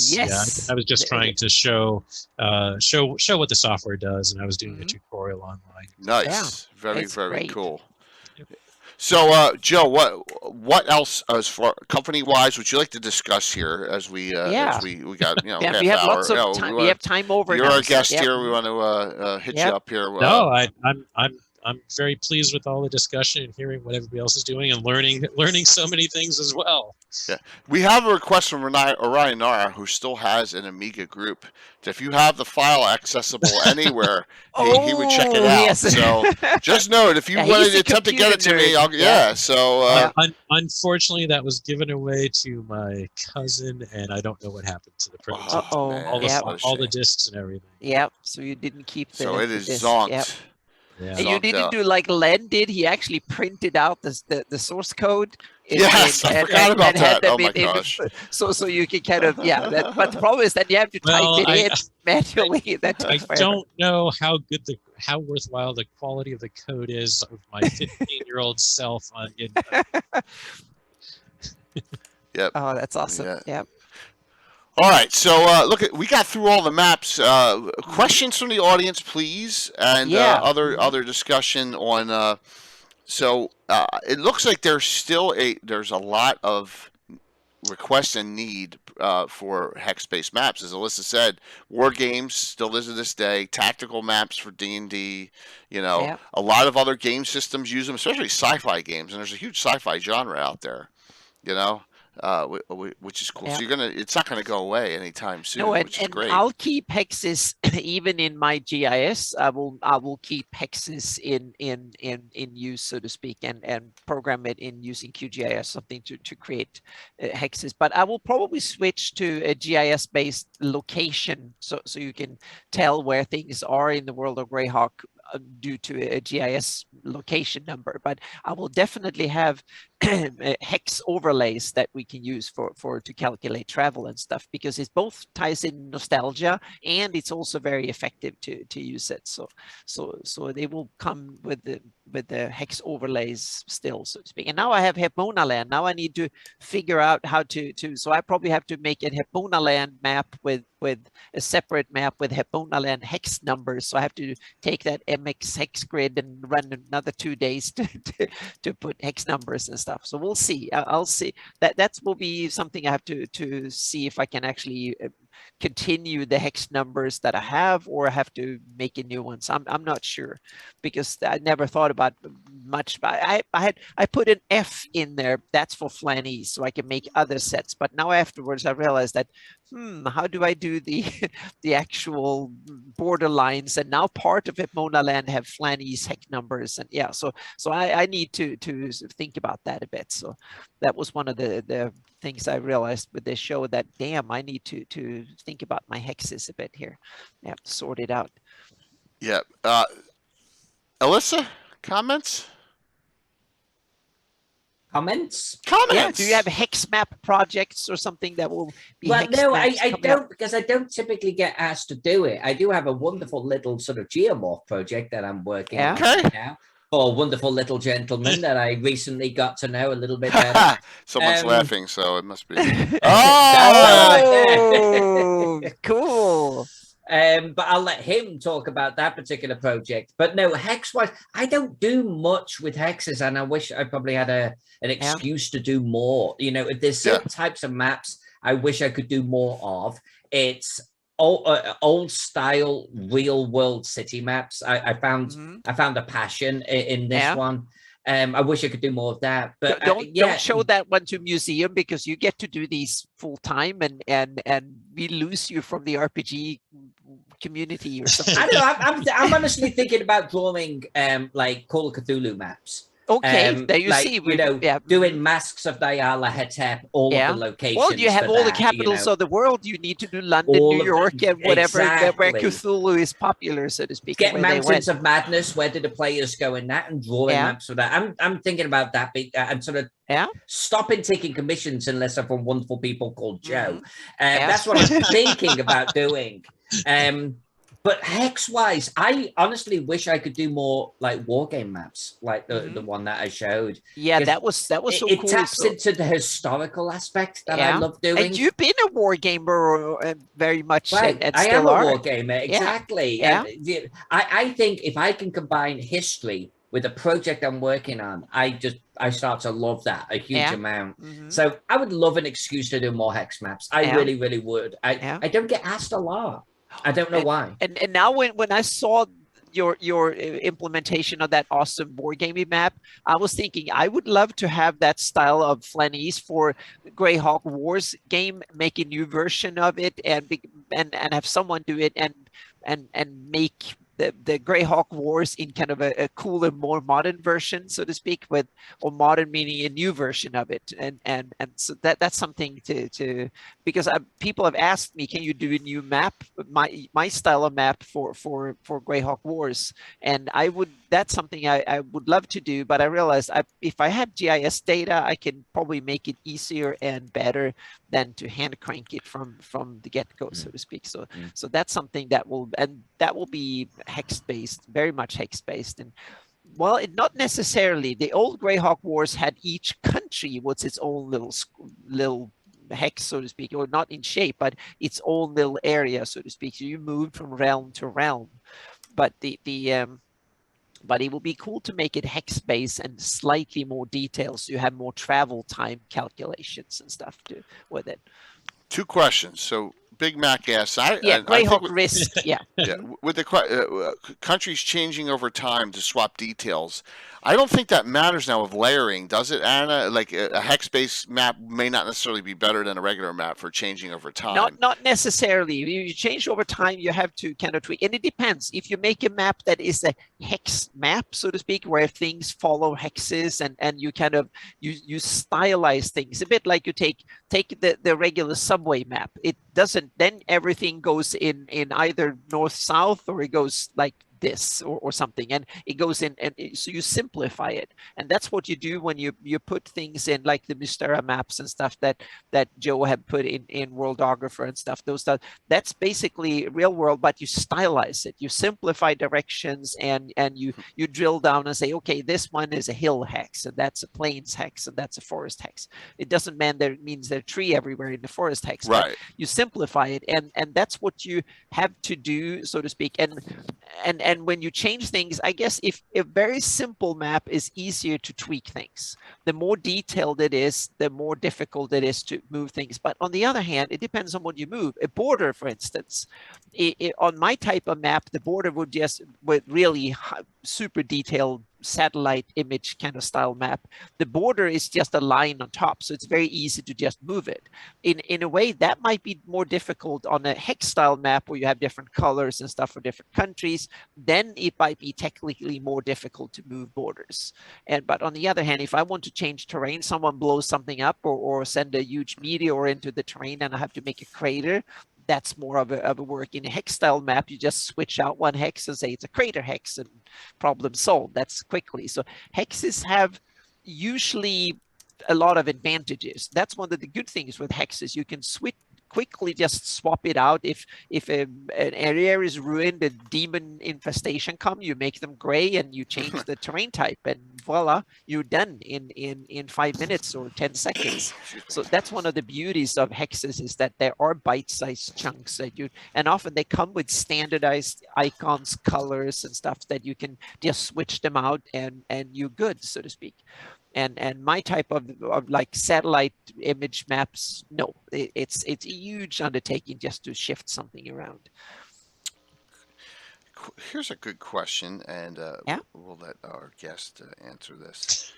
I was just trying to show what the software does, and I was doing a tutorial online. Nice, very great. Cool. So, Joe, what else as far company-wise would you like to discuss here as we got we half have hour? lots of time. We have time over. You're our guest here. We want to hit you up here. No, I'm very pleased with all the discussion and hearing what everybody else is doing and learning so many things as well. Yeah, we have a request from Orion Nara, who still has an Amiga group. If you have the file accessible anywhere, he would check it Oh, out. yes. So just note, if you Yeah, wanted he's to a attempt to get it to computer me, nerd. yeah. So Unfortunately, that was given away to my cousin, and I don't know what happened to the prototype. Uh-oh. man, all the Yeah. what a all the shame. discs and everything. Yep. So you didn't keep the. So it the is disc. zonked. Yep. Yeah. And you didn't do like Len did. He actually printed out the source code. Yes, I forgot about had that. them Oh my gosh. So you can kind of but the problem is that you have to type it in manually. That I takes forever. don't know how worthwhile the quality of the code is of my 15-year-old self Yep. Oh, that's awesome. Yeah. Yep. All right, so we got through all the maps. Questions from the audience, please, and other discussion on. So it looks like there's a lot of request and need for hex-based maps. As Alyssa said, war games still is to this day. Tactical maps for D&D. A lot of other game systems use them, especially sci-fi games. And there's a huge sci-fi genre out there. Which is cool. So it's not gonna go away anytime soon, which is great. I'll keep hexes even in my GIS. I will keep hexes in use, so to speak, and program it in using QGIS, something to create hexes. But I will probably switch to a GIS based location, so you can tell where things are in the world of Greyhawk due to a GIS location number. But I will definitely have hex overlays that we can use to calculate travel and stuff, because it both ties in nostalgia and it's also very effective to use it. So they will come with the hex overlays still, so to speak. And now I have Hepmona Land. Now I need to figure out how to so I probably have to make a Hepmona Land map with a separate map with Hepmona Land hex numbers. So I have to take that MX hex grid and run another 2 days to put hex numbers and stuff. So we'll see. I'll see. That will be something I have to see if I can actually continue the hex numbers that I have, or I have to make a new ones. I'm not sure, because I never thought about much. But I put an F in there. That's for Flannies, so I can make other sets. But now afterwards, I realized that how do I do the actual border lines? And now part of Hepmona Land have Flannies hex numbers, and so I need to think about that a bit. So that was one of the things I realized with this show, that damn, I need to think about my hexes a bit here. I have to sort it out. Yeah. Alyssa, comments? Comments? Yeah. Do you have Hex Map Projects or something that will be? Well, Hex no, maps I coming don't, up? because I don't typically get asked to do it. I do have a wonderful little sort of geomorph project that I'm working on right now for a wonderful little gentleman that I recently got to know a little bit better. Someone's laughing, so it must be. Oh, cool. But I'll let him talk about that particular project. But no, hex-wise, I don't do much with hexes, and I wish I probably had an excuse to do more. If there's certain types of maps I wish I could do more of, it's old style real world city maps. I found a passion in this one. I wish I could do more of that, but don't show that one to museum, because you get to do these full time, and we lose you from the RPG community or something. I don't know. I'm honestly thinking about drawing like Call of Cthulhu maps. Okay, there you see. Doing Masks of Nyarlathotep, Hetep, all of the locations. Well, you have all the capitals of the world. You need to do London, New York, and whatever, where Cthulhu is popular, so to speak. Get Mountains of Madness. Where did the players go in that? And drawing maps for that. I'm thinking about that. And sort of stopping taking commissions unless I'm from wonderful people called Joe. That's what I'm thinking about doing. But hex-wise, I honestly wish I could do more like war game maps, like the one that I showed. Yeah, that was so cool. It taps into the historical aspect that I love doing. And you've been a war gamer very much. Right. And I still am a war gamer, exactly. Yeah. I think if I can combine history with a project I'm working on, I start to love that a huge amount. So I would love an excuse to do more hex maps. I really, really would. I don't get asked a lot. I don't know why. And now when I saw your implementation of that awesome wargaming map, I was thinking I would love to have that style of Flanese for Greyhawk Wars game, make a new version of it, and have someone do it and make the Greyhawk Wars in kind of a cooler, more modern version, so to speak, or modern meaning a new version of it, and so that's something to because people have asked me, can you do a new map, my style of map for Greyhawk Wars, and that's something I would love to do, but I realized if I have GIS data, I can probably make it easier and better than to hand crank it from the get-go, so to speak. So that's something that will be hex based, very much hex based. And well, not necessarily. The old Greyhawk Wars had each country was its own little hex, so to speak, or not in shape, but its own little area, so to speak. So you moved from realm to realm. But but it will be cool to make it hex based and slightly more detailed, so you have more travel time calculations and stuff with it. 2 questions. So Big Mac asks, Greyhawk Risk, yeah, with the countries changing over time to swap details, I don't think that matters now with layering, does it, Anna? Like a hex-based map may not necessarily be better than a regular map for changing over time. Not necessarily. You change over time, you have to kind of tweak, and it depends. If you make a map that is a hex map, so to speak, where things follow hexes, and you kind of you stylize things a bit, like you take the regular subway map. It doesn't, then everything goes in either north south, or it goes like this or something, and it goes in, and so you simplify it, and that's what you do when you put things in, like the Mystera maps and stuff that Joe had put in Worldographer and stuff. Those stuff, that's basically real world, but you stylize it, you simplify directions, and you drill down and say, okay, this one is a hill hex, and that's a plains hex, and that's a forest hex. It doesn't means there's tree everywhere in the forest hex, right? But you simplify it, and that's what you have to do, so to speak. And when you change things, I guess if a very simple map is easier to tweak things, the more detailed it is, the more difficult it is to move things. But on the other hand, it depends on what you move. A border, for instance, on my type of map, the border would really super detailed satellite image kind of style map. The border is just a line on top, so it's very easy to just move it. In a way, that might be more difficult on a hex style map where you have different colors and stuff for different countries. Then it might be technically more difficult to move borders. But on the other hand, if I want to change terrain, someone blows something up or send a huge meteor into the terrain, and I have to make a crater, that's more of a work. In a hex style map, you just switch out one hex and say it's a crater hex, and problem solved. That's quickly. So hexes have usually a lot of advantages. That's one of the good things with hexes. You can quickly just swap it out. If an area is ruined, a demon infestation come, you make them gray and you change the terrain type, and voila, you're done in 5 minutes or 10 seconds. So that's one of the beauties of hexes, is that there are bite-sized chunks that and often they come with standardized icons, colors, and stuff that you can just switch them out and you're good, so to speak. And my type of like satellite image maps, no, it's a huge undertaking just to shift something around. Here's a good question, and we'll let our guest answer this.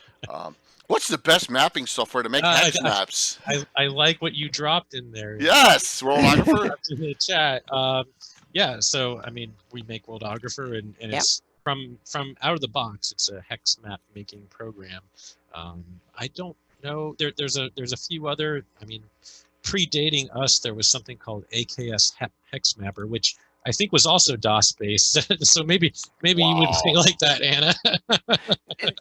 What's the best mapping software to make hex maps? I like what you dropped in there. Yes, Worldographer. In the chat. Yeah, so I mean, we make Worldographer, and it's from out of the box. It's a hex map making program. I don't know. There's a few other. I mean, predating us, there was something called AKS Hex Mapper, which I think was also DOS based. So maybe you wouldn't think like that, Anna.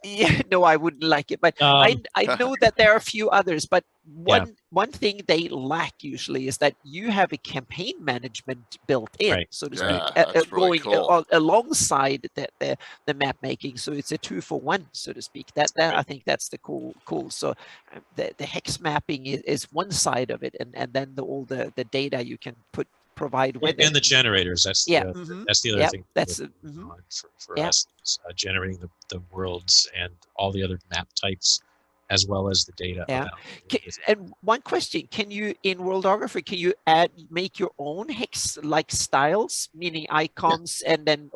Yeah, no, I wouldn't like it, but I know that there are a few others. But one thing they lack usually is that you have a campaign management built in, so to speak, going cool. Alongside the map making. So it's a 2-for-1, so to speak. That I think that's the cool. So the hex mapping is one side of it, and then all the data you can provide with it. And the generators. That's the other thing. That's for us, generating the worlds and all the other map types, as well as the data. And one question: can you, in Worldographer, can you make your own hex like styles, meaning icons, and then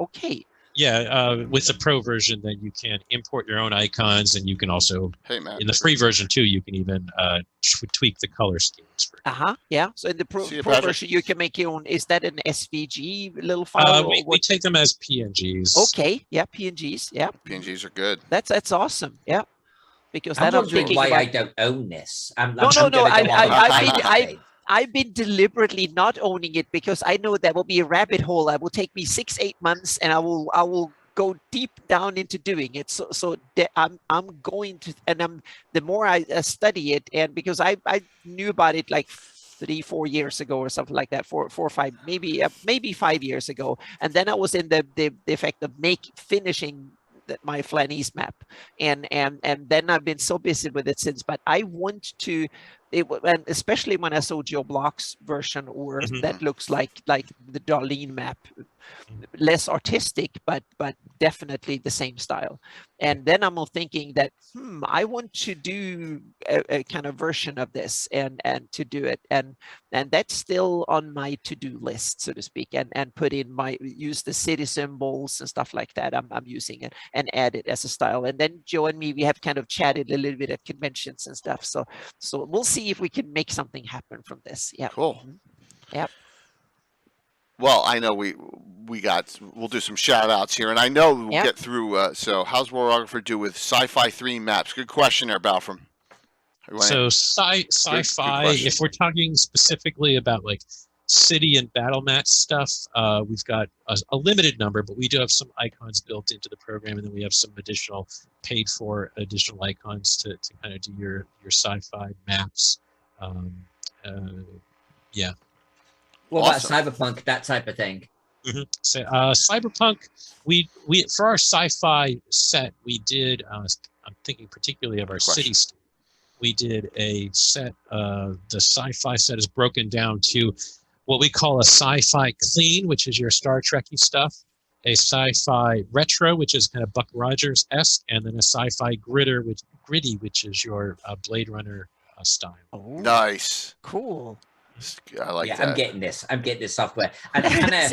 With the pro version, then you can import your own icons, and you can also, Hey, Matt. in the free version too, you can even tweak the color schemes. Yeah. So in the pro Patrick. version, you can make your own. Is that an SVG little file? We take them as PNGs. Okay. Yeah. PNGs. Yeah. PNGs are good. That's awesome. Yeah. Because I'm then I'm wondering thinking why about... I don't own this. I'm No. gonna go on I've been deliberately not owning it because I know that will be a rabbit hole. That will take me 6-8 months, and I will go deep down into doing it. So I'm going to, and the more I study it, and because I knew about it like 3-4 years ago or something like that, 4 or 5, maybe 5 years ago, and then I was in the effect of finishing my Flanese map, and then I've been so busy with it since. But I want to, and especially when I saw Joe Block's version, or that looks like the Darlene map, less artistic, but definitely the same style. And then I'm thinking that I want to do a kind of version of this, and to do it, and that's still on my to-do list, so to speak, and use the city symbols and stuff like that. I'm using it and add it as a style. And then Joe and me, we have kind of chatted a little bit at conventions and stuff. So we'll see if we can make something happen from this. Yeah. Cool. Yep. Well, I know we'll do some shout outs here, and I know we'll get through. So how's Warographer do with Sci-Fi 3 maps? Good question there, Balfram. So sci-fi, if we're talking specifically about like city and battle match stuff, we've got a limited number, but we do have some icons built into the program, and then we have some paid for additional icons to kind of do your sci-fi maps. Yeah. What about cyberpunk, that type of thing? So, cyberpunk, we for our sci-fi set, we did. I'm thinking particularly of our city. We did a set. The sci-fi set is broken down to what we call a sci-fi clean, which is your Star Trek-y stuff, a sci-fi retro, which is kind of Buck Rogers-esque, and then a sci-fi gritty, which is your Blade Runner style. Oh, nice, cool. I like that. I'm getting this software. And Hannah,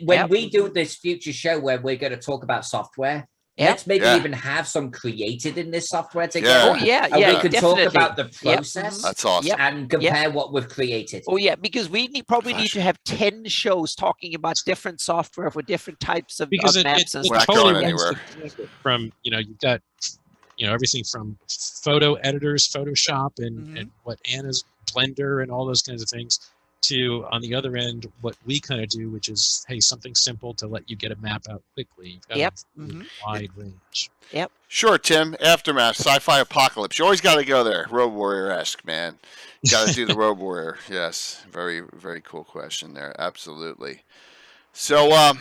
when we do this future show where we're going to talk about software, let's maybe even have some created in this software together. Oh yeah, and we could talk about the process. That's awesome. And compare what we've created. Oh yeah, because we probably need to have 10 shows talking about different software for different types of maps and stuff. We're not going anywhere. From you've got everything from photo editors, Photoshop, and what Anna's Blender and all those kinds of things, to on the other end what we kind of do, which is something simple to let you get a map out quickly. You've got a wide range. Sure, Tim. Aftermath, sci-fi apocalypse. You always got to go there. Road Warrior-esque, man. You got to do the Road Warrior. Yes, very very cool question there. Absolutely. So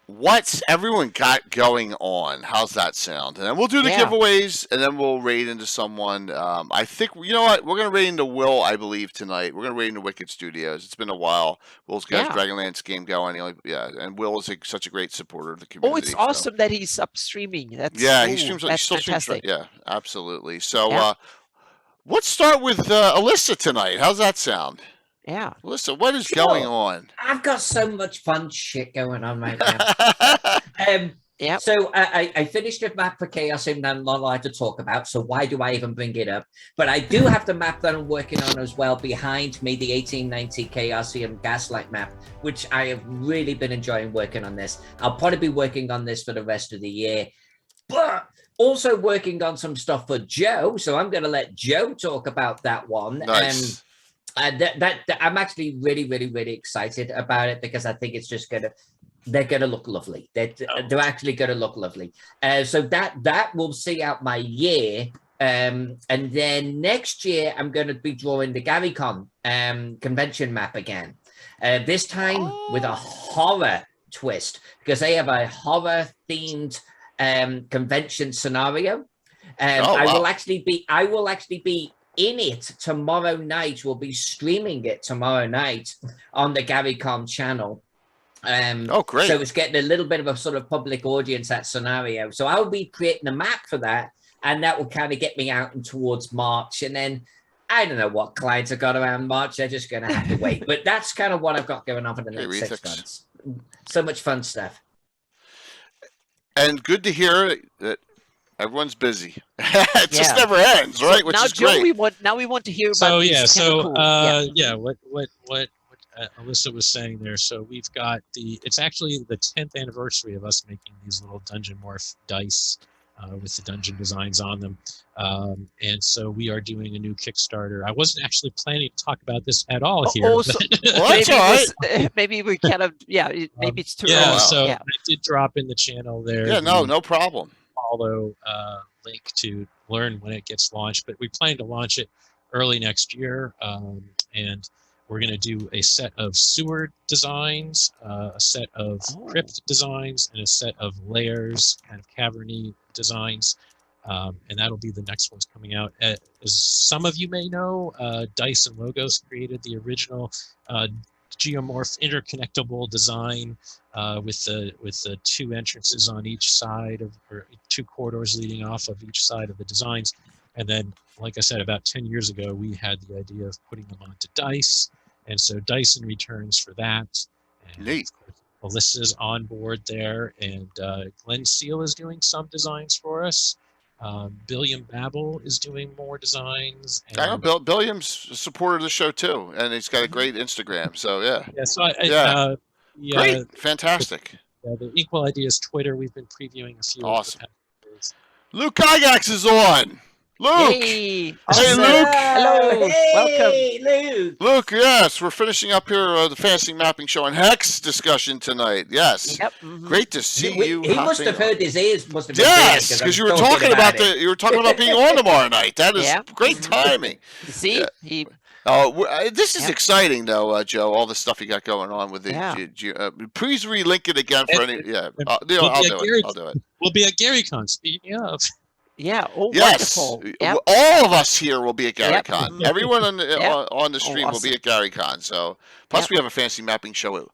what's everyone got going on? How's that sound? And then we'll do the giveaways, and then we'll raid into someone. I think, you know what? We're going to raid into Will, I believe, tonight. We're going to raid into Wicked Studios. It's been a while. Will's got his Dragonlance game going. And Will is such a great supporter of the community. Oh, it's awesome that he's up streaming. That's he streams. He still streams. Yeah, absolutely. So let's start with Alyssa tonight. How's that sound? Yeah. Alyssa, what is going on? I've got so much fun shit going on right now. So I finished a map for Chaos I'm not allowed to talk about, so why do I even bring it up? But I do have the map that I'm working on as well behind me, the 1890 Chaosium Gaslight map, which I have really been enjoying working on this. I'll probably be working on this for the rest of the year, but also working on some stuff for Joe, so I'm going to let Joe talk about that one. Nice. That I'm actually really, really, really excited about it, because I think it's just they're gonna look lovely. They're actually gonna look lovely. So that will see out my year. And then next year I'm gonna be drawing the GaryCon convention map again. This time with a horror twist, because they have a horror themed convention scenario. I will actually be in it tomorrow night. We'll be streaming it tomorrow night on the GaryCon channel. Great. So it's getting a little bit of a sort of public audience, that scenario. So I'll be creating a map for that, and that will kind of get me out and towards March. And then I don't know what clients have got around March. They're just going to have to wait. But that's kind of what I've got going on for the next 6 months. So much fun stuff. And good to hear that everyone's busy. It just never ends, So right? Which now, is Joe, great. we want to hear about So these yeah, so chemical. what Alyssa was saying there. So we've got it's actually the 10th anniversary of us making these little dungeon morph dice with the dungeon designs on them, and so we are doing a new Kickstarter. I wasn't actually planning to talk about this at all here. Also, Well, that's maybe, all right. maybe we kind of maybe it's too yeah, early. so Yeah. I did drop in the channel there. Yeah, no problem. Follow link to learn when it gets launched, but we plan to launch it early next year, and we're going to do a set of sewer designs, a set of crypt designs, and a set of layers, kind of caverny designs, and that'll be the next ones coming out. As some of you may know, Dice and Logos created the original geomorph interconnectable design with the two entrances on each side or two corridors leading off of each side of the designs. And then, like I said, about 10 years ago, we had the idea of putting them onto Dice. And so Dyson returns for that. And Neat. of course, Alyssa's on board there. And Glenn Seal is doing some designs for us. Billiam Babel is doing more designs. And I know Billiam's a supporter of the show too, and he's got a great Instagram. So yeah. Yeah, so Great, fantastic. The Equal Ideas Twitter, we've been previewing a few. Awesome. Of the days. Luke Gygax is on. Luke. Hey, Luke. Hello. Hey, Luke. Luke, yes, we're finishing up here the fantasy mapping show and Hex discussion tonight. Yes. Yep. Great to see you. He must have heard his ears. Must have been yes, because you were talking about you were talking about being on tomorrow night. That is great timing. See, this is exciting though, Joe. All the stuff you got going on with the. Please relink it again for any. Yeah, I'll do it. We'll be at GaryCon. Speaking of. Yeah. Oh, yes. wonderful. Yep. All of us here will be at GaryCon. Everyone on the stream will be at GaryCon. So, plus we have a fancy mapping show,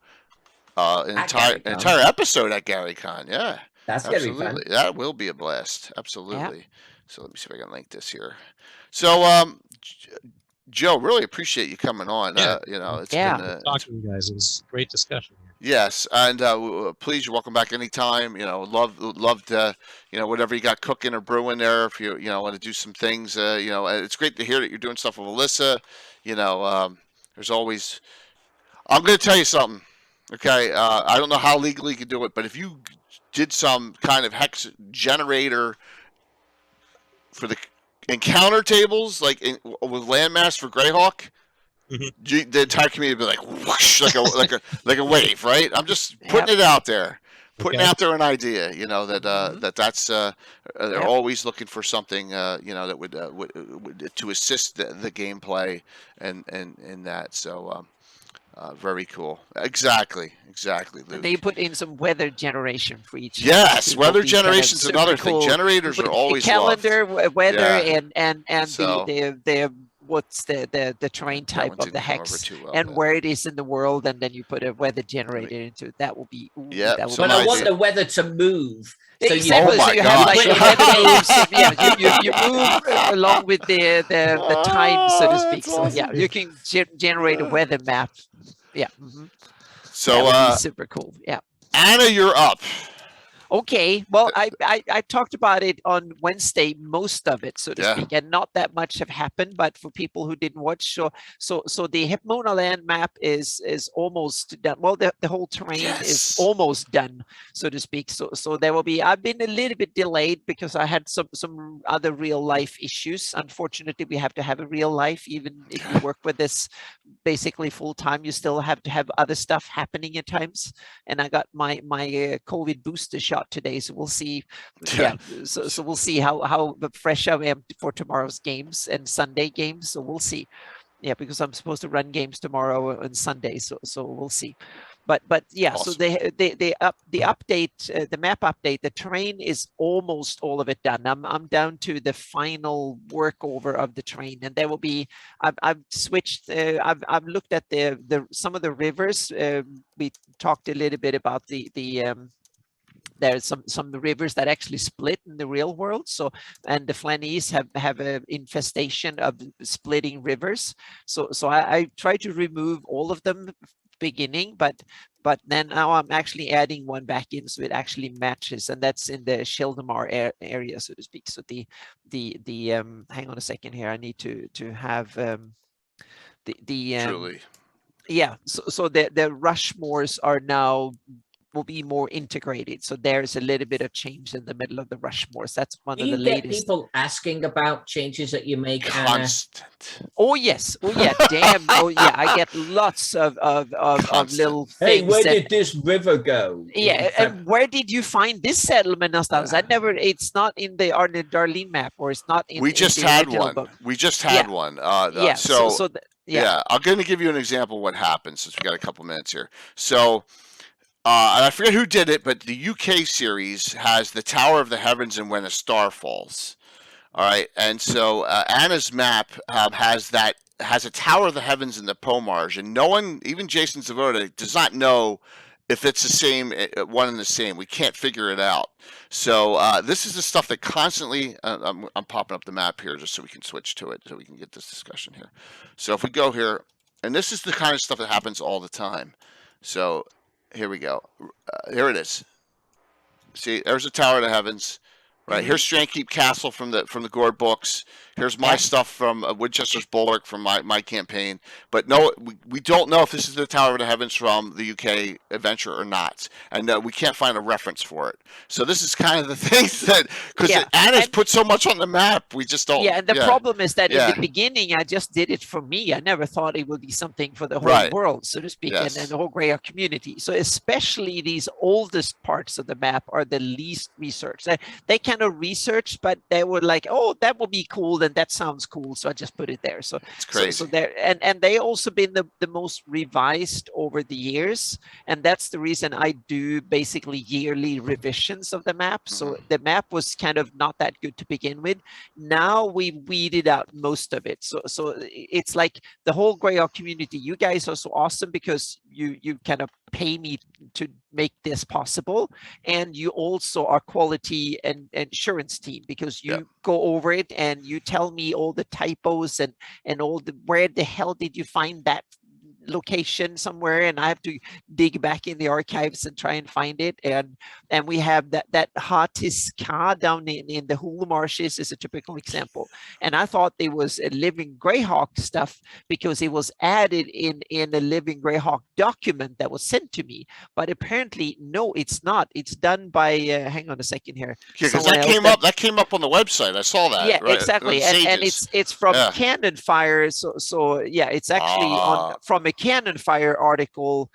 an entire episode at GaryCon. Yeah, that's absolutely. Gonna be fun. That will be a blast. Absolutely. So let me see if I can link this here. So, Joe, really appreciate you coming on. Yeah. It's been talking to you guys. It was a great discussion. Yes, and please, you're welcome back anytime. Love to, whatever you got cooking or brewing there. If you want to do some things, it's great to hear that you're doing stuff with Alyssa. There's always. I'm going to tell you something. Okay, I don't know how legally you can do it, but if you did some kind of hex generator for the encounter tables, like with landmass for Greyhawk. Mm-hmm. The entire community would be like whoosh, like a wave, right? I'm just putting it out there, out there an idea, that's they're always looking for something, that would to assist the gameplay and that. So very cool. Exactly, Luke. And they put in some weather generation for each. Yes, weather generation is another thing. Generators are always calendar, weather, yeah. and so, the what's the terrain type of the hex and where it is in the world, and then you put a weather generator into it. That will be But I want the weather to move. So you have like weather waves. You move along with the time, so to speak. So awesome. you can generate a weather map. Yeah. Mm-hmm. So that would be super cool. Yeah. Anna, you're up. Okay, well, I talked about it on Wednesday, most of it, so to speak, and not that much have happened. But for people who didn't watch, so the Hypmona land map is almost done. Well, the whole terrain is almost done, so to speak. So there will be. I've been a little bit delayed because I had some other real life issues. Unfortunately, we have to have a real life, even if you work with this basically full time. You still have to have other stuff happening at times. And I got my COVID booster shot today, so we'll see. So we'll see how fresh I am for tomorrow's games and Sunday games. So we'll see. Yeah, because I'm supposed to run games tomorrow and Sunday. So we'll see. But yeah, awesome. So the update, the map update, the terrain is almost all of it done. I'm down to the final workover of the terrain, and there will be. I've switched. I've looked at the some of the rivers. We talked a little bit about there's some rivers that actually split in the real world. So, and the Flanese have an infestation of splitting rivers. So I try to remove all of them beginning, but then now I'm actually adding one back in, so it actually matches, and that's in the Shildamar area, so to speak. So the hang on a second here, I need to have Truly. yeah, so the Rushmores are now will be more integrated. So there's a little bit of change in the middle of the Rushmores. That's one Do of the you get latest. people asking about changes that you make, Anna? Constant. Oh yes, oh yeah, damn, oh yeah, I get lots of little things. Hey, where did this river go? Yeah, and where did you find this settlement and stuff? I never. It's not in the Darlene map, or it's not in. We just in the had original one. book. We just had Yeah. one. Yeah. So yeah. I'm going to give you an example of what happens since we got a couple minutes here. So, and I forget who did it, but the UK series has the Tower of the Heavens and When a Star Falls. All right, and so Anna's map has a Tower of the Heavens in the Pomarge, and no one, even Jason Zavoda, does not know if it's the same one and the same. We can't figure it out. So this is the stuff that constantly. I'm popping up the map here just so we can switch to it, so we can get this discussion here. So if we go here, and this is the kind of stuff that happens all the time. So here we go. Here it is. See, there's the Tower of the Heavens. Right, here's Strandkeep Castle from the Gord books. Here's my stuff from Winchester's Bulwark from my campaign. But no, we don't know if this is the Tower of the Heavens from the UK adventure or not. And we can't find a reference for it. So this is kind of the things that, because Anna's put so much on the map, we just don't. Yeah, and the problem is that in the beginning, I just did it for me. I never thought it would be something for the whole world, so to speak, and the whole Greyhawk community. So especially these oldest parts of the map are the least researched. They kind of researched, but they were like, oh, that would be cool, and that sounds cool, so I just put it there. So it's crazy. So there, and they also been the most revised over the years, and that's the reason I do basically yearly revisions of the map. So the map was kind of not that good to begin with. Now we weeded out most of it. So it's like the whole Greyhawk community. You guys are so awesome because you kind of pay me to make this possible, and you also are quality and insurance team because you go over it and you tell me all the typos and all the where the hell did you find that location somewhere, and I have to dig back in the archives and try and find it. And we have that Hatiska down in the Hula Marshes is a typical example. And I thought it was a Living Greyhawk stuff because it was added in a Living Greyhawk document that was sent to me. But apparently, no, it's not. It's done by hang on a second here. Yeah, because that came up on the website. I saw that. Yeah, right? exactly. And it's from Cannon Fire. So yeah, it's actually from a Cannon Fire article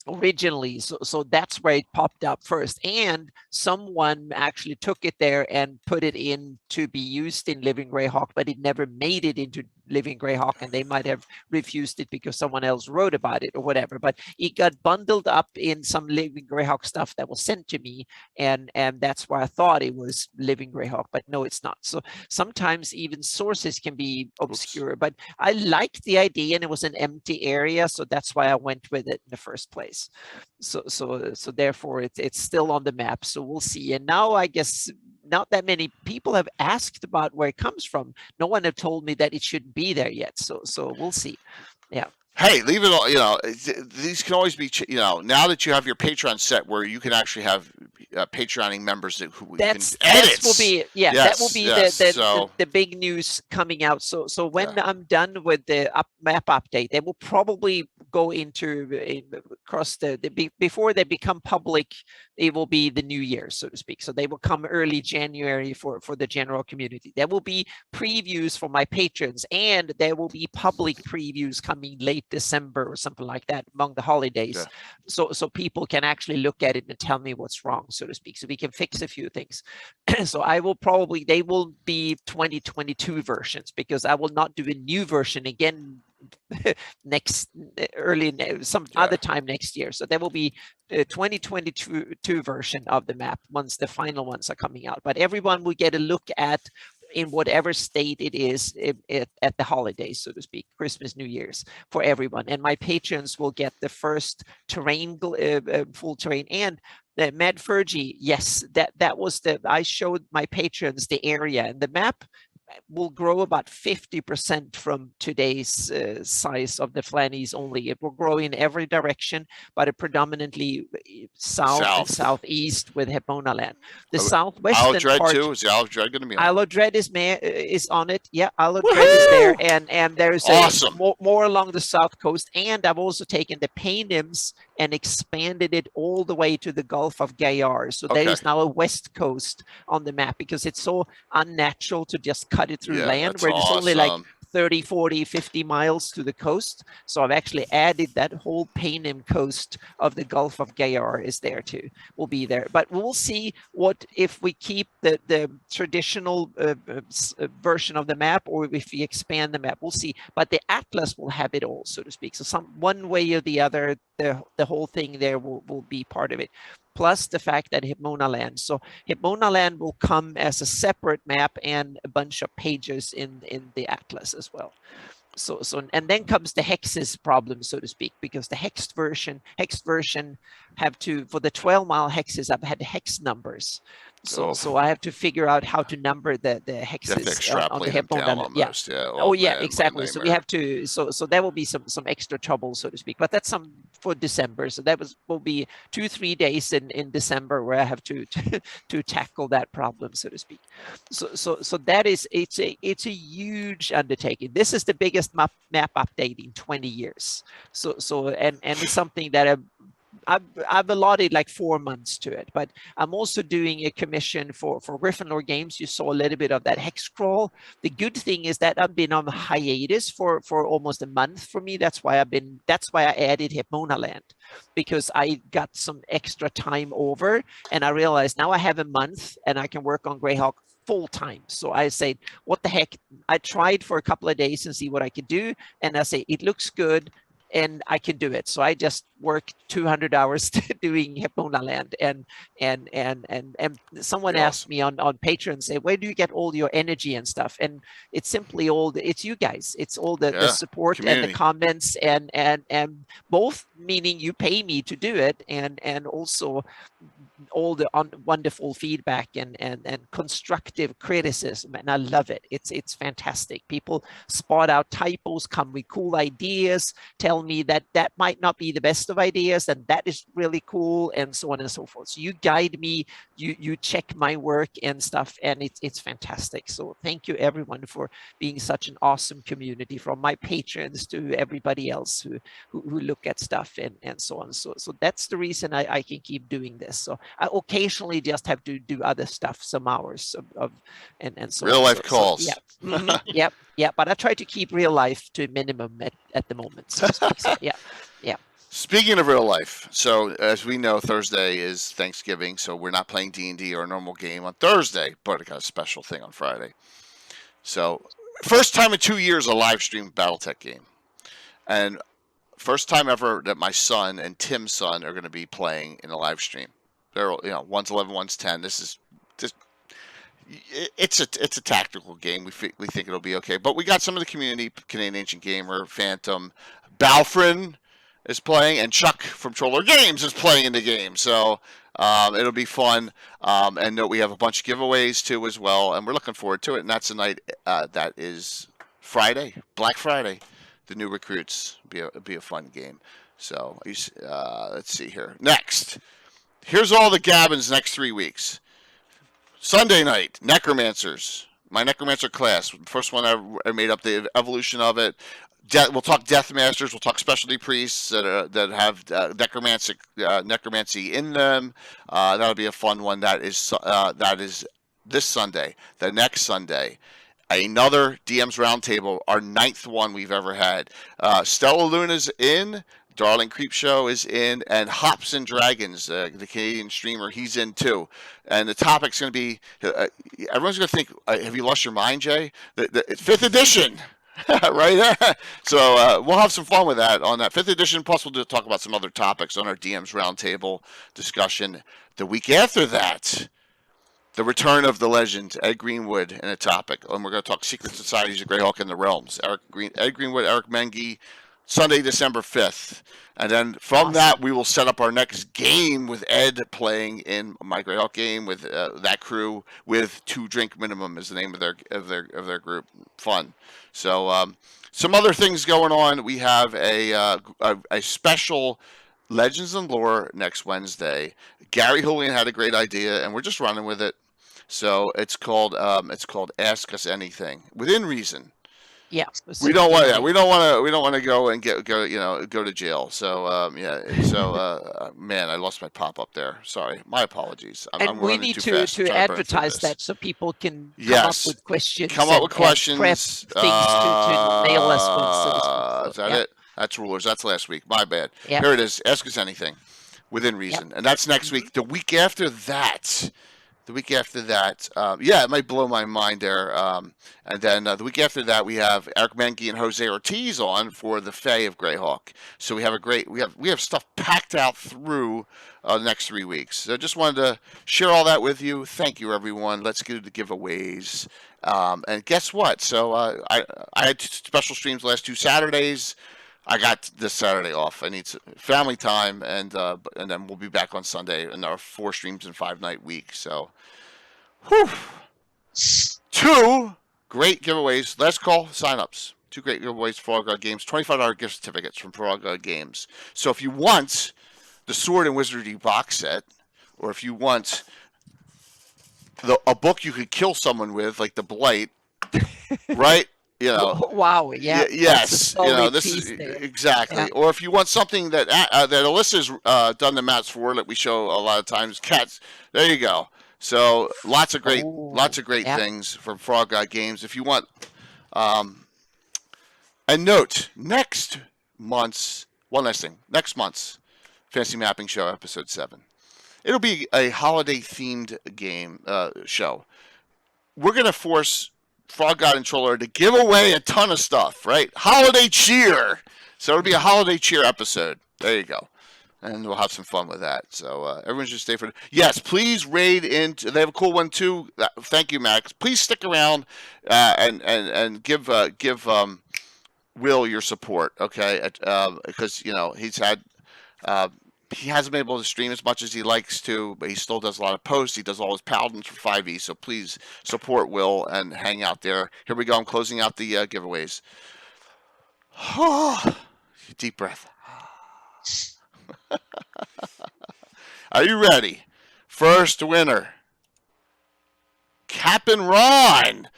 originally. So that's where it popped up first, and someone actually took it there and put it in to be used in Living Greyhawk, but it never made it into Living Greyhawk, and they might have refused it because someone else wrote about it or whatever. But it got bundled up in some Living Greyhawk stuff that was sent to me, and that's why I thought it was Living Greyhawk, but no, it's not. So sometimes even sources can be obscure, but I liked the idea, and it was an empty area, so that's why I went with it in the first place. So therefore it's still on the map, so we'll see. And now I guess not that many people have asked about where it comes from. No one have told me that it shouldn't be there yet, so we'll see. Yeah. Hey, leave it all. These can always be. Now that you have your Patreon set, where you can actually have Patreoning members that can edit. That will be that will be the big news coming out. So when I'm done with the map update, they will probably go across before they become public. It will be the new year, so to speak. So they will come early January for the general community. There will be previews for my patrons, and there will be public previews coming late December or something like that among the holidays. So people can actually look at it and tell me what's wrong, so to speak. So we can fix a few things. So they will be 2022 versions, because I will not do a new version again other time next year. So there will be a 2022 version of the map once the final ones are coming out. But everyone will get a look at in whatever state it is at the holidays, so to speak, Christmas, New Year's, for everyone. And my patrons will get the first terrain, full terrain. And the Mad Fergie, yes, that was I showed my patrons the area, and the map will grow about 50% from today's size of the Flannies only. It will grow in every direction, but it predominantly south and southeast with Hepmonaland. The southwestern Isle of Dread part too. Is the Isle of Dread going to be on? Isle of Dread is on it. Yeah, Isle of Dread is there, and there's awesome. more along the south coast. And I've also taken the Paynims and expanded it all the way to the Gulf of Gayar. So there is now a west coast on the map, because it's so unnatural to just cut it through land where it's only like 30, 40, 50 miles to the coast. So I've actually added that whole Paynim coast of the Gulf of Gayar is there too. Will be there. But we'll see what if we keep the traditional version of the map, or if we expand the map. We'll see. But the Atlas will have it all, so to speak. So one way or the other, the whole thing there will be part of it. Plus the fact that Hepmonaland. So Hepmonaland will come as a separate map and a bunch of pages in the Atlas as well. So and then comes the hexes problem, so to speak, because the hex version have to, for the 12-mile hexes, I've had hex numbers. So I have to figure out how to number the hexes on the Hepmonaland. Yeah. Exactly. So we have to. So there will be some extra trouble, so to speak. But that's some for December. So that will be 2-3 days in December where I have to tackle that problem, so to speak. So that is it's a huge undertaking. This is the biggest map update in 20 years. So and it's something that I've allotted like 4 months to it, but I'm also doing a commission for Gryffindor Games. You saw a little bit of that Hex Crawl. The good thing is that I've been on hiatus for almost a month for me. That's why I added Hepmonaland, because I got some extra time over, and I realized now I have a month and I can work on Greyhawk full time. So I said, what the heck? I tried for a couple of days and see what I could do, and I say it looks good and I can do it. So I just work 200 hours doing Hepmonaland, and someone asked me on Patreon, say, where do you get all your energy and stuff? And it's simply it's you guys. It's all the support community and the comments, and both, meaning you pay me to do it, and also all the wonderful feedback and constructive criticism, and I love it. It's fantastic. People spot out typos, come with cool ideas, tell me that might not be the best of ideas, and that is really cool, and so on and so forth. So you guide me, you check my work and stuff, and it's fantastic. So thank you everyone for being such an awesome community, from my patrons to everybody else who look at stuff and so on. So that's the reason I can keep doing this. So I occasionally just have to do other stuff, some hours of and so real on. life calls. Yeah. But I try to keep real life to a minimum at the moment. So yeah. Speaking of real life, so as we know, Thursday is Thanksgiving, so we're not playing D&D or a normal game on Thursday, but I got a special thing on Friday. So first time in 2 years a live stream BattleTech game, and first time ever that my son and Tim's son are going to be playing in a live stream. They're, one's 11, one's 10. This is just, it's a tactical game. We think it'll be okay. But we got some of the community, Canadian Ancient Gamer, Phantom, Balfrin is playing, and Chuck from Troller Games is playing in the game. So it'll be fun. And we have a bunch of giveaways too as well, and we're looking forward to it. And that's the night that is Friday, Black Friday. The new recruits be a fun game. So let's see here. Next. Here's all the Gabbins next 3 weeks. Sunday night, Necromancers. My Necromancer class. First one I made up the evolution of it. We'll talk Death Masters. We'll talk Specialty Priests that have necromancy in them. That'll be a fun one. That is this Sunday. The next Sunday, another DM's Roundtable, our 9th one we've ever had. Stella Luna's in. Darling Creepshow is in, and Hops and Dragons, the Canadian streamer, he's in too. And the topic's going to be, everyone's going to think, have you lost your mind, Jay? The 5th edition, right? So we'll have some fun with that on that 5th edition. Plus, we'll talk about some other topics on our DM's Roundtable discussion. The week after that, the return of the legend, Ed Greenwood, in a topic. And we're going to talk Secret Societies of Greyhawk and the Realms. Ed Greenwood, Eric Mengi, Sunday, December 5th. And then from that, we will set up our next game with Ed playing in my Greyhawk game with that crew with 2 drink minimum is the name of their group. Fun. So some other things going on. We have a special Legends and Lore next Wednesday. Gary Julian had a great idea, and we're just running with it. So it's called Ask Us Anything within reason. Yeah, we don't want to go and go to jail. So man, I lost my pop up there. Sorry, my apologies. I'm we need to advertise that so people can come up with questions. Come up with questions. Prep things to mail us. Is that it? That's rulers. That's last week. My bad. Yep. Here it is. Ask us anything within reason, and that's next week. The week after that. It might blow my mind there. And then the week after that, we have Eric Menke and Jose Ortiz on for the Fae of Greyhawk. So we have stuff packed out through the next 3 weeks. So I just wanted to share all that with you. Thank you, everyone. Let's get to the giveaways. And guess what? So I had special streams the last 2 Saturdays. I got this Saturday off. I need family time, and then we'll be back on Sunday in our 4 streams and 5-night week. So, 2 great giveaways. Last call signups. 2 great giveaways for Frog God Games. $25 gift certificates from Frog God Games. So if you want the Sword and Wizardry box set, or if you want a book you could kill someone with, like the Blight, right? Wow. Yeah. Yes. This is exactly. Yeah. Or if you want something that Alyssa's done the mats for, that we show a lot of times, cats. There you go. So lots of great things from Frog God Games. If you want, and note next month's Fantasy Mapping Show, episode 7. It'll be a holiday themed game show. We're gonna force Frog God and Troller to give away a ton of stuff, right? Holiday cheer. So it'll be a holiday cheer episode. There you go. And we'll have some fun with that. So everyone should stay for it. Yes, please raid into. They have a cool one too. Thank you, Max. Please stick around and give Will your support, okay? Because he's had. He hasn't been able to stream as much as he likes to, but he still does a lot of posts. He does all his paladins for 5e, so please support Will and hang out there. Here we go. I'm closing out the giveaways. Deep breath. Are you ready? First winner. Captain Ron.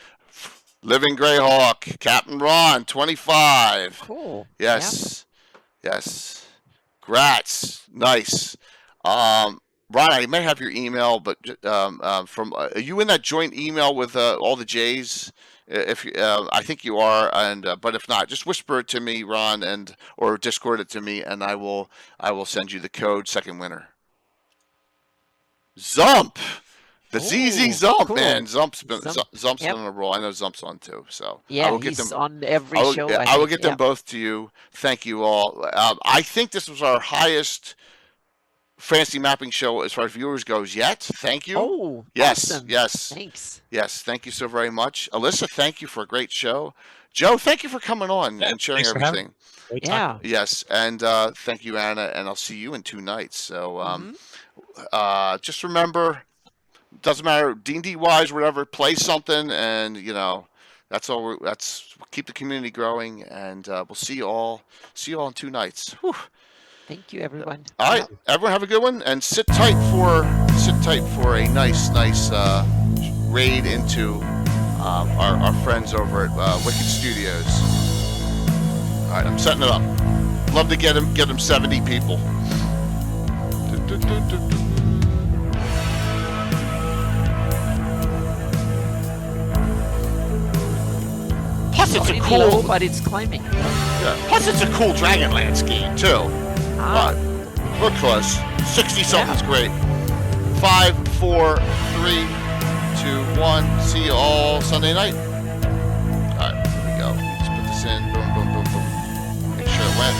Living Greyhawk. Captain Ron, 25. Cool. Yes. Yeah. Yes. Grats. Nice. Ron, I may have your email, but from are you in that joint email with all the J's? If I think you are, and but if not, just whisper it to me, Ron, or Discord it to me, and I will send you the code. Second winner. Zump. The ZZ Zump, cool. Man. Zump's been on a roll. I know Zump's on too. So yeah, he's on every show. I will get them both to you. Thank you all. I think this was our highest fantasy mapping show as far as viewers goes yet. Thank you. Oh, yes, awesome. Yes. Thanks. Yes, thank you so very much. Alyssa, thank you for a great show. Joe, thank you for coming on and sharing everything. Yeah. Yes, and thank you, Anna, and I'll see you in 2 nights. So just remember, doesn't matter D&D wise, whatever, play something, and that's all. Keep the community growing, and we'll see you all in 2 nights. Whew. Thank you, everyone. All right, everyone have a good one, and sit tight for a nice raid into our friends over at Wicked Studios. All right, I'm setting it up. Love to get them 70 people. Plus, it's a cool. Low, but it's climbing. Yeah. Plus, it's a cool Dragonlance game too. But we're close. 60 something's great. 5, 4, 3, 2, 1. See you all Sunday night. All right, here we go. Let's put this in. Boom, boom, boom, boom. Make sure it went.